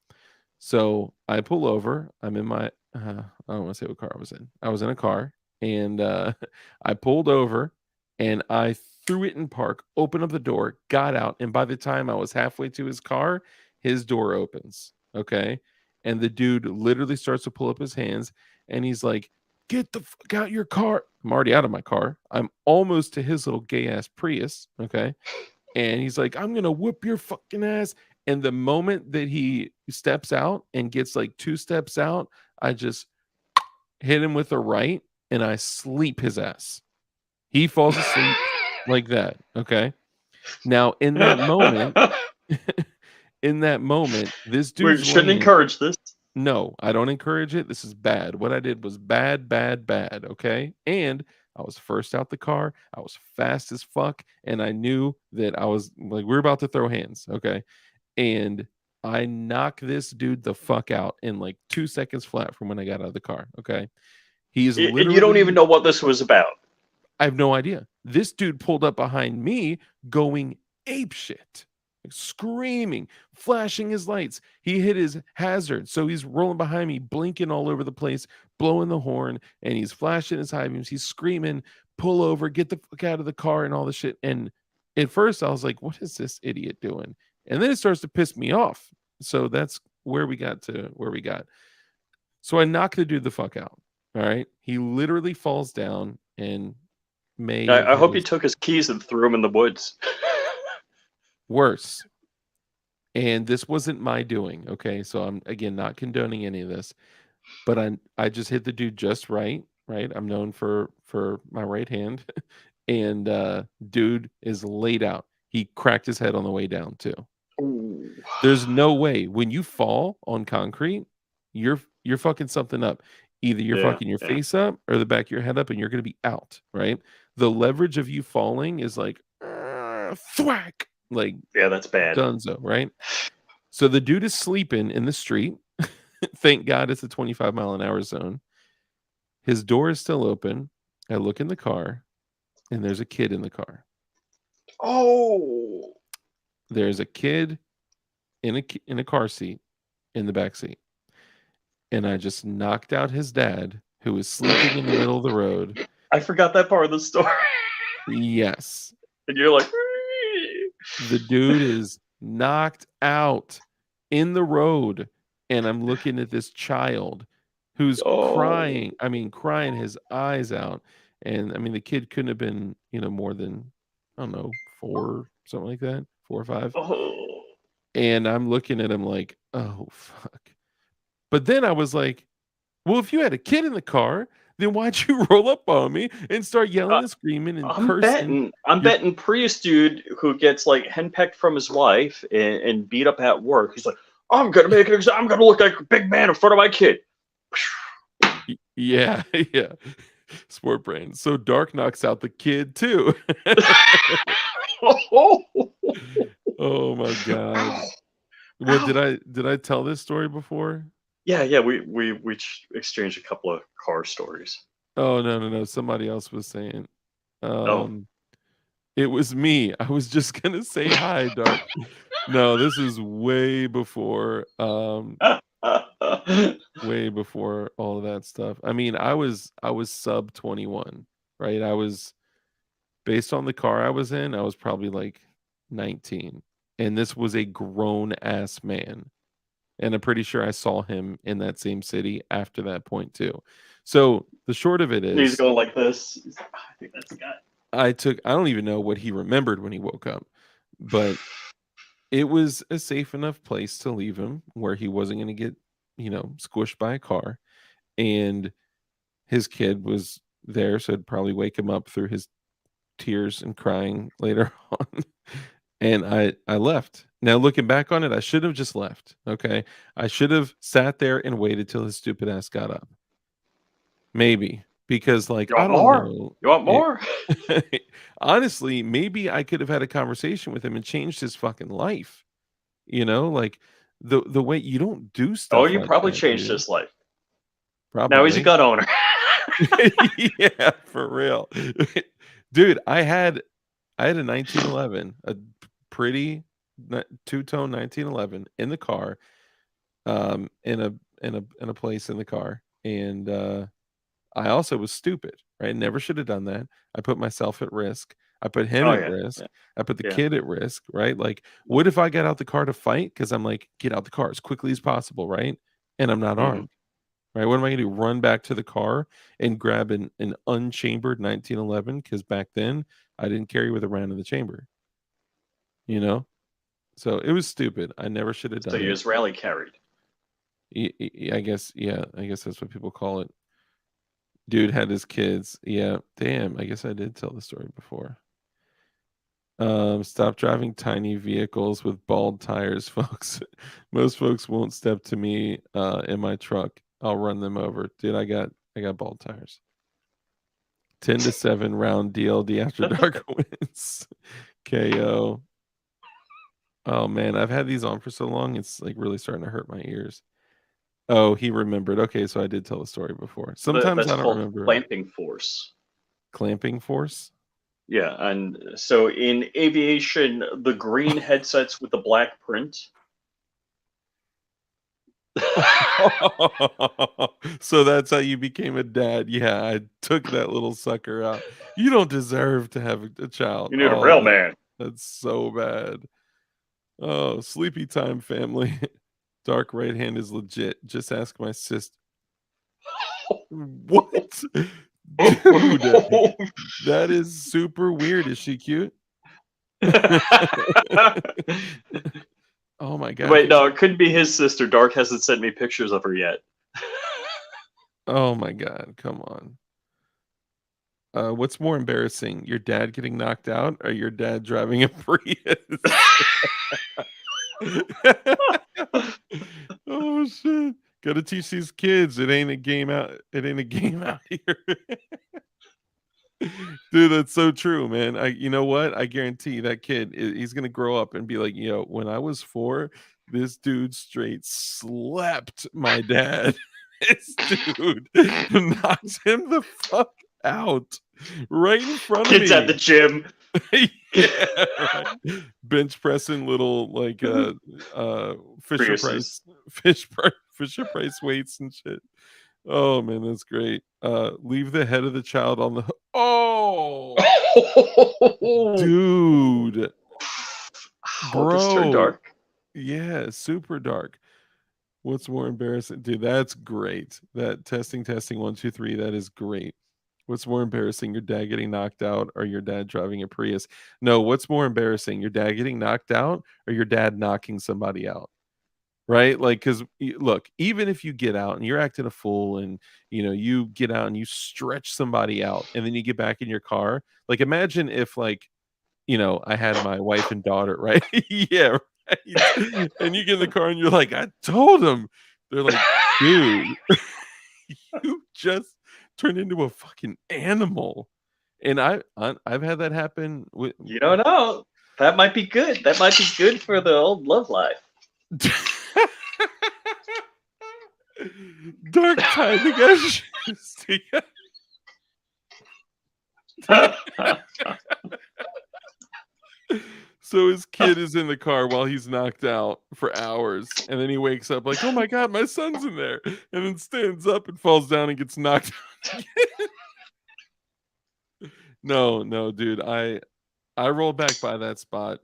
So I pull over. I'm in my, I don't want to say what car I was in. I was in a car, and I pulled over and I threw it in park, opened up the door, got out. And by the time I was halfway to his car, his door opens. Okay. And the dude literally starts to pull up his hands, and he's like, "Get the fuck out your car." I'm already out of my car. I'm almost to his little gay ass Prius. Okay. And he's like, "I'm gonna whoop your fucking ass." And the moment that he steps out and gets like two steps out, I just hit him with a right, and I sleep his ass. He falls asleep like that. Okay. Now in that moment, in that moment, this We dude's shouldn't laying. encourage this. No, I don't encourage it. This is bad. What I did was bad, bad, bad. Okay. And I was first out the car. I was fast as fuck. And I knew that I was like, we were about to throw hands. Okay. And I knocked this dude the fuck out in like 2 seconds flat from when I got out of the car. Okay. He's And you don't even literally, know what this was about. I have no idea. This dude pulled up behind me going ape shit, like screaming, flashing his lights. He hit his hazard. So he's rolling behind me, blinking all over the place, blowing the horn, and he's flashing his high beams. He's screaming, "Pull over, get the fuck out of the car," and all this shit. And at first I was like, "What is this idiot doing?" And then it starts to piss me off. So that's where we got to where we got. So I knock the dude the fuck out. All right. He literally falls down and may have I hit hope you his took his keys and threw them in the woods. worse. And this wasn't my doing. Okay. So I'm again not condoning any of this, but I just hit the dude just right. Right. I'm known for my right hand. And dude is laid out. He cracked his head on the way down too. Ooh. There's no way when you fall on concrete, you're fucking something up. Either you're Yeah, fucking your yeah. face up or the back of your head up, and you're gonna be out, right? The leverage of you falling is like thwack, like Yeah, that's bad. dunzo, right? So the dude is sleeping in the street. Thank God it's a 25-mile-an-hour zone. His door is still open. I look in the car, and there's a kid in the car. Oh. There's a kid in a car seat in the back seat. And I just knocked out his dad, who was sleeping in the middle of the road. I forgot that part of the story. Yes, And you're like, the dude is knocked out in the road, and I'm looking at this child who's oh, crying. I mean, crying his eyes out. And I mean, the kid couldn't have been, more than, I don't know, 4, something like that, 4 or 5. oh. And I'm looking at him like, oh, fuck. But then I was like, Well, if you had a kid in the car, then why'd you roll up on me and start yelling Uh, and screaming and I'm cursing? betting. I'm You're betting Prius dude who gets like henpecked from his wife and beat up at work. He's like, I'm gonna make it. I'm gonna look like a big man in front of my kid. yeah, yeah. Sport brain. So Dark knocks out the kid too. Oh my god. What Ow. did I tell this story before? Yeah, yeah. We exchanged a couple of car stories. Oh no, no, no. Somebody else was saying. Oh. Um it was me. I was just gonna say hi, Dark. No, this is way before all of that stuff. I mean, I was sub 21, right? I was based on the car I was in, I was probably like 19. And this was a grown ass man. And I'm pretty sure I saw him in that same city after that point too. So the short of it He's is going like this. I think that's the guy. I don't even know what he remembered when he woke up, but it was a safe enough place to leave him where he wasn't going to get, squished by a car. And his kid was there, so I'd probably wake him up through his tears and crying later on. And I left. Now looking back on it, I should have just left. Okay. I should have sat there and waited till his stupid ass got up. Maybe. Because like You I want don't more? know. You want more? Honestly, maybe I could have had a conversation with him and changed his fucking life. Like the way you don't do Oh, stuff you like probably that, changed dude. his life. Now he's a Probably. gun owner. Yeah, for real. Dude, I had a 1911, a pretty two-tone 1911 in the car, in a place in the car, and I also was stupid, right? Never should have done that. I put myself at risk. I put him Oh at yeah, yeah, risk. I put the yeah. kid at risk, right? Like, what if I get out the car to fight? Because I'm like, get out the car as quickly as possible, right? And I'm not Hmm. armed, right? What am I going to do? Run back to the car and grab an unchambered 1911? Because back then I didn't carry with a round in the chamber, you know? So it was stupid. I never should have So done you it. just rally carried. I guess, yeah, I guess that's what people call it. Dude had his kids. Yeah, damn. I guess I did tell the story before. Stop driving tiny vehicles with bald tires, folks. Most folks won't step to me in my truck. I'll run them over. Dude, I got bald tires. 10-7 round DLD after dark wins. KO. Oh man, I've had these on for so long, it's like really starting to hurt my ears. Oh, he remembered. Okay, so I did tell the story before. Sometimes That's I don't called remember. clamping force. Clamping force. Yeah, and so in aviation, the green headsets with the black print. So that's how you became a dad. Yeah, I took that little sucker out. You don't deserve to have a child. You need a Oh, real man. that's so bad. Oh, sleepy time family. Dark right hand is legit. Just ask my sister. What? Dude, that is super weird. Is she cute? Oh my god. Wait, no, it couldn't be his sister. Dark hasn't sent me pictures of her yet. Oh my god. Come on. What's more embarrassing, your dad getting knocked out or your dad driving a Prius? Oh shit. Gotta teach these kids. It ain't a game out. It ain't a game out here. Dude, that's so true, man. You know what? I guarantee that kid, he's gonna grow up and be like, when I was 4, this dude straight slapped my dad. This dude knocked him the fuck out right in front of Kids at me. the gym. Yeah, right. Bench pressing little like Fisher Priuses. Price Fisher Price weights and shit. Oh man, that's great. Leave the head of the child on the Oh dude, Oh, this turned bro. dark. Yeah, super dark. What's more embarrassing? Dude, that's great. That testing 1 2 3, that is great. What's more embarrassing, your dad getting knocked out or your dad driving a Prius? No, what's more embarrassing, your dad getting knocked out or your dad knocking somebody out? right? Like, because look, even if you get out and you're acting a fool and you get out and you stretch somebody out and then you get back in your car, like imagine if like I had my wife and daughter, right? Yeah, right. And you get in the car and you're like, I told them. They're like, dude, you just turned into a fucking animal. And I've had that happen with You don't know. That might be good. That might be good for the old love life. Dark timing. So his kid is in the car while he's knocked out for hours, and then he wakes up like, "Oh my god, my son's in there!" and then stands up and falls down and gets knocked out again. No, dude. I rolled back by that spot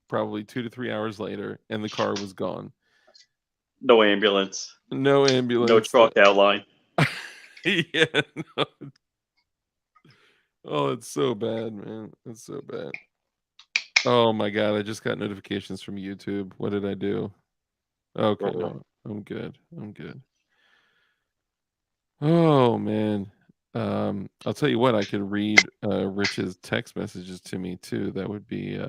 probably 2 to 3 hours later, and the car was gone. No ambulance. No No ambulance. chalk outline. Yeah. No. Oh, it's so bad, man. It's so bad. Oh my god, I just got notifications from YouTube. What did I do? Okay, no, I'm good. I'm good. Oh man. I'll tell you what, I could read Rich's text messages to me too. That would be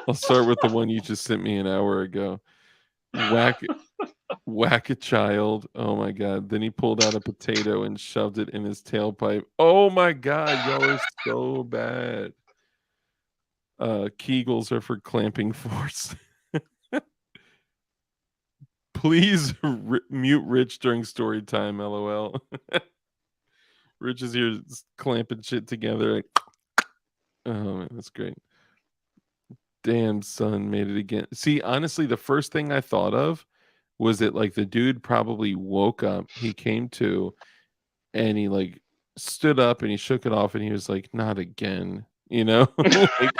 I'll start with the one you just sent me an hour ago. Whack a child. Oh my god. Then he pulled out a potato and shoved it in his tailpipe. Oh my god, y'all are so bad. Kegels are for clamping force. Please mute Rich during story time, lol. Rich is here clamping shit together. Like, oh man, that's great. Damn, son made it again. See, honestly, the first thing I thought of was that like the dude probably woke up, he came to, and he like stood up and he shook it off and he was like, not again, like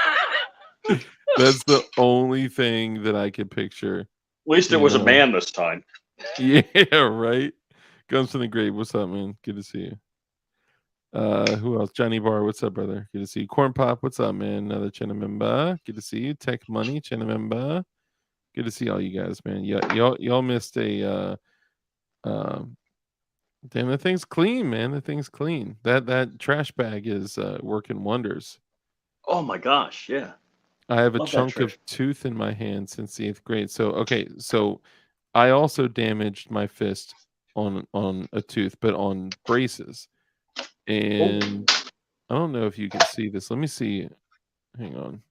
that's the only thing that I could picture. At least it was a man this time. Yeah, right. Guns from the grave. What's up, man? Good to see you. Who else? Johnny Bar, what's up, brother? Good to see you. Corn Pop, what's up, man? Another channel member. Good to see you. Tech Money, channel member. Good to see all you guys, man. Y'all missed a damn, that thing's clean, man. The thing's clean. That trash bag is working wonders. Oh my gosh, yeah. I have a Love chunk of tooth in my hand since the 8th grade. So okay, so I also damaged my fist on a tooth, but on braces. And I don't know if you can see this. Let me see. Hang on.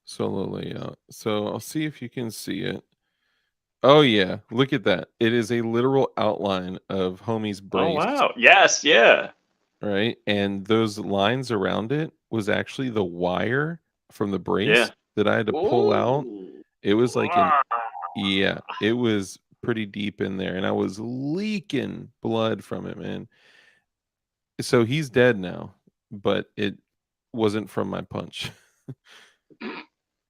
Solo layout. So I'll see if you can see it. Oh yeah, look at that. It is a literal outline of homie's brace. Oh wow. Yes, yeah. Right? And those lines around it was actually the wire from the brace that I had to pull out. It was like it was pretty deep in there and I was leaking blood from it, man. So he's dead now, but it wasn't from my punch.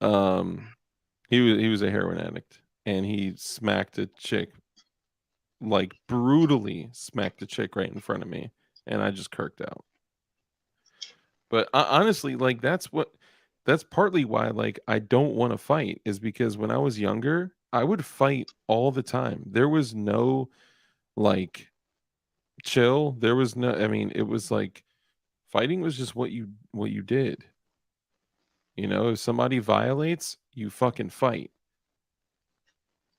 He was a heroin addict and he smacked a chick, like brutally smacked a chick right in front of me, and I just kirked out. But honestly, like that's partly why like I don't want to fight, is because when I was younger, I would fight all the time. There was no like chill. There was no, I mean, it was like fighting was just what you did. If somebody violates, you fucking fight.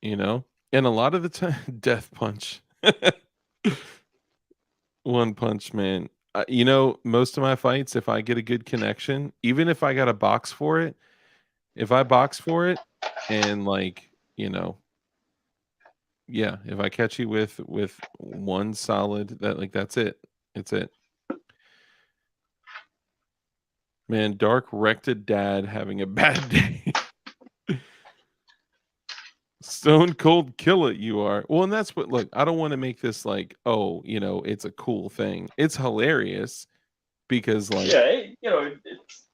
And a lot of the time, death punch. One Punch Man. Most of my fights, if I get a good connection, even if I got a box for it, if I box for it and like, yeah, if I catch you with one solid, that's it. It's it. Man, Dark wrecked a dad having a bad day. Stone cold kill it, you are. Well, and that's what, look, I don't want to make this like, oh, it's a cool thing. It's hilarious because like, it's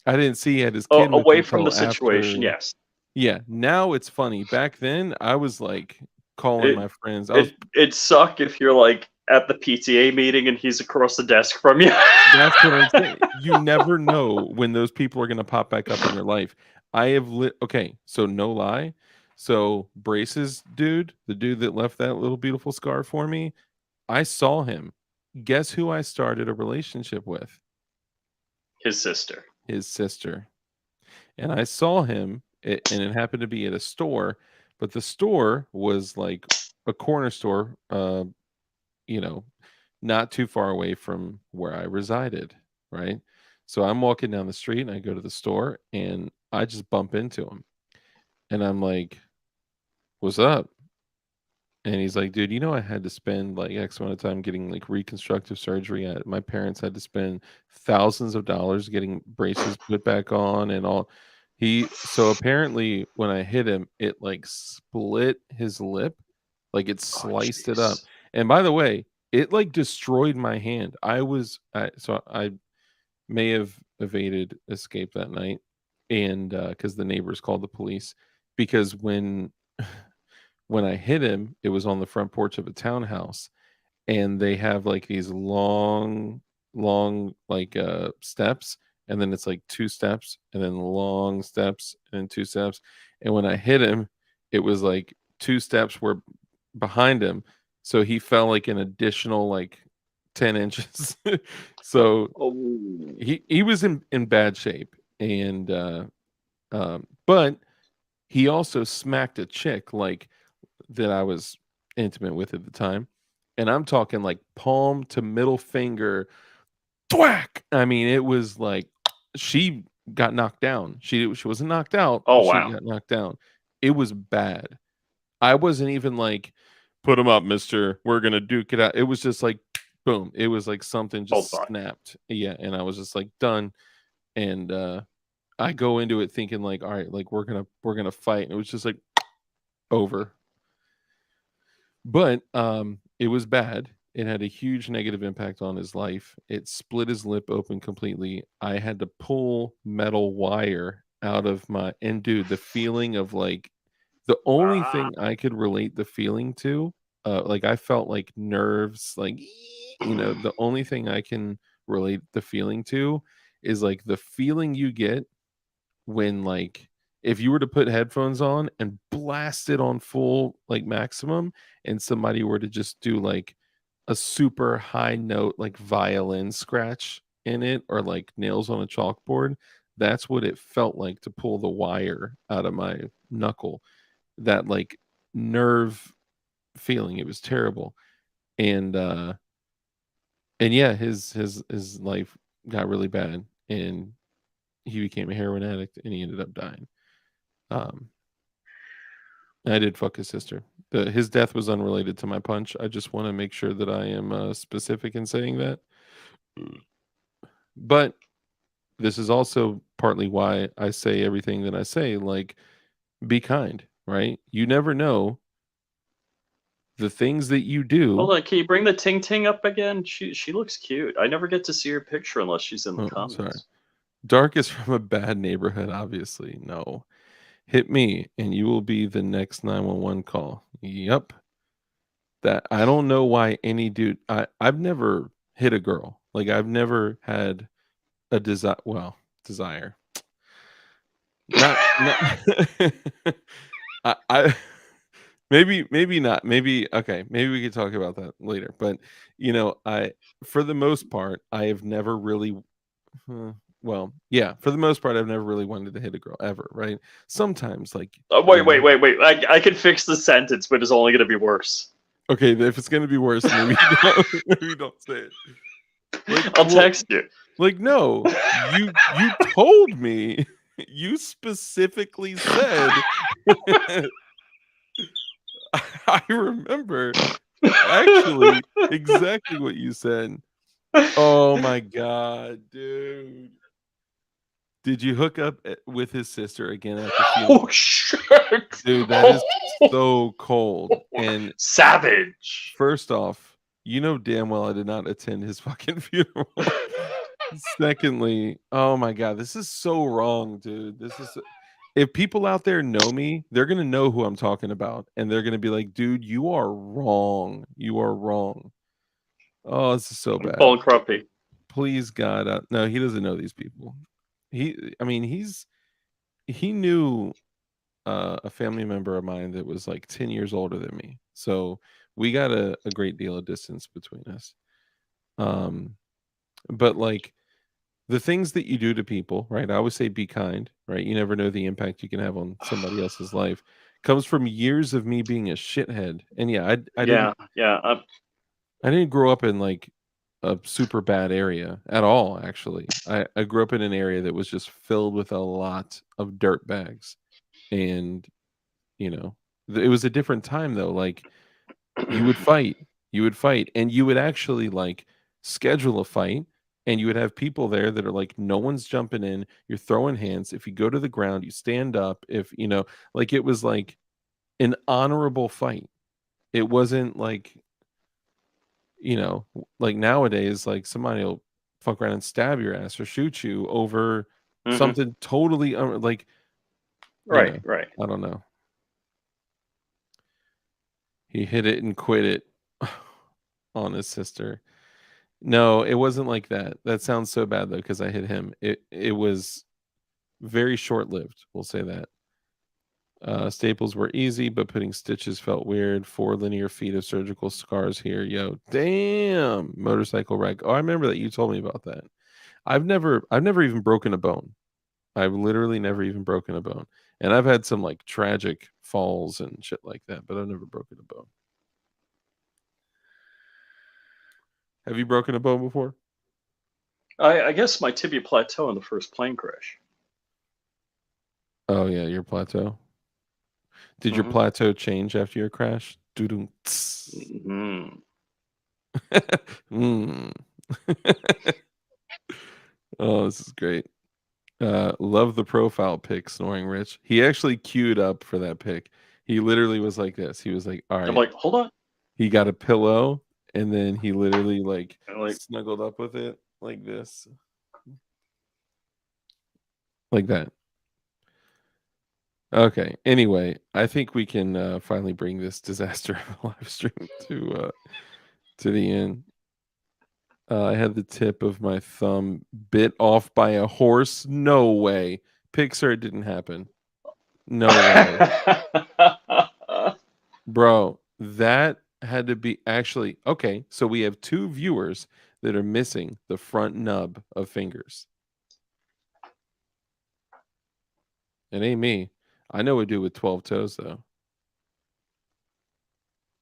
I didn't see he had his kid with away him from the till situation. after. Yes. Yeah, now it's funny. Back then, I was like calling my friends. It'd suck if you're like at the PTA meeting and he's across the desk from you. That's what I'm saying. You never know when those people are gonna pop back up in your life. I have okay, so no lie. So Braces dude, the dude that left that little beautiful scar for me, I saw him. Guess who I started a relationship with? His sister. His sister. And I saw him, and it happened to be at a store, but the store was like a corner store, you know, not too far away from where I resided, right? So I'm walking down the street and I go to the store and I just bump into him. And I'm like, "What's up?" And he's like, "Dude, you know I had to spend like X amount of time getting like reconstructive surgery. My parents had to spend thousands of dollars getting braces put back on and all." So apparently when I hit him, it like split his lip, like it Oh, sliced it up. jeez. And by the way, it like destroyed my hand. So I may have evaded escape that night, and because the neighbors called the police, because when I hit him, it was on the front porch of a townhouse, and they have like these long like steps, and then it's like two steps, and then long steps, and then two steps. And when I hit him, it was like two steps were behind him, so he fell like an additional like 10 inches. So Oh. he was in bad shape, and but he also smacked a chick like that I was intimate with at the time, and I'm talking like palm to middle finger, thwack. I mean, it was like she got knocked down. She wasn't knocked out, Oh but she wow. got knocked down. It was bad. I wasn't even like, put him up, mister. We're gonna duke it out. It was just like, boom. It was like something Well just done. snapped. Yeah, and I was just like done. And I go into it thinking like, all right, like we're gonna fight. And it was just like over. But it was bad. It had a huge negative impact on his life. It split his lip open completely. I had to pull metal wire out of my, and dude, the feeling of like the only Ah. thing I could relate the feeling to, like I felt like nerves, like the only thing I can relate the feeling to is like the feeling you get when like if you were to put headphones on and blast it on full like maximum and somebody were to just do like a super high note like violin scratch in it or like nails on a chalkboard, that's what it felt like to pull the wire out of my knuckle. That like nerve feeling, it was terrible. And yeah, his life got really bad, and he became a heroin addict and he ended up dying. Um, I did fuck his sister. His death was unrelated to my punch. I just want to make sure that I am specific in saying that. But this is also partly why I say everything that I say. Like, be kind, right? You never know the things that you do. Hold on, can you bring the Ting Ting up again? She looks cute. I never get to see her picture unless she's in the Oh, sorry. comments. Dark is from a bad neighborhood, obviously. No. Hit me and you will be the next 911 call. Yep. That I don't know why any dude I've never hit a girl. Like I've never had a desire. Not I maybe not. Maybe okay, maybe we could talk about that later. But I for the most part, I have never really uh, well, yeah, for the most part I've never really wanted to hit a girl ever, right? Sometimes like, Wait, wait, wait, wait. I can fix the sentence, but it's only going to be worse. okay, if it's gonna be worse, maybe don't, maybe don't say it. Like, I'll well, text you. like no, you told me, you specifically said. I remember actually exactly what you said. Oh my god, dude! Did you hook up with his sister again at the funeral? Oh shit! Dude, that is so cold. And Savage. first off, you know damn well I did not attend his fucking funeral. Secondly, oh my god, this is so wrong, dude. If people out there know me, they're gonna know who I'm talking about, and they're gonna be like, dude, you are wrong. You are wrong. Oh, this is so I'm bad. calling Crumpy. Please, God, no, he doesn't know these people. I mean, he knew a family member of mine that was like 10 years older than me. So we got a great deal of distance between us. Um, but like the things that you do to people, right? I always say be kind, right? You never know the impact you can have on somebody else's life. Comes from years of me being a shithead. And yeah, Yeah, yeah. I didn't grow up in like a super bad area at all, actually. I grew up in an area that was just filled with a lot of dirt bags. And, you know, it was a different time though. Like you would fight, and you would actually like schedule a fight, and you would have people there that are like, no one's jumping in, you're throwing hands. If you go to the ground, you stand up. If you know, like it was like an honorable fight. It wasn't like, like nowadays, like somebody will fuck around and stab your ass or shoot you over hmm something totally like, Right, right. I don't know. He hit it and quit it on his sister. No, it wasn't like that. That sounds so bad though, because I hit him. It was very short lived. We'll say that. Staples were easy, but putting stitches felt weird. 4 linear feet of surgical scars here. Yo, damn. Motorcycle wreck. Oh, I remember that you told me about that. I've never even broken a bone. I've literally never even broken a bone. And I've had some like tragic falls and shit like that, but I've never broken a bone. Have you broken a bone before? I guess my tibia plateau in the first plane crash. Oh yeah, your plateau. Did your hmm plateau change after your crash? Doo-doo. hmm Mm. Oh, this is great. Love the profile pic, Snoring Rich. He actually queued up for that pic. He literally was like this. He was like, all I'm right. like, hold on. He got a pillow and then he literally like I'm like, snuggled up with it like this. Like that. Okay. Anyway, I think we can finally bring this disaster of a live stream to the end. I had the tip of my thumb bit off by a horse. No way. Pixar, it didn't happen. No way. Bro, that had to be actually okay. So we have 2 viewers that are missing the front nub of fingers. It ain't me. I know a dude with 12 toes, though.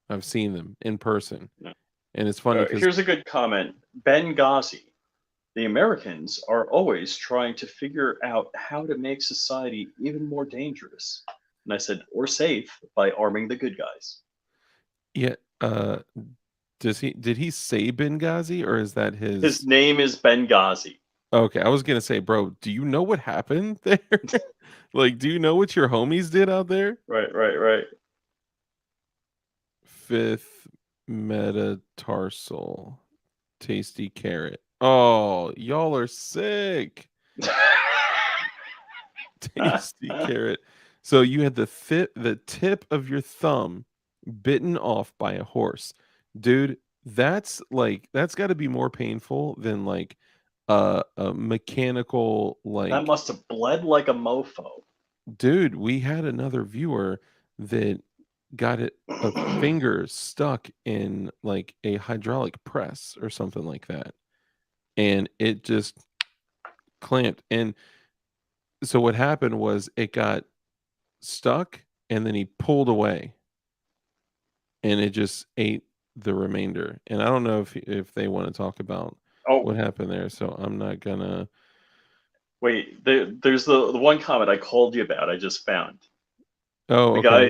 I've seen them in person. And it's funny because, Here's a good comment. Benghazi. The Americans are always trying to figure out how to make society even more dangerous. And I said, or safe by arming the good guys. yeah, did he say Benghazi or is that His his? name is Benghazi. Okay, I was gonna say, bro, do you know what happened there? Like, do you know what your homies did out there? Right, right, right. Fifth metatarsal, tasty carrot. Oh, y'all are sick. Tasty carrot. So you had the tip of your thumb bitten off by a horse. Dude, that's got to be more painful than like a mechanical That like. must have bled like a mofo. Dude, we had another viewer that got a finger stuck in like a hydraulic press or something like that, and it just clamped. And so what happened was it got stuck, and then he pulled away, and it just ate the remainder. And I don't know if they want to talk about Oh, what happened there, so I'm not gonna. wait. There's the one comment I called you about. I just found Oh, the okay.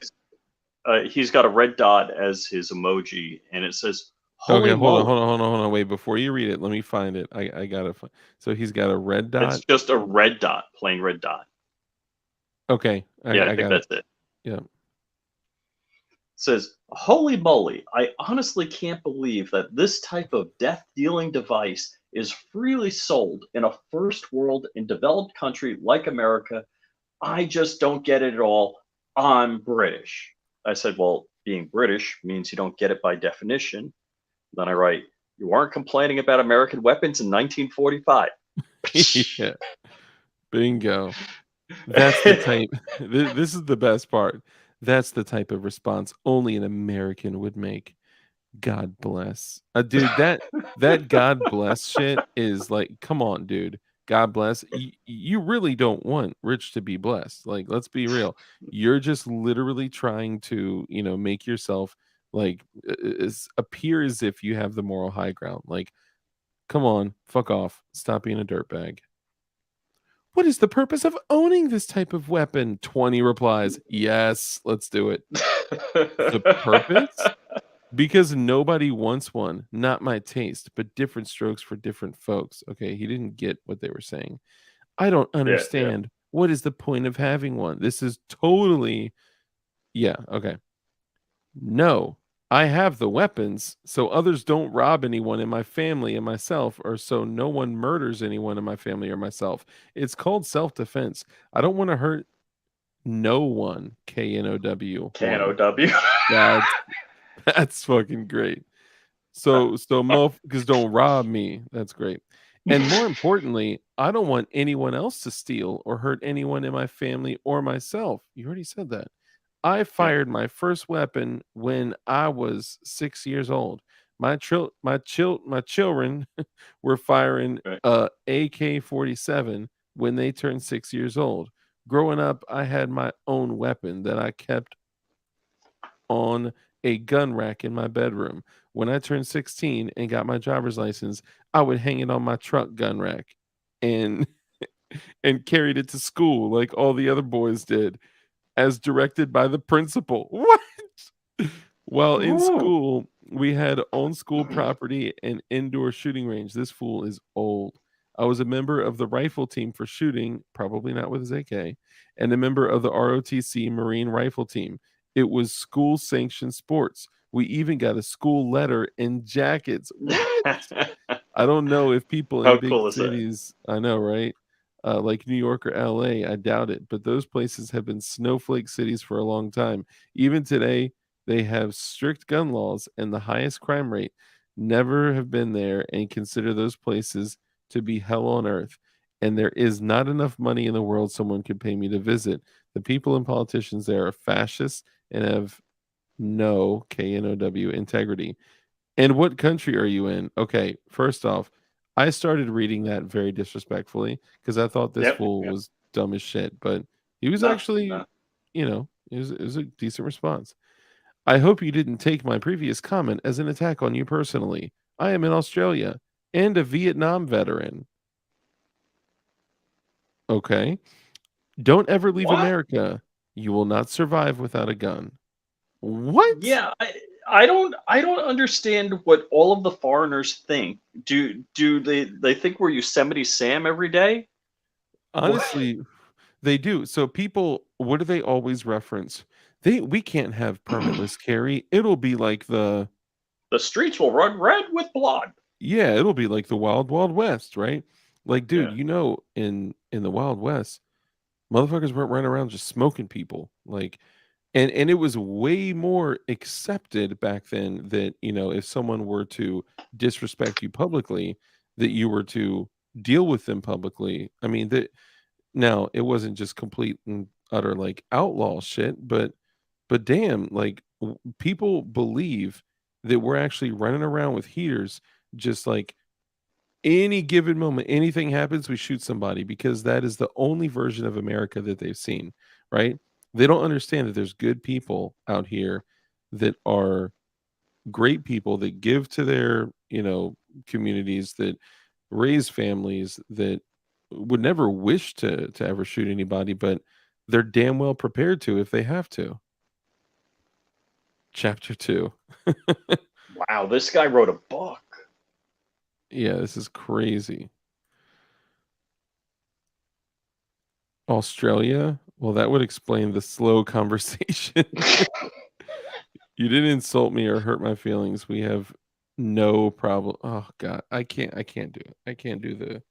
guy. He's got a red dot as his emoji, and it says Okay, "Holy hold on, moly!" hold on, hold on, hold on. Wait, before you read it, let me find it. I gotta find. So he's got a red It's dot. just a red dot, plain red dot. Okay, Yeah, I I think got it. that's it. Yeah. Says, "Holy moly, I honestly can't believe that this type of death-dealing device is freely sold in a first world and developed country like America. I just don't get it at all. I'm British." I said, "Well, being British means you don't get it by definition." Then I write, You weren't complaining about American weapons in 1945. Yeah, bingo. That's the type. This is the best part. That's the type of response only an American would make. God bless. Dude, that God bless shit is like, come on, dude. God bless. You really don't want Rich to be blessed. Like, let's be real. You're just literally trying to, make yourself like appear as if you have the moral high ground. Like, come on, fuck off. Stop being a dirtbag. What is the purpose of owning this type of weapon? 20 replies. Yes, let's do it. The purpose? Because nobody wants one. Not my taste, but different strokes for different folks. Okay, he didn't get what they were saying. I don't Yeah, yeah. understand. What is the point of having one? This is totally, yeah, okay. No, I have the weapons so others don't rob anyone in my family and myself, or so no one murders anyone in my family or myself. It's called self defense. I don't want to hurt no one. KNOW one. KNOW. That's that's fucking great. So motherfuckers don't rob me. That's great. And more importantly, I don't want anyone else to steal or hurt anyone in my family or myself. You already said that. I Yeah. fired my first weapon when I was 6 years old. My children were firing Right. a AK-47 when they turned 6 years old. Growing up, I had my own weapon that I kept on a gun rack in my bedroom. When I turned 16 and got my driver's license, I would hang it on my truck gun rack and and carried it to school like all the other boys did, as directed by the principal. What? While in Ooh. school, we had on school property and indoor shooting range. This fool is old. I was a member of the rifle team for shooting, probably not with his AK, and a member of the ROTC Marine Rifle Team. It was school sanctioned sports. We even got a school letter and jackets. What? I don't know if people in How big cool is that? cities, I know, right? Like New York or LA, I doubt it, but those places have been snowflake cities for a long time. Even today, they have strict gun laws and the highest crime rate. Never have been there and consider those places to be hell on earth. And there is not enough money in the world someone could pay me to visit. The people and politicians there are fascists and have no KNOW integrity. And what country are you in? Okay, first off, I started reading that very disrespectfully because I thought this Yep. fool Yep. was dumb as shit, but he was No. actually, No. it was a decent response. I hope you didn't take my previous comment as an attack on you personally. I am in Australia and a Vietnam veteran. Okay. Don't ever leave What? America. You will not survive without a gun. What? Yeah. I don't understand what all of the foreigners think. Do they think we're Yosemite Sam every day? What? Honestly, they do. So people, what do they always reference? We can't have permitless carry. It'll be like The streets will run red with blood. yeah, it'll be like the Wild Wild West, right? Like, dude, Yeah. in the Wild West, motherfuckers weren't running around just smoking people. Like, and it was way more accepted back then that, if someone were to disrespect you publicly, that you were to deal with them publicly. I mean, that now it wasn't just complete and utter like outlaw shit, but damn, like people believe that we're actually running around with heaters, just like any given moment, anything happens, we shoot somebody because that is the only version of America that they've seen, right? They don't understand that there's good people out here that are great people that give to their, communities, that raise families, that would never wish to ever shoot anybody, but they're damn well prepared to if they have to. Chapter 2. Wow, this guy wrote a book. Yeah, this is crazy. Australia? Well, that would explain the slow conversation. You didn't insult me or hurt my feelings. We have no problem. Oh god, I can't do it. I can't do the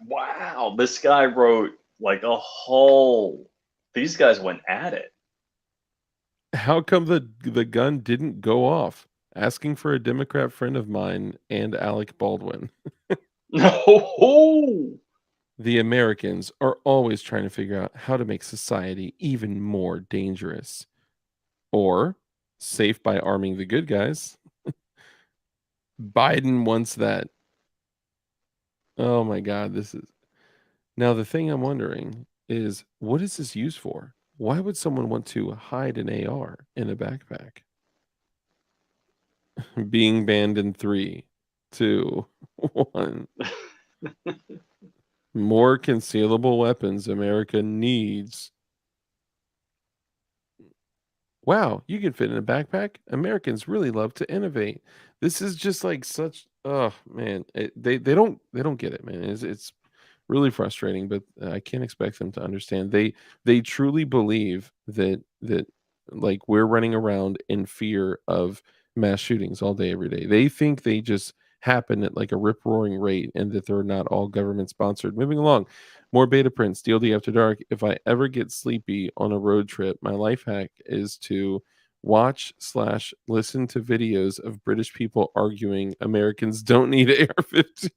Wow, this guy wrote like a whole. These guys went at it. how come the gun didn't go off? Asking for a Democrat friend of mine and Alec Baldwin. No. The Americans are always trying to figure out how to make society even more dangerous or safe by arming the good guys. Biden wants that. Oh my God, this is now the thing I'm wondering is what is this used for? Why would someone want to hide an AR in a backpack? Being banned in 3, 2, 1. More concealable weapons America needs. Wow, you can fit in a backpack. Americans really love to innovate. This is just like such oh man, they don't get it, man. It's really frustrating, but I can't expect them to understand. They truly believe that like we're running around in fear of mass shootings all day every day. They think they just happen at like a rip roaring rate and that they're not all government sponsored. Moving along, more beta prints, DLD After Dark. If I ever get sleepy on a road trip, my life hack is to watch/listen to videos of British people arguing Americans don't need AR-15s.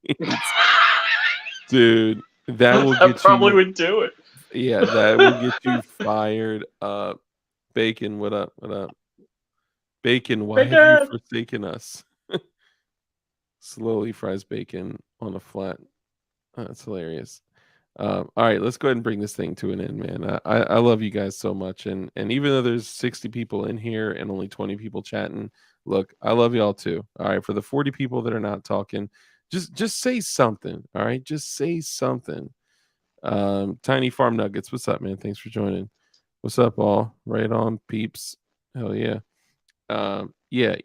Dude, that will That get probably you would do it. yeah, that will get you fired up. Bacon, what up? What up? Bacon, why have you Bacon. forsaken us? Slowly fries bacon on a flat. That's hilarious. All right, let's go ahead and bring this thing to an end, man. I love you guys so much, and even though there's 60 people in here and only 20 people chatting, look, I love y'all too. All right, for the 40 people that are not talking, just say something. All right, just say something. Tiny Farm Nuggets, what's up, man? Thanks for joining. What's up, all? Right on, peeps. Hell yeah. Yeah,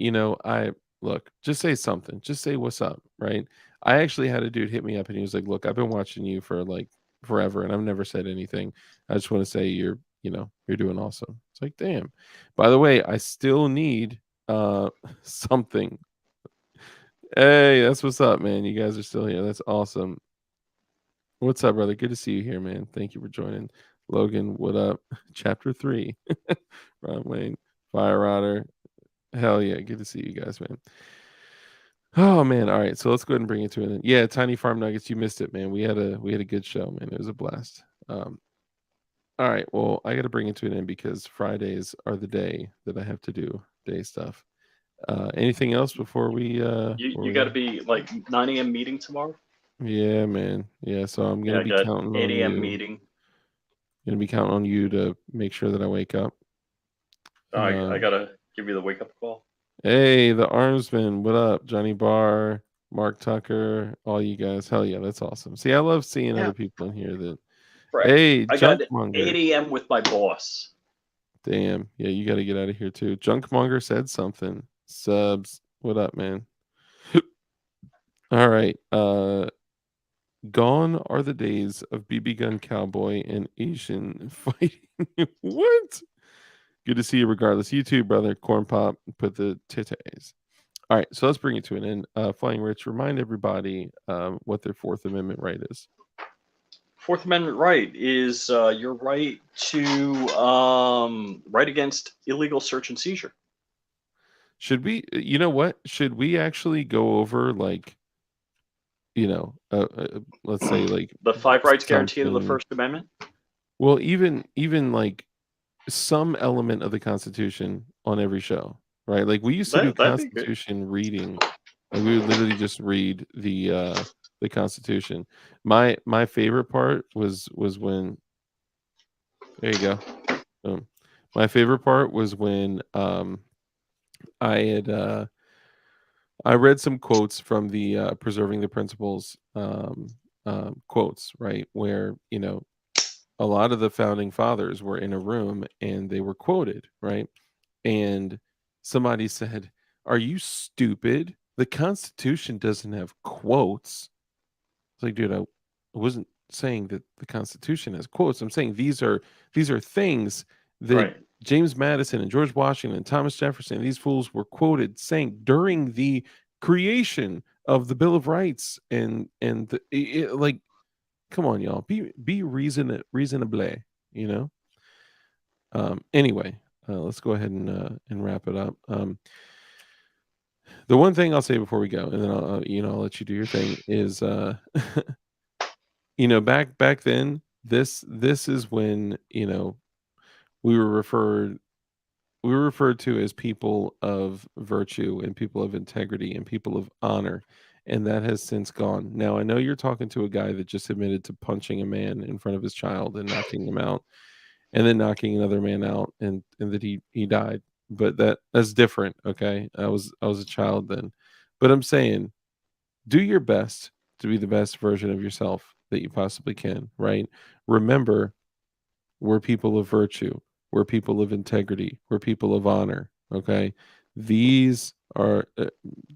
I look, just say something. Just say what's up, right? I actually had a dude hit me up and he was like, "Look, I've been watching you for like forever and I've never said anything. I just want to say you're doing awesome." It's like, "Damn." By the way, I still need something. Hey, that's what's up, man. You guys are still here. That's awesome. What's up, brother? Good to see you here, man. Thank you for joining. Logan, what up? Chapter 3. Ron Wayne, Fire Otter. Hell yeah, good to see you guys, man. Oh man, all right. So let's go ahead and bring it to an end. Yeah, Tiny Farm Nuggets, you missed it, man. We had a good show, man. It was a blast. All right, well, I got to bring it to an end because Fridays are the day that I have to do day stuff. Anything else before You we got to be like 9 a.m. meeting tomorrow. Yeah, man. Yeah, so I'm Yeah, gonna I be got counting 8 on a.m. you. meeting. Gonna be counting on you to make sure that I wake up. I Um, gotta give you the wake up call. hey, the Armsman, what up? Johnny Barr, Mark Tucker, all you guys. Hell yeah, that's awesome. See, I love seeing Yeah, other people in here that right. hey, I got Junkmonger. 8 a.m. with my boss. Damn. Yeah, you gotta get out of here too. Junkmonger said something. Subs. What up, man? All right. Gone are the days of BB gun cowboy and Asian fighting. What? Good to see you regardless. You too, brother. Corn Pop, put the titties. All right, so let's bring it to an end. Flying Rich, remind everybody what their Fourth Amendment right is. Fourth Amendment right is your right to right against illegal search and seizure. Should we, you know what? Should we actually go over like, let's say like The five rights guaranteed in the something? First Amendment. Well, even like some element of the Constitution on every show, right? Like we used to do That'd be good. Constitution reading. Like we would literally just read the Constitution. My favorite part was when there you go. Boom. My favorite part was when I had I read some quotes from the preserving the principles quotes, right? Where, a lot of the founding fathers were in a room and they were quoted, right? And somebody said, "Are you stupid? The Constitution doesn't have quotes." It's like, dude, I wasn't saying that the Constitution has quotes. I'm saying these are things that Right. James Madison and George Washington and Thomas Jefferson, these fools were quoted saying during the creation of the Bill of Rights and like, come on, y'all, be reasonable, you know. Anyway, let's go ahead and wrap it up. The one thing I'll say before we go, and then I'll let you do your thing, is back then, this is when, we were referred we were referred to as people of virtue and people of integrity and people of honor, and that has since gone. Now, I know you're talking to a guy that just admitted to punching a man in front of his child and knocking him out, and then knocking another man out, and that he died. But that's different, okay? I was a child then. But I'm saying, do your best to be the best version of yourself that you possibly can, right? Remember, we're people of virtue, we're people of integrity, we're people of honor, okay? These are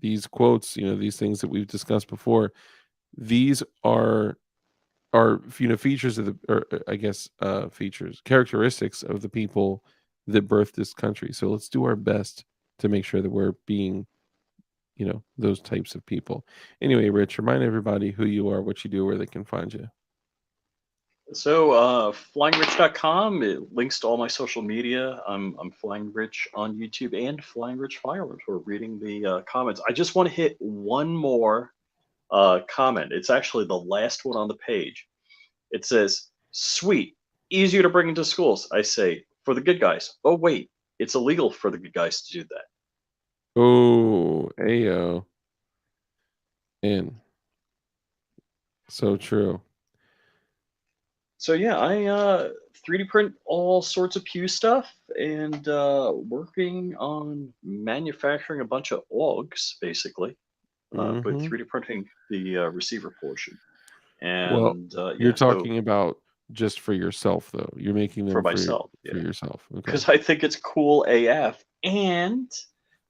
these quotes, these things that we've discussed before. These are features of the, or I guess features, characteristics of the people that birthed this country. So let's do our best to make sure that we're being, those types of people. Anyway, Rich, remind everybody who you are, what you do, where they can find you. So, flyingrich.com, it links to all my social media. I'm Flying Rich on YouTube and Flying Rich Firearms. We're reading the comments. I just want to hit one more comment. It's actually the last one on the page. It says, "Sweet, easier to bring into schools." I say, "For the good guys." Oh, wait, it's illegal for the good guys to do that. Oh, ayo. And so true. So yeah, I 3D print all sorts of Pew stuff and working on manufacturing a bunch of OGs, basically, but Hmm. 3D printing the receiver portion. Well, And you're yeah, so talking about just for yourself, though. You're making for them myself, for yeah, yourself. Okay. because I think it's cool AF. And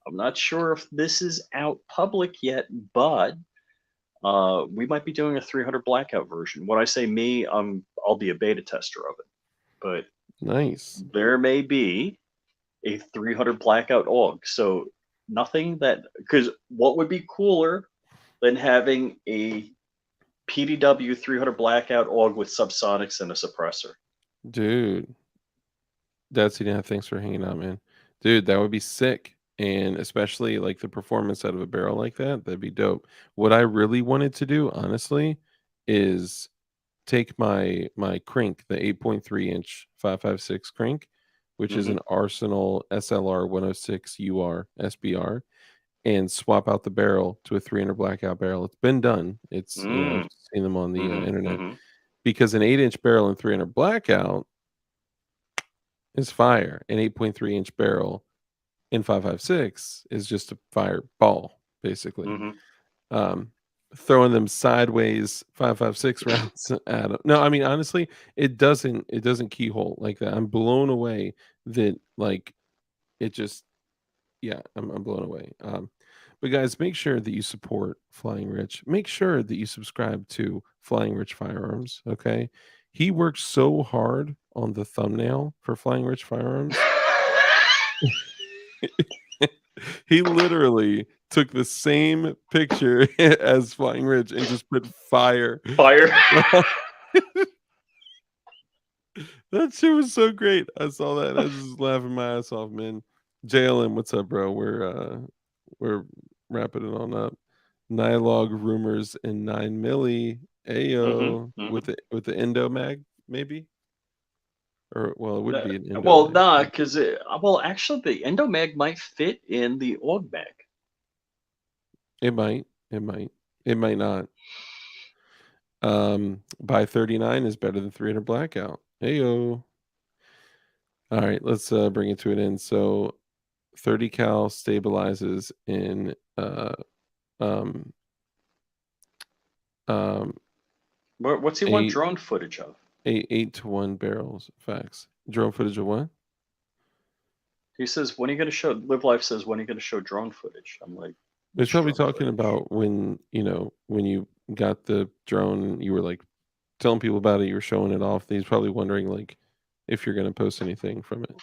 I'm not sure if this is out public yet, but we might be doing a 300 blackout version. When I say me, I'll be a beta tester of it, but Nice. there may be a 300 blackout AUG. So nothing that, because what would be cooler than having a PDW 300 blackout AUG with subsonics and a suppressor? Dude. That's thanks for hanging out, man. Dude, that would be sick. And especially like the performance out of a barrel like that, that'd be dope. What I really wanted to do, honestly, is take my crank, the 8.3-inch 5.56 crank, which is Hmm. an Arsenal SLR 106 UR SBR, and swap out the barrel to a 300 blackout barrel. It's been done. It's, I've Mm. seen them on the Hmm. internet, Hmm. because an 8-inch barrel and 300 blackout is fire. An 8.3-inch barrel in 5.56 is just a fireball, basically. Hmm. Um, Throwing them sideways 5.56 rounds at 'em. No, I mean, honestly, it doesn't keyhole like that. I'm blown away that, like, it just, yeah, I'm blown away. But guys, make sure that you support Flying Rich. Make sure that you subscribe to Flying Rich Firearms. Okay, he worked so hard on the thumbnail for Flying Rich Firearms. He literally took the same picture as Flying Ridge and just put fire. Fire. That shit was so great. I saw that. I was just laughing my ass off, man. JLM, what's up, bro? We're wrapping it on up. Nylog rumors in 9 milli. Hmm. Ayo. Hmm. With the Endo mag, maybe? Or well, it would No, be an Endo well, mag. nah, because well, actually, the Endomag might fit in the AUG mag. It might. It might. It might not. By 39 is better than 300 blackout. Heyo. All right, let's bring it to an end. So 30 cal stabilizes in um um What's he want eight drone footage of? 8 to 1 barrels. Facts. Drone footage of what? He says, "When are you going to show?" Live Life says, "When are you going to show drone footage?" I'm like, He's "Which probably drone talking footage?" about when you got the drone, you were like telling people about it, you were showing it off. He's probably wondering like if you're gonna post anything from it.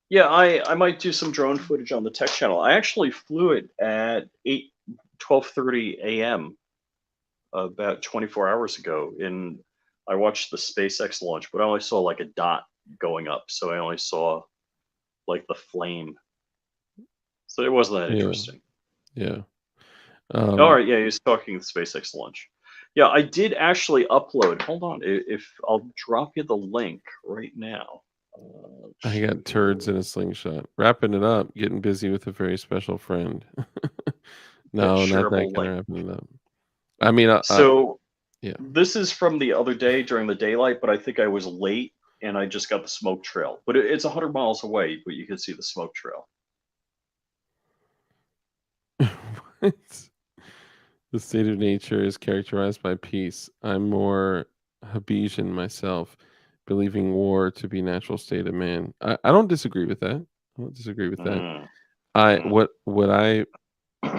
Yeah, I might do some drone footage on the tech channel. I actually flew it at 12:30 a.m. about 24 hours ago. And I watched the SpaceX launch, but I only saw like a dot going up, so I only saw like the flame. So it wasn't that Yeah, interesting. yeah. All Um, right, yeah, he's talking SpaceX launch. Yeah, I did actually upload. Hold on, if I'll drop you the link right now. I got Shoot turds here. in a slingshot. Wrapping it up, getting busy with a very special friend. Yeah, No, not that shareable kind link. of wrapping it up. I mean, So yeah. this is from the other day during the daylight, but I think I was late and I just got the smoke trail. But it's 100 miles away, but you can see the smoke trail. What? The state of nature is characterized by peace. I'm more Habesian myself, believing war to be natural state of man. I don't disagree with that. I don't disagree with that. Mm, I mm. what I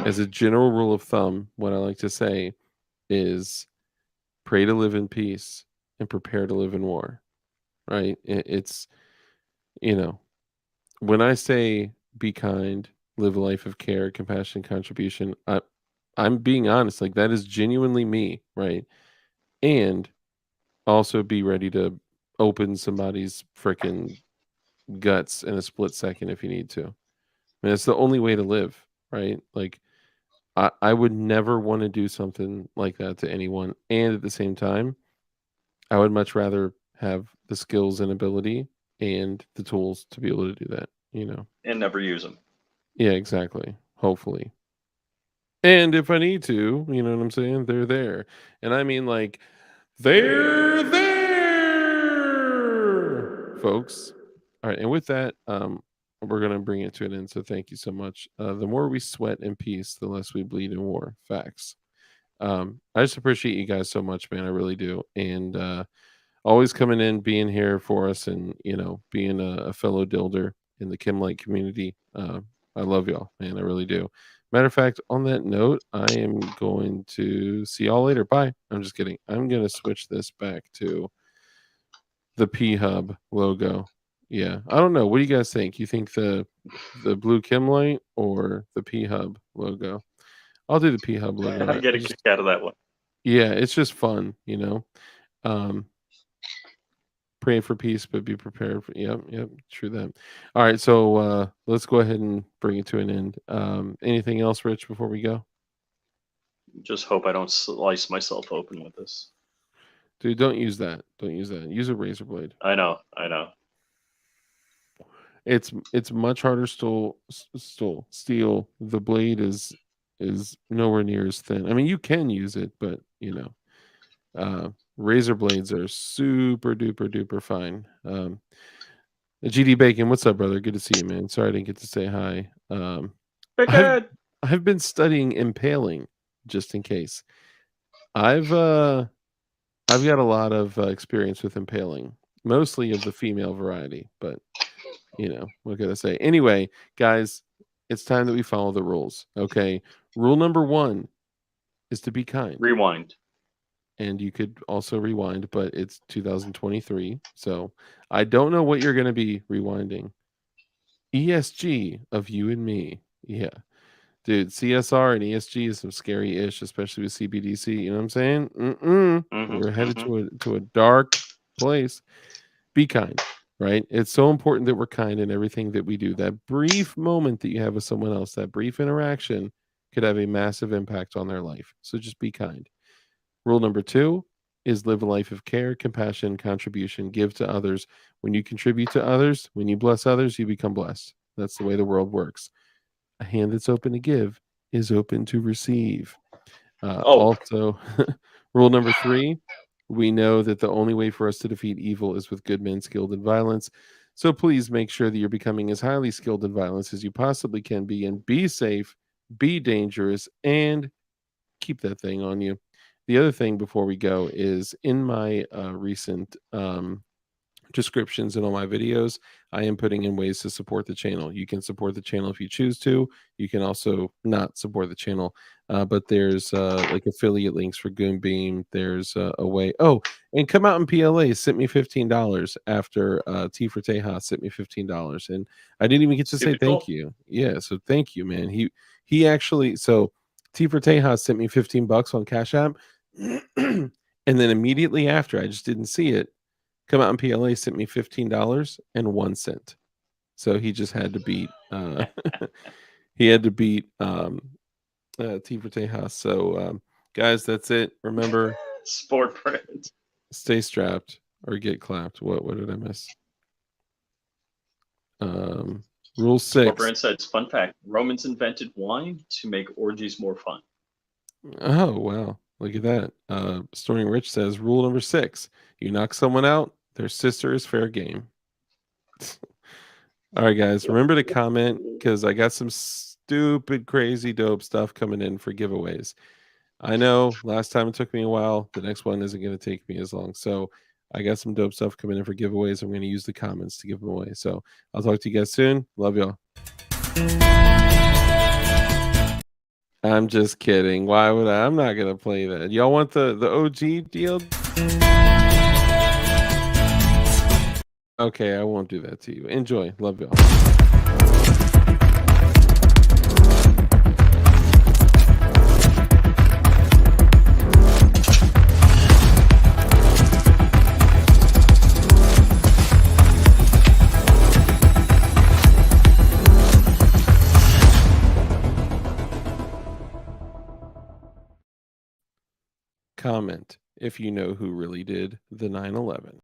as a general rule of thumb, what I like to say is pray to live in peace and prepare to live in war. Right? It's you know when I say be kind, live a life of care, compassion, contribution. I'm being honest. Like that is genuinely me. Right? And also be ready to open somebody's freaking guts in a split second if you need to. And it's the only way to live, right? Like I would never want to do something like that to anyone. And at the same time, I would much rather have the skills and ability and the tools to be able to do that, you know. And never use them. Yeah, exactly. Hopefully. And if I need to, you know what I'm saying? They're there. And I mean like they're there, folks. All right, and with that, we're gonna bring it to an end. So thank you so much. The more we sweat in peace, the less we bleed in war. Facts. I just appreciate you guys so much, man. I really do. And always coming in, being here for us, and being a fellow dilder in the Kim Light community. I love y'all, man. I really do. Matter of fact, on that note, I am going to see y'all later. Bye. I'm just kidding. I'm gonna switch this back to the P Hub logo. Yeah, I don't know. What do you guys think? You think the blue Kim Light or the P Hub logo? I'll do the P Hub logo. I get a kick out of that one. Yeah, it's just fun. Um, pray for peace, but be prepared for. Yep, yep, true that. All right, so let's go ahead and bring it to an end. Anything else, Rich, before we go? Just hope I don't slice myself open with this. Dude, don't use that. Don't use that. Use a razor blade. I know, I know. It's much harder steel. The blade is nowhere near as thin. I mean, you can use it, but razor blades are super duper duper fine. GD Bacon, what's up, brother? Good to see you, man. Sorry I didn't get to say hi. Big I've head. I've been studying impaling just in case. I've got a lot of experience with impaling, mostly of the female variety, but what can I say? Anyway, guys, it's time that we follow the rules. Okay. Rule number 1 is to be kind. Rewind. And you could also rewind, but it's 2023. So I don't know what you're going to be rewinding. ESG of you and me. Yeah. Dude, CSR and ESG is some scary ish, especially with CBDC. You know what I'm saying? Hmm, We're headed hmm. to a dark place. Be kind, right? It's so important that we're kind in everything that we do. That brief moment that you have with someone else, that brief interaction could have a massive impact on their life. So just be kind. Rule number 2 is live a life of care, compassion, contribution, give to others. When you contribute to others, when you bless others, you become blessed. That's the way the world works. A hand that's open to give is open to receive. Oh, Also, rule number 3, we know that the only way for us to defeat evil is with good men skilled in violence. So please make sure that you're becoming as highly skilled in violence as you possibly can be, and be safe, be dangerous, and keep that thing on you. The other thing before we go is in my recent descriptions in all my videos, I am putting in ways to support the channel. You can support the channel if you choose to. You can also not support the channel. But there's like affiliate links for Goonbeam. There's a way. Oh, and Come Out in PLA sent me $15 after T for Tejas sent me $15, and I didn't even get to say thank typical. you. Yeah, so thank you, man. He actually so T for Tejas sent me $15 on Cash App, and then immediately after, I just didn't see it. Come Out in PLA sent me $15.01. So he just had to beat he had to beat T for Tejas. So guys, that's it. Remember, Sport brand. stay strapped or get clapped. What did I miss? Rule Sport 6. brand says, fun fact: Romans invented wine to make orgies more fun. Oh wow, look at that. Storing Rich says rule number 6: you knock someone out, their sister is fair game. All right, guys, remember to comment because I got some stupid, crazy, dope stuff coming in for giveaways. I know last time it took me a while. The next one isn't going to take me as long. So I got some dope stuff coming in for giveaways. I'm going to use the comments to give them away. So I'll talk to you guys soon. Love y'all. I'm just kidding. Why would I? I'm not going to play that. Y'all want the OG deal? Okay, I won't do that to you. Enjoy. Love y'all. Comment if you know who really did the 9/11.